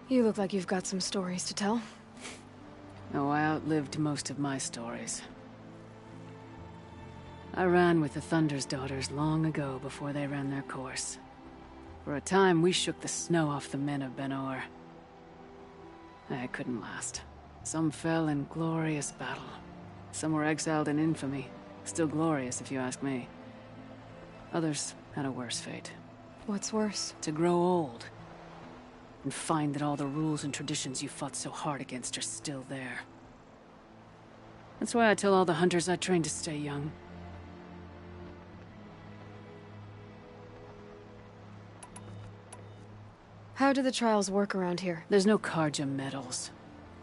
You look like you've got some stories to tell. Oh, I outlived most of my stories. I ran with the Thunder's daughters long ago before they ran their course. For a time, we shook the snow off the men of Ben-Or. I couldn't last. Some fell in glorious battle. Some were exiled in infamy. Still glorious, if you ask me. Others had a worse fate. What's worse? To grow old. And find that all the rules and traditions you fought so hard against are still there. That's why I tell all the hunters I train to stay young. How do the trials work around here? There's no Carja medals.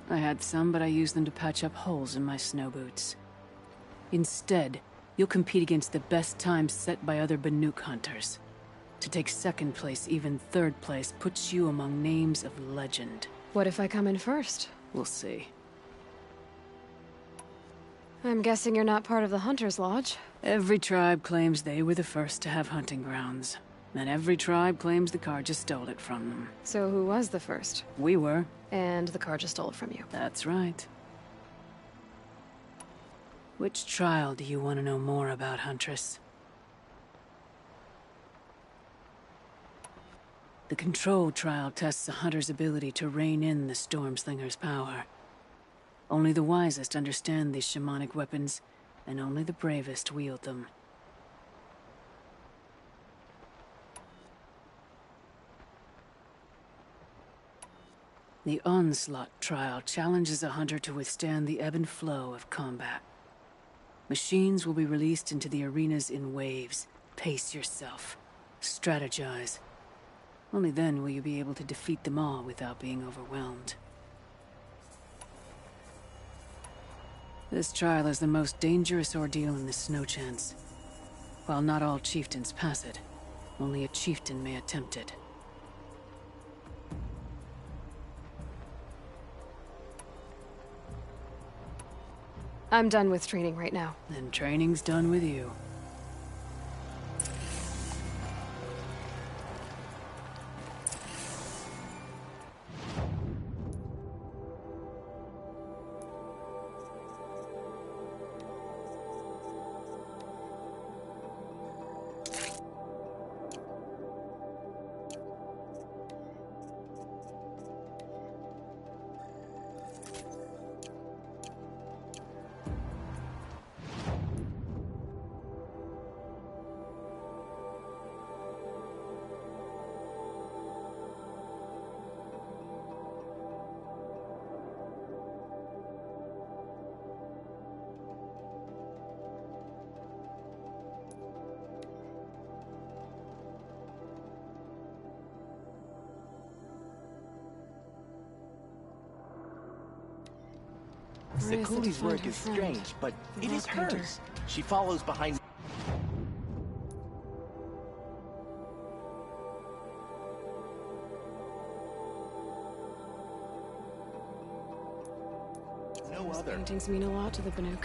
I had some, but I used them to patch up holes in my snow boots. Instead, you'll compete against the best times set by other Banuk hunters. To take second place, even third place, puts you among names of legend. What if I come in first? We'll see. I'm guessing you're not part of the Hunter's Lodge. Every tribe claims they were the first to have hunting grounds. And every tribe claims the Carja stole it from them. So who was the first? We were. And the Carja stole it from you. That's right. Which trial do you want to know more about, Huntress? The Control trial tests a hunter's ability to rein in the Stormslinger's power. Only the wisest understand these shamanic weapons, and only the bravest wield them. The Onslaught trial challenges a hunter to withstand the ebb and flow of combat. Machines will be released into the arenas in waves. Pace yourself. Strategize. Only then will you be able to defeat them all without being overwhelmed. This trial is the most dangerous ordeal in the Snow Chance. While not all chieftains pass it, only a chieftain may attempt it. I'm done with training right now. Then training's done with you. Sekuli's work is strange, but it is hers. She follows behind... no other. Paintings mean a lot to the Banuk.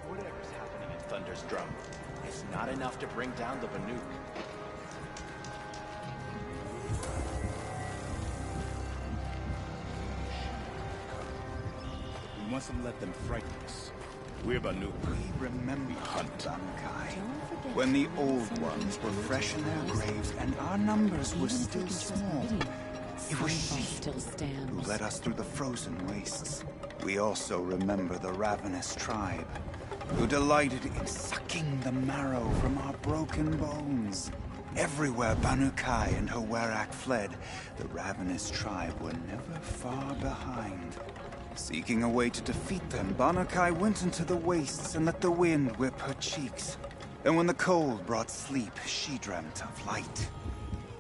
Whatever's happening in Thunder's Drum, it's not enough to bring down the Banuk. We mustn't let them frighten us. We're Banuk. We remember hunt. Bankai. When the old ones were fresh in their graves and our numbers were still small. It was she who led us through the frozen wastes. We also remember the ravenous tribe, who delighted in sucking the marrow from our broken bones. Everywhere Banukai and her Werak fled, the ravenous tribe were never far behind. Seeking a way to defeat them, Banukai went into the wastes and let the wind whip her cheeks. And when the cold brought sleep, she dreamt of light.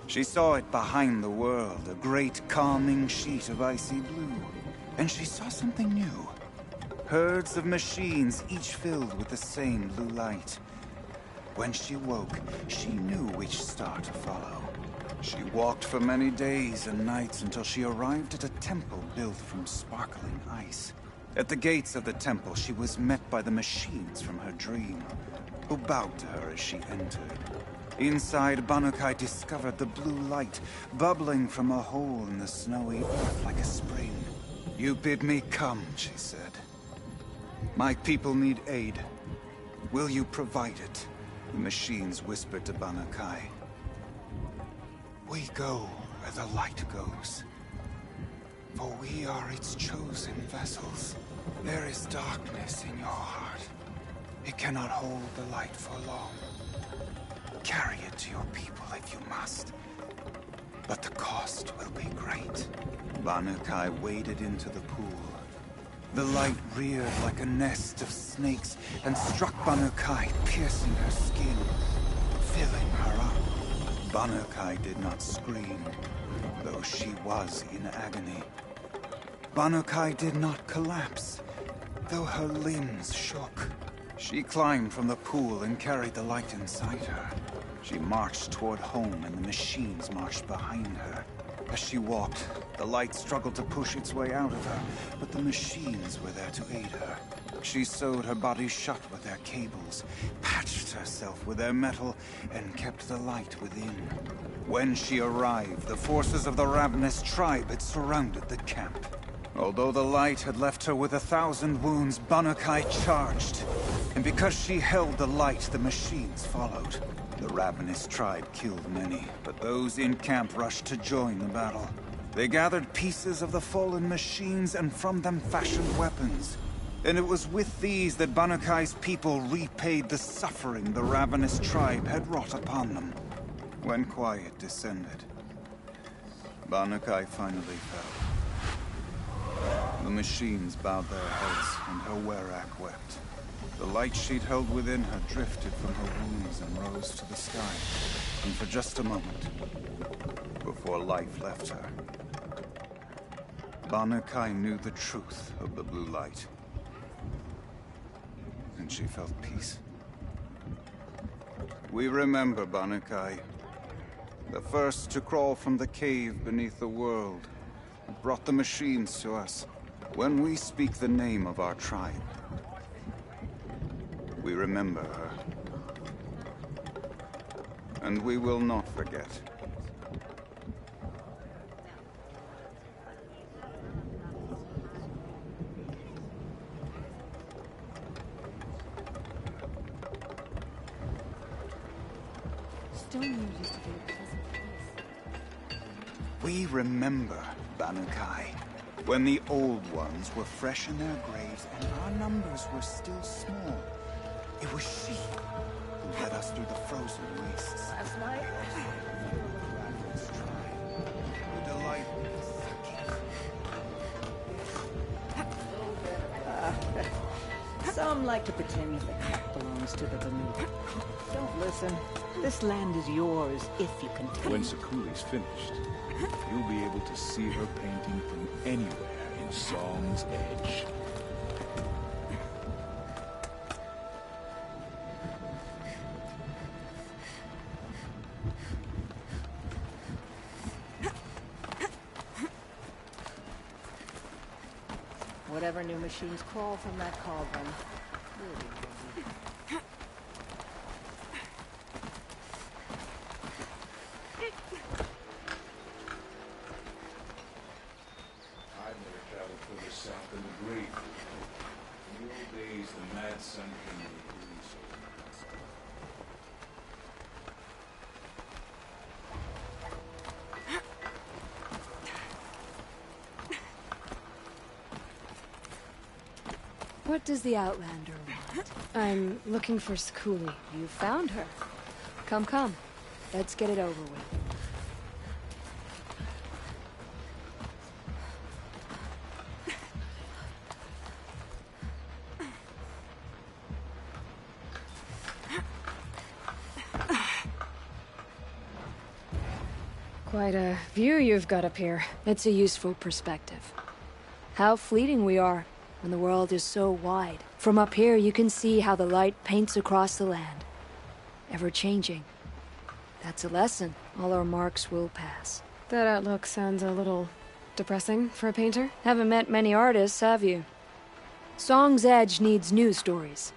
She saw it behind the world, a great calming sheet of icy blue. And she saw something new. Herds of machines, each filled with the same blue light. When she woke, she knew which star to follow. She walked for many days and nights until she arrived at a temple built from sparkling ice. At the gates of the temple, she was met by the machines from her dream, who bowed to her as she entered. Inside, Bannukai discovered the blue light bubbling from a hole in the snowy earth like a spring. "You bid me come," she said. "My people need aid. Will you provide it?" The machines whispered to Bannukai. "We go where the light goes, for we are its chosen vessels. There is darkness in your heart. It cannot hold the light for long. Carry it to your people if you must, but the cost will be great." Bannukai waded into the pool. The light reared like a nest of snakes and struck Bannukai, piercing her skin, filling her up. Bannukai did not scream, though she was in agony. Bannukai did not collapse, though her limbs shook. She climbed from the pool and carried the light inside her. She marched toward home, and the machines marched behind her. As she walked, the light struggled to push its way out of her, but the machines were there to aid her. She sewed her body shut with their cables, patched herself with their metal, and kept the light within. When she arrived, the forces of the ravenous tribe had surrounded the camp. Although the light had left her with 1,000 wounds, Bannukai charged. And because she held the light, the machines followed. The ravenous tribe killed many, but those in camp rushed to join the battle. They gathered pieces of the fallen machines and from them fashioned weapons. And it was with these that Bannukai's people repaid the suffering the ravenous tribe had wrought upon them. When quiet descended, Bannukai finally fell. The machines bowed their heads, and her werak wept. The light she'd held within her drifted from her wounds and rose to the sky, and for just a moment, before life left her, Bannukai knew the truth of the blue light. And she felt peace. We remember Bannukai, the first to crawl from the cave beneath the world, who brought the machines to us. When we speak the name of our tribe, we remember her. And we will not forget. Stoneyard used to be a pleasant place. We remember Bannukai, when the old ones were fresh in their graves and our numbers were still small. It was she who led us through the frozen wastes. Last night, the delight some like to pretend the cat belongs to the Banuk. Don't listen. This land is yours if you can take it. When Sakuli's finished, you'll be able to see her painting from anywhere in Song's Edge. Whatever new machines crawl from that cauldron. I've never traveled further south than the Great. In the old days, the Mad Sun King would release What does the Outlander want? I'm looking for Skuli. You found her. Come, come. Let's get it over with. Quite a view you've got up here. It's a useful perspective. How fleeting we are. when the world is so wide. From up here, you can see how the light paints across the land. Ever-changing. That's a lesson. All our marks will pass. That outlook sounds a little depressing for a painter. Haven't met many artists, have you? Song's Edge needs new stories.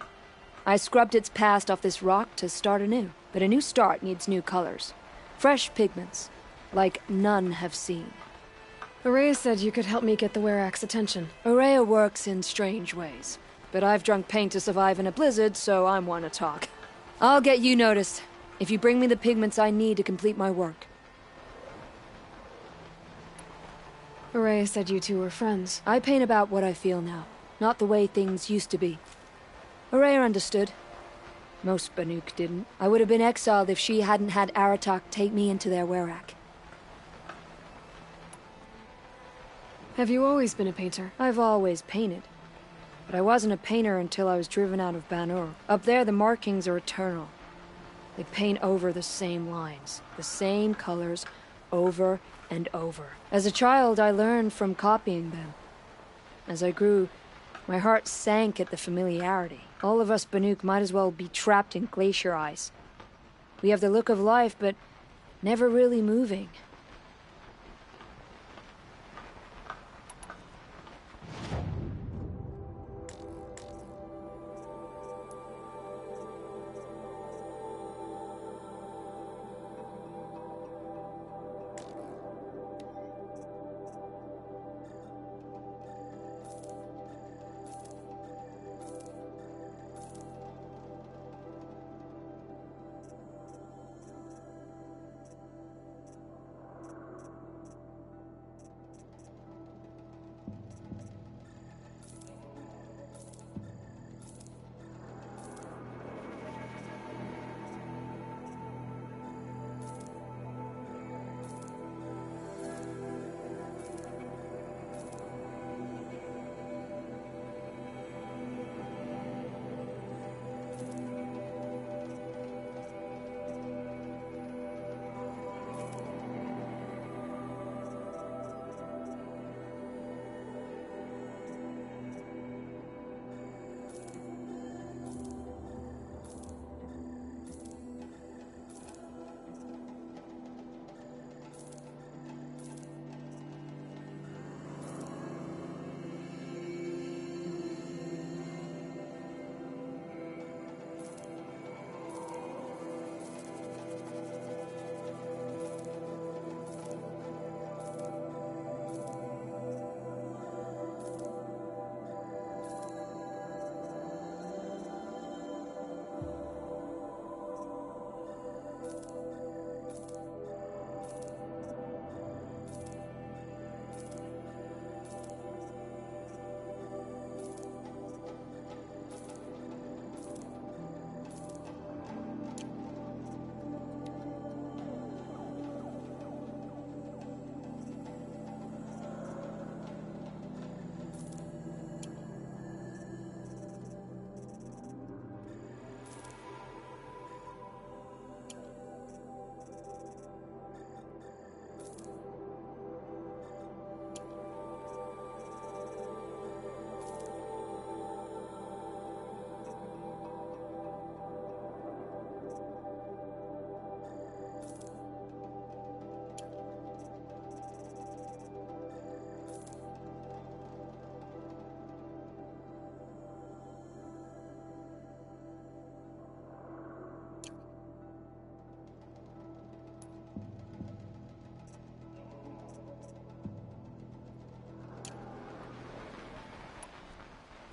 I scrubbed its past off this rock to start anew. But a new start needs new colors. Fresh pigments, like none have seen. Ourea said you could help me get the Werak's attention. Ourea works in strange ways. But I've drunk paint to survive in a blizzard, so I'm one to talk. I'll get you noticed, if you bring me the pigments I need to complete my work. Ourea said you two were friends. I paint about what I feel now, not the way things used to be. Ourea understood. Most Banuk didn't. I would have been exiled if she hadn't had Aratak take me into their Werak. Have you always been a painter? I've always painted. But I wasn't a painter until I was driven out of Ban-Ur. Up there, the markings are eternal. They paint over the same lines, the same colors, over and over. As a child, I learned from copying them. As I grew, my heart sank at the familiarity. All of us Banuk might as well be trapped in glacier ice. We have the look of life, but never really moving.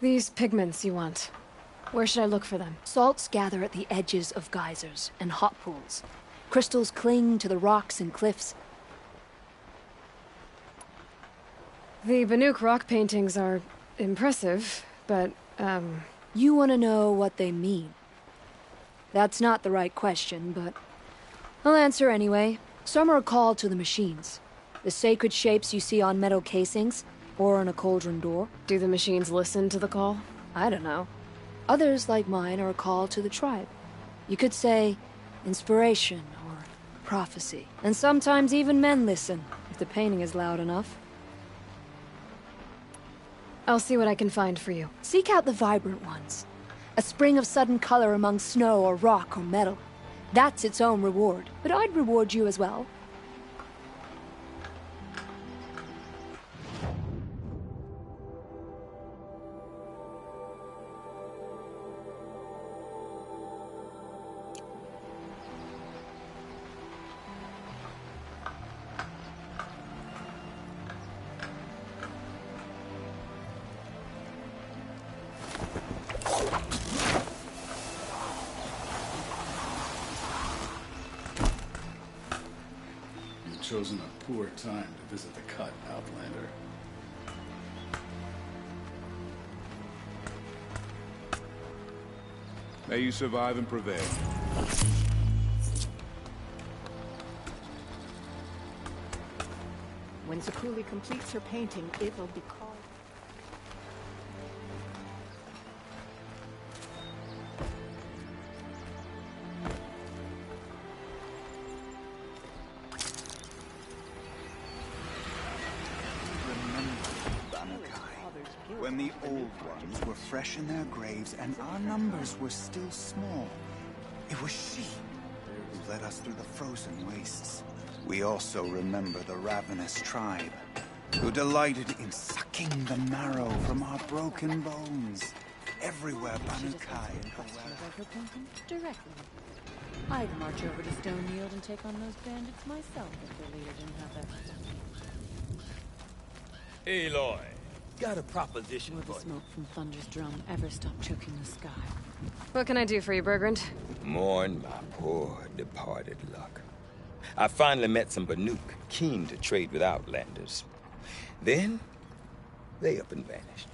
These pigments you want. Where should I look for them? Salts gather at the edges of geysers and hot pools. Crystals cling to the rocks and cliffs. The Banuk rock paintings are impressive, but, You want to know what they mean. That's not the right question, but I'll answer anyway. Some are a call to the machines. The sacred shapes you see on metal casings, or on a cauldron door. Do the machines listen to the call? I don't know. Others, like mine, are a call to the tribe. You could say inspiration or prophecy. And sometimes even men listen, if the painting is loud enough. I'll see what I can find for you. Seek out the vibrant ones. A spring of sudden color among snow or rock or metal. That's its own reward, but I'd reward you as well. Chosen a poor time to visit the Cut, Outlander. May you survive and prevail. When Zakuli completes her painting, it will be called... When the old ones were fresh in their graves and our numbers were still small, it was she who led us through the frozen wastes. We also remember the ravenous tribe, who delighted in sucking the marrow from our broken bones. Everywhere Banukai and Directly. I'd march over to Stonefield and take on those bandits myself if their leader didn't have that. Aloy, got a proposition Will the for you. smoke from Thunder's drum ever stop choking the sky? What can I do for you, Bergrand? Mourn my poor departed luck. I finally met some Banuk keen to trade with Outlanders. Then, they up and vanished.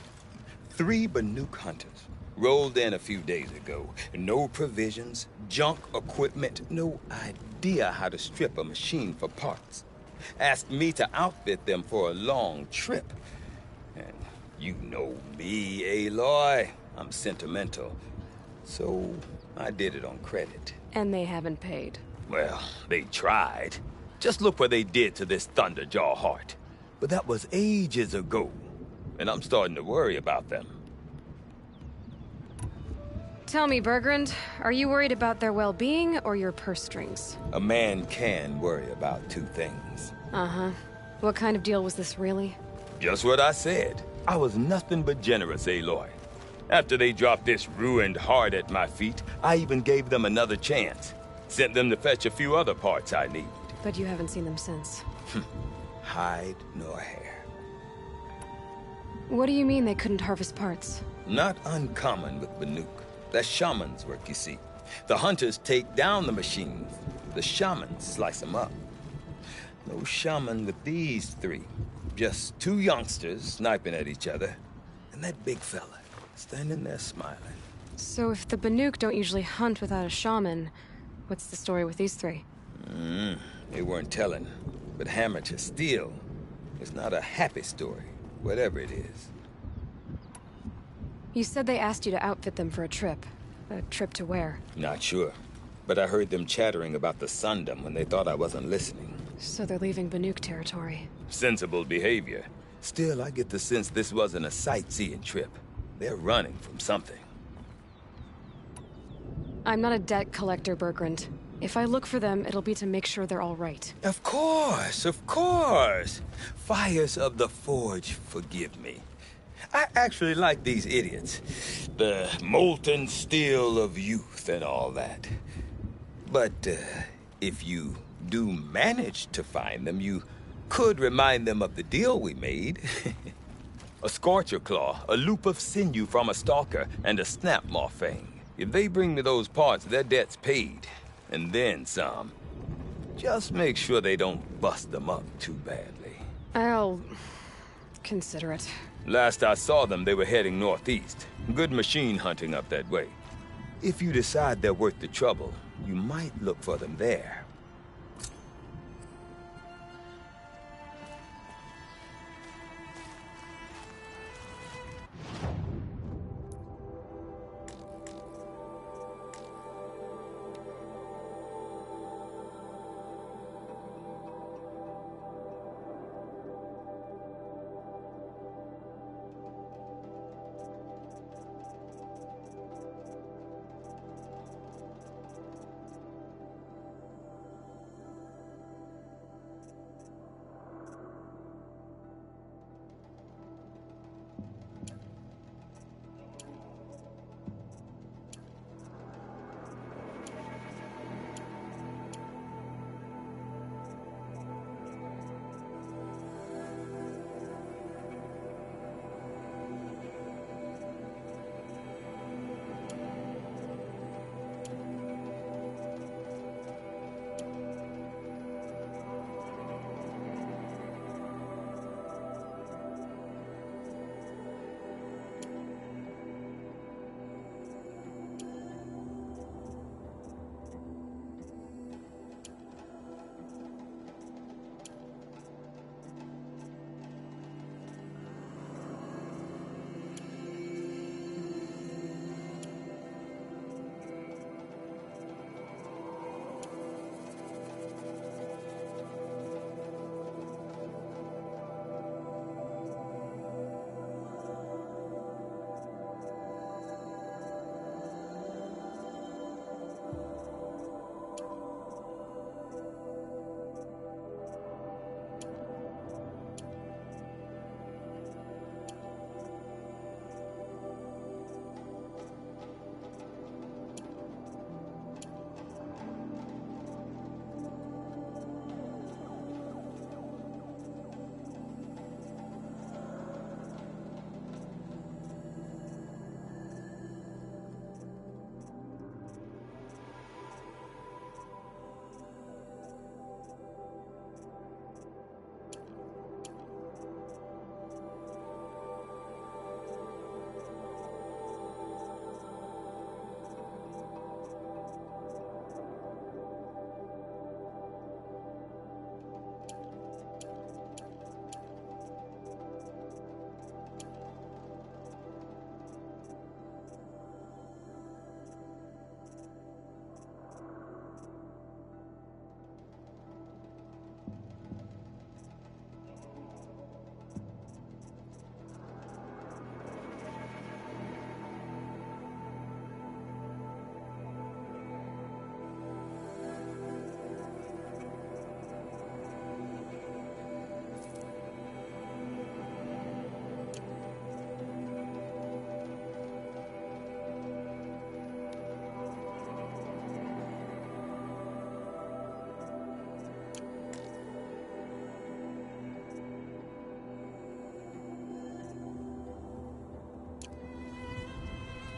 3 Banuk hunters rolled in a few days ago. No provisions, junk equipment, no idea how to strip a machine for parts. Asked me to outfit them for a long trip. And you know me, Aloy. I'm sentimental. So I did it on credit. And they haven't paid. Well, they tried. Just look what they did to this Thunderjaw heart. But that was ages ago. And I'm starting to worry about them. Tell me, Bergrand, are you worried about their well-being or your purse strings? A man can worry about 2 things. Uh-huh. What kind of deal was this, really? Just what I said. I was nothing but generous, Aloy. After they dropped this ruined heart at my feet, I even gave them another chance. Sent them to fetch a few other parts I need. But you haven't seen them since. Hide nor hair. What do you mean they couldn't harvest parts? Not uncommon with Banuk. That's shaman's work, you see. The hunters take down the machines. The shamans slice them up. No shaman with these 3. Just 2 youngsters sniping at each other. And that big fella standing there smiling. So if the Banuk don't usually hunt without a shaman, what's the story with these 3? They weren't telling. But hammer to steel is not a happy story, whatever it is. You said they asked you to outfit them for a trip. A trip to where? Not sure. But I heard them chattering about the Sundom when they thought I wasn't listening. So they're leaving Banuk territory. Sensible behavior. Still, I get the sense this wasn't a sightseeing trip. They're running from something. I'm not a debt collector, Bergrand. If I look for them, it'll be to make sure they're all right. Of course, of course. Fires of the Forge, forgive me. I actually like these idiots. The molten steel of youth and all that. But if you do manage to find them, you could remind them of the deal we made. A Scorcher Claw, a loop of sinew from a stalker, and a Snapmaw Fang. If they bring me those parts, their debt's paid. And then some. Just make sure they don't bust them up too badly. I'll consider it. Last I saw them, they were heading northeast. Good machine hunting up that way. If you decide they're worth the trouble, you might look for them there.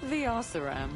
The Oseram.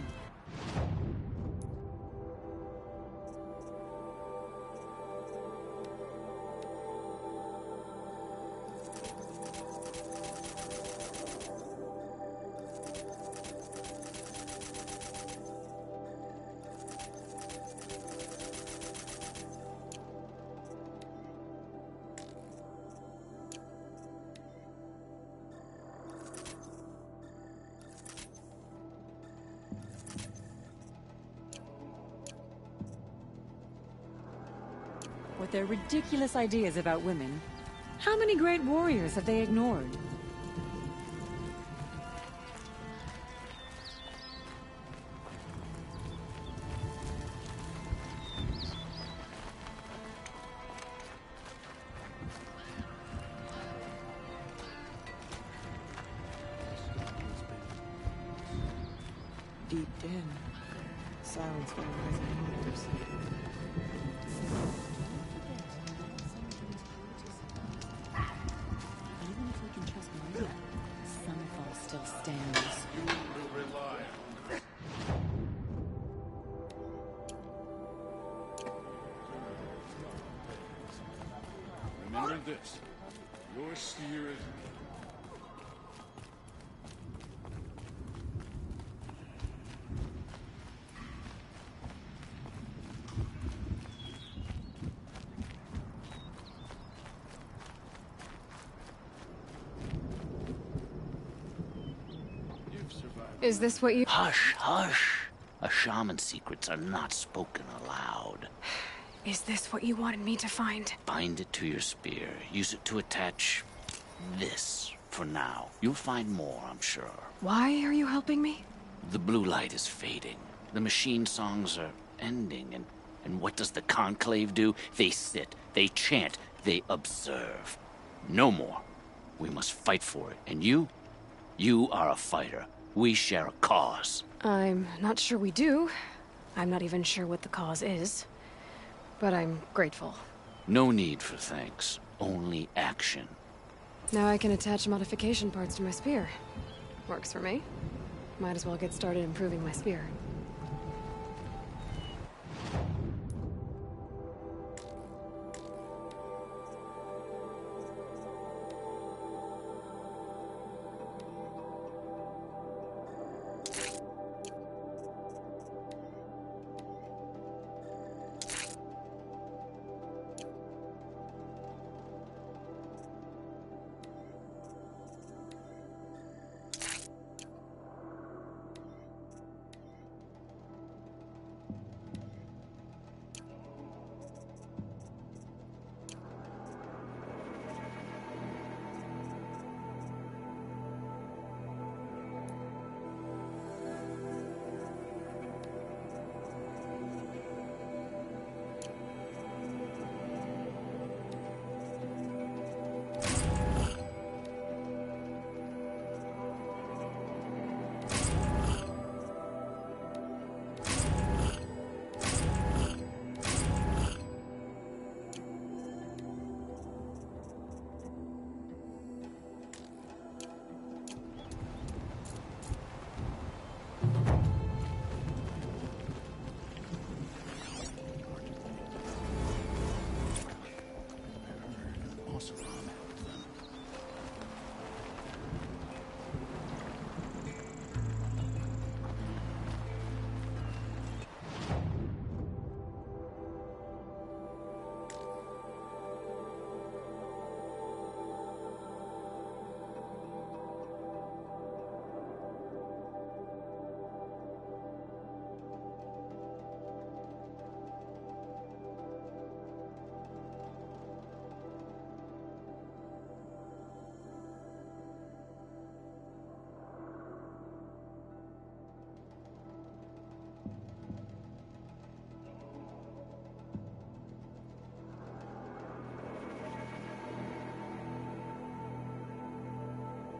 With their ridiculous ideas about women, how many great warriors have they ignored? Deep in, silence for rising years. Even if we can trust Maria, Sunfall still stands. You will rely on Remember this. Your sphere is... Is this what you— Hush, hush. A shaman's secrets are not spoken aloud. Is this what you wanted me to find? Bind it to your spear. Use it to attach this for now. You'll find more, I'm sure. Why are you helping me? The blue light is fading. The machine songs are ending, and what does the Conclave do? They sit, they chant, they observe. No more. We must fight for it. And you are a fighter. We share a cause. I'm not sure we do. I'm not even sure what the cause is. But I'm grateful. No need for thanks. Only action. Now I can attach modification parts to my spear. Works for me. Might as well get started improving my spear.